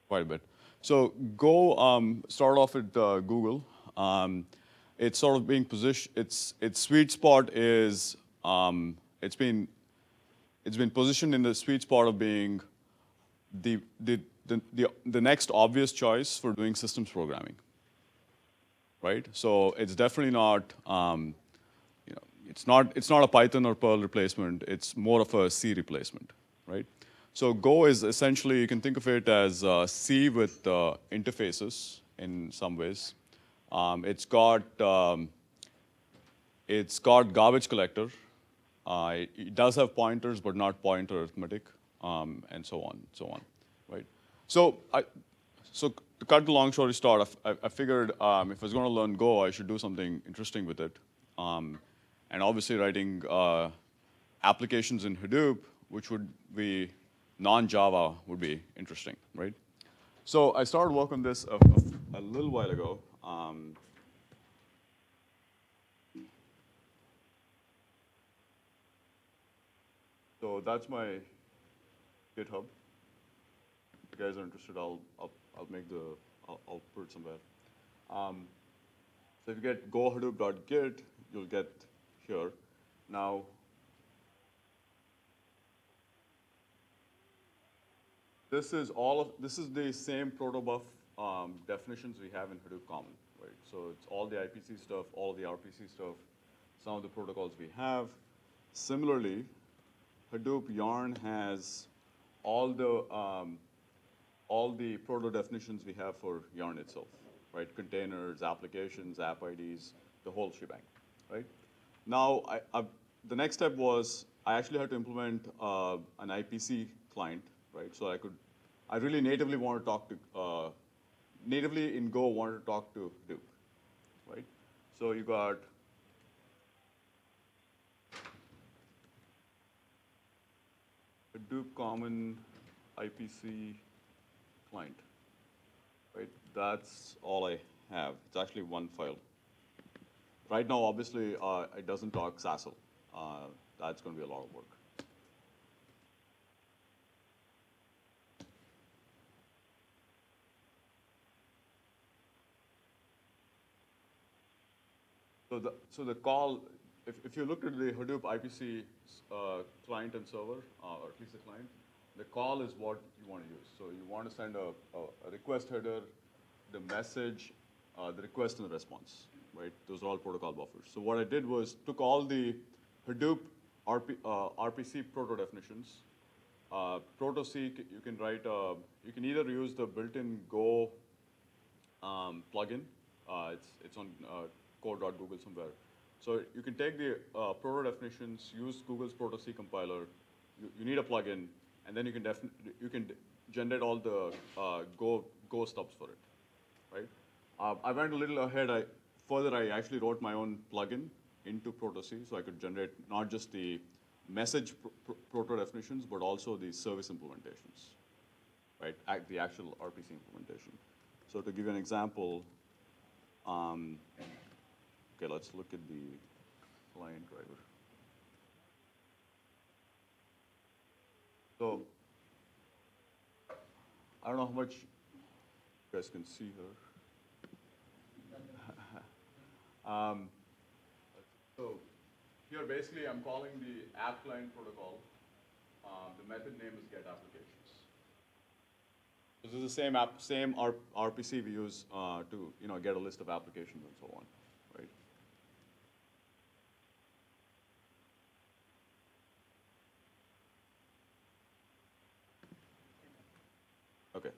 Quite a bit. So Go started off at Google. It's sort of being positioned. Its sweet spot is it's been positioned in the sweet spot of being the next obvious choice for doing systems programming. Right? So it's definitely not, it's not a Python or Perl replacement. It's more of a C replacement, right? So Go is essentially, you can think of it as C with interfaces in some ways. It's got garbage collector. It does have pointers, but not pointer arithmetic, and so on, right? So to cut the long story short, I figured if I was going to learn Go, I should do something interesting with it. And obviously writing applications in Hadoop, which would be non-Java, would be interesting, right? So I started work on this a little while ago. So that's my GitHub. If you guys are interested, I'll put it somewhere. So if you get go hadoop.git, you'll get here. Now, this is the same protobuf definitions we have in Hadoop Common, right? So it's all the IPC stuff, all the RPC stuff, some of the protocols we have. Similarly, Hadoop Yarn has all the proto definitions we have for Yarn itself, right? Containers, applications, app IDs, the whole shebang, right? Now, the next step was I actually had to implement an IPC client, right? So I really natively want to talk to, natively in Go wanted to talk to Hadoop, right? So you got Hadoop Common IPC client, right? That's all I have. It's actually one file. Right now, obviously, it doesn't talk SASL. That's going to be a lot of work. So the call, if you look at the Hadoop IPC client and server, or at least the client, the call is what you want to use. So you want to send a request header, the message, the request and the response, right? Those are all protocol buffers. So what I did was took all the Hadoop RPC proto definitions. Proto-C, you can write, you can either use the built-in Go plugin. It's on code.google somewhere. So you can take the proto definitions, use Google's Proto-C compiler. You need a plugin, and then you can generate all the Go stubs for it, right? I went a little ahead. Further, I actually wrote my own plugin into Proto-C, so I could generate not just the message proto definitions, but also the service implementations, right? The actual RPC implementation. So to give you an example, okay, let's look at the client driver. So I don't know how much you guys can see here. So here, basically, I'm calling the app client protocol. The method name is get applications. This is the same RPC we use to get a list of applications and so on, right? Okay.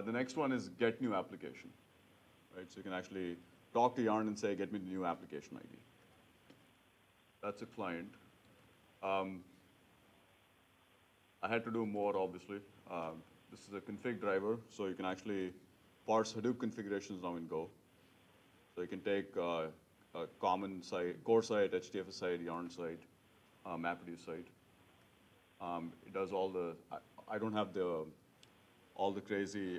The next one is get new application, right? So you can actually talk to Yarn and say, get me the new application ID. That's a client. I had to do more, obviously. This is a config driver, so you can actually parse Hadoop configurations now in Go. So you can take a common site, core site, HDFS site, Yarn site, MapReduce site. It does all the, I don't have all the crazy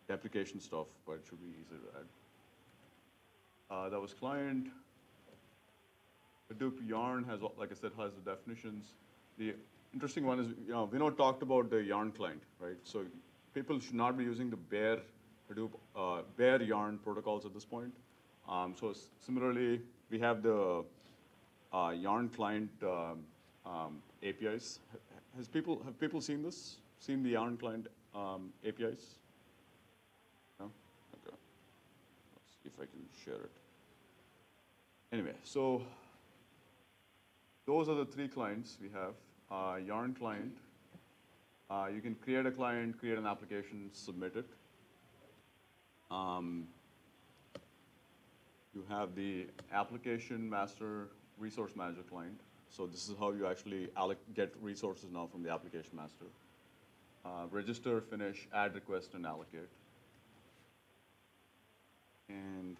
deprecation stuff, but it should be easy to add. That was client. Hadoop Yarn has, like I said, has the definitions. The interesting one is, Vinod talked about the Yarn client, right? So people should not be using the bare Hadoop, bare Yarn protocols at this point. So similarly, we have the Yarn client APIs. Have people seen this? Seen the Yarn client APIs? No? Okay. Let's see if I can share it. Anyway, so those are the three clients we have. Yarn client. You can create a client, create an application, submit it. You have the application master resource manager client. So this is how you actually get resources now from the application master. Register, finish, add request, and allocate. And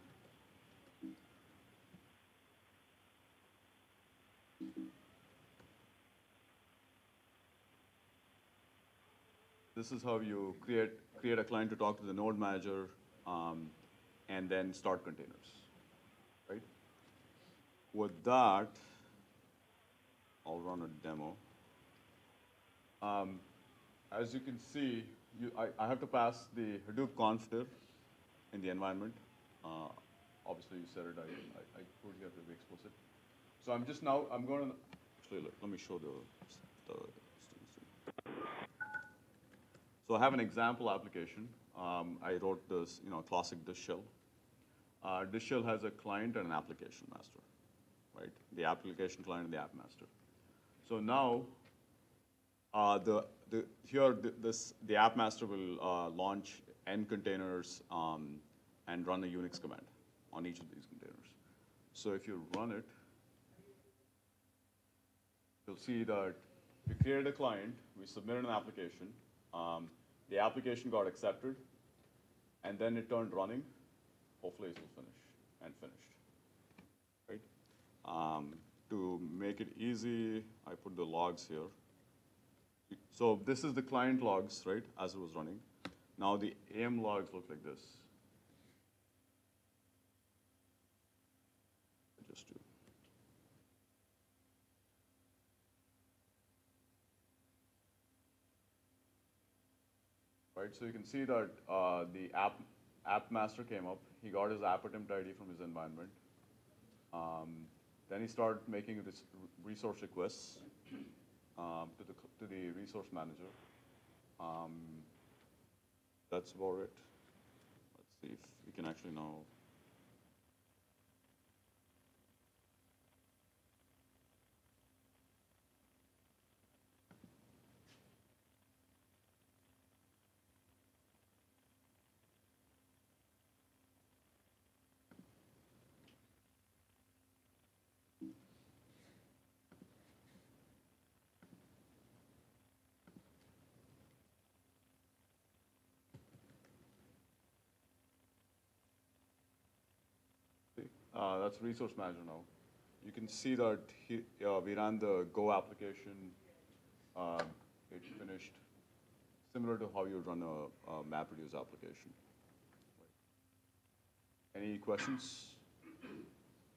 this is how you create a client to talk to the node manager and then start containers, right? With that, I'll run a demo. As you can see, I have to pass the Hadoop config in the environment. Obviously, you said it. I put here to be explicit. So I'm going to, actually, let me show the. So I have an example application. I wrote this, classic dish shell. Dish shell has a client and an application master, right? The application client and the app master. So now, the app master will launch n containers and run a Unix command on each of these containers. So if you run it, you'll see that we created a client, we submitted an application, the application got accepted, and then it turned running. Hopefully it will finish and finished, right? To make it easy, I put the logs here. So this is the client logs, right, as it was running. Now the AM logs look like this. Just to. Right, so you can see that the app master came up. He got his app attempt ID from his environment. Then he started making resource requests to the resource manager. That's about it. Let's see if we can actually now. That's resource manager now. You can see that we ran the Go application. It finished similar to how you would run a MapReduce application. Any questions?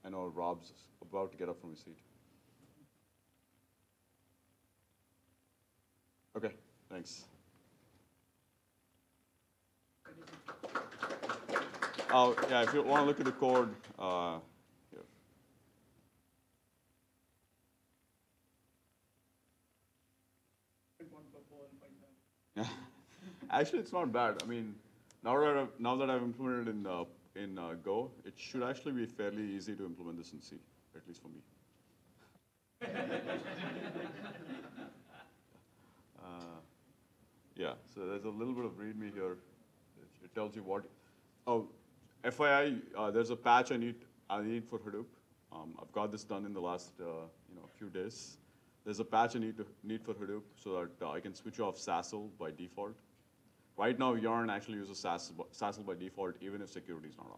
I know Rob's about to get up from his seat. Okay, thanks. Oh, yeah, if you want to look at the code, here. Yeah. Actually, it's not bad. I mean, now that I've implemented in Go, it should actually be fairly easy to implement this in C, at least for me. Yeah, so there's a little bit of README here. It tells you what. Oh, FYI, there's a patch I need for Hadoop. I've got this done in the last few days. There's a patch I need for Hadoop so that I can switch off SASL by default. Right now, Yarn actually uses SASL by default even if security is not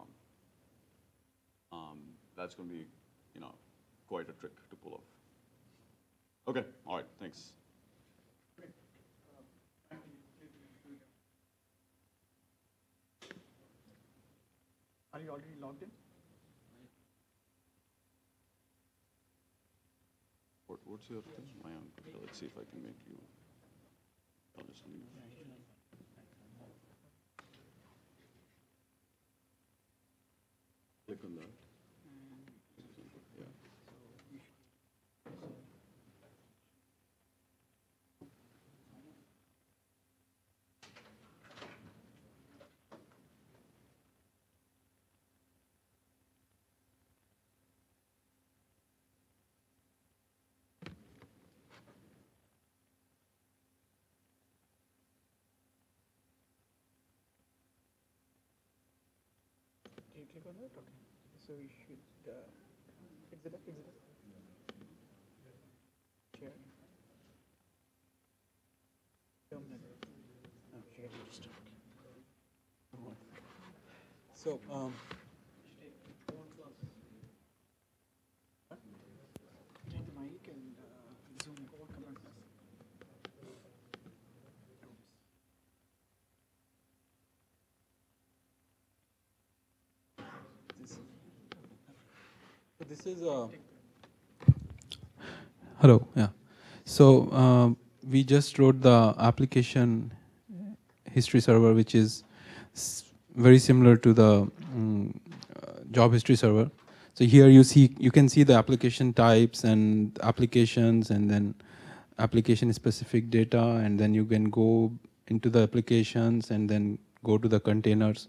on. That's going to be quite a trick to pull off. Okay, all right, thanks. Are you already logged in? What's your thing? Let's see if I can make you. I'll just leave. Click on that. Yeah. Do you click on that? Okay. So you should exit it. Share. Terminal. Oh, share register. So, take the mic and Zoom command plus. this is Hello, yeah. So we just wrote the application history server, which is very similar to the job history server. So here you can see the application types and applications, and then application specific data, and then you can go into the applications and then go to the containers.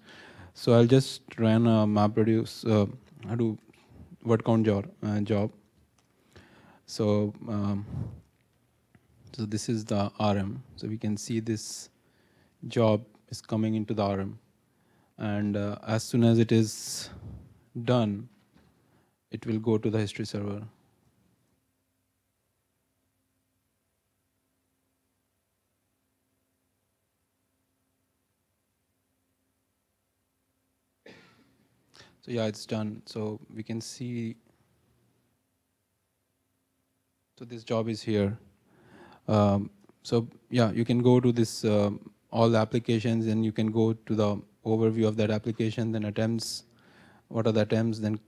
So I'll just run a MapReduce Hadoop word count job. So so this is the RM. So we can see this job is coming into the RM, and as soon as it is done, it will go to the history server. So yeah, it's done. So we can see, so this job is here. So yeah, you can go to this all the applications, and you can go to the overview of that application, then attempts, what are the attempts, then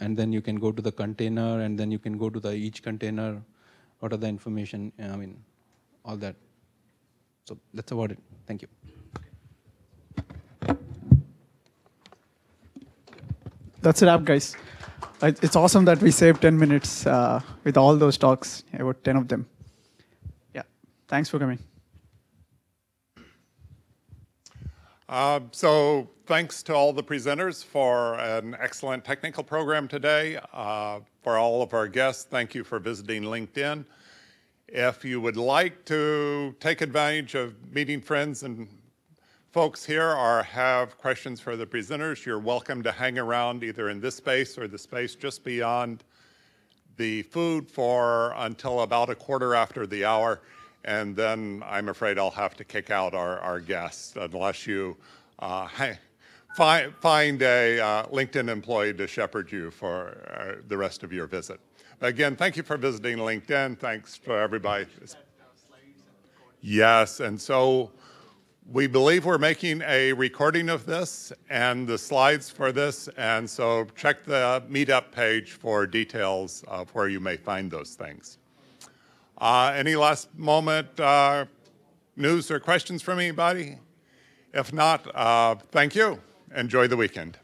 and then you can go to the container, and then you can go to the each container, what are the information, I mean, all that. So that's about it. Thank you. That's a wrap, guys. It's awesome that we saved 10 minutes with all those talks, about 10 of them. Yeah, thanks for coming. So thanks to all the presenters for an excellent technical program today. For all of our guests, thank you for visiting LinkedIn. If you would like to take advantage of meeting friends and folks here or have questions for the presenters, you're welcome to hang around either in this space or the space just beyond the food for until about 1/4 after the hour. And then I'm afraid I'll have to kick out our guests unless you find a LinkedIn employee to shepherd you for the rest of your visit. Again, thank you for visiting LinkedIn. Thanks for everybody. Yes, and so we believe we're making a recording of this and the slides for this, and so check the Meetup page for details of where you may find those things. Any last moment news or questions from anybody? If not, thank you. Enjoy the weekend.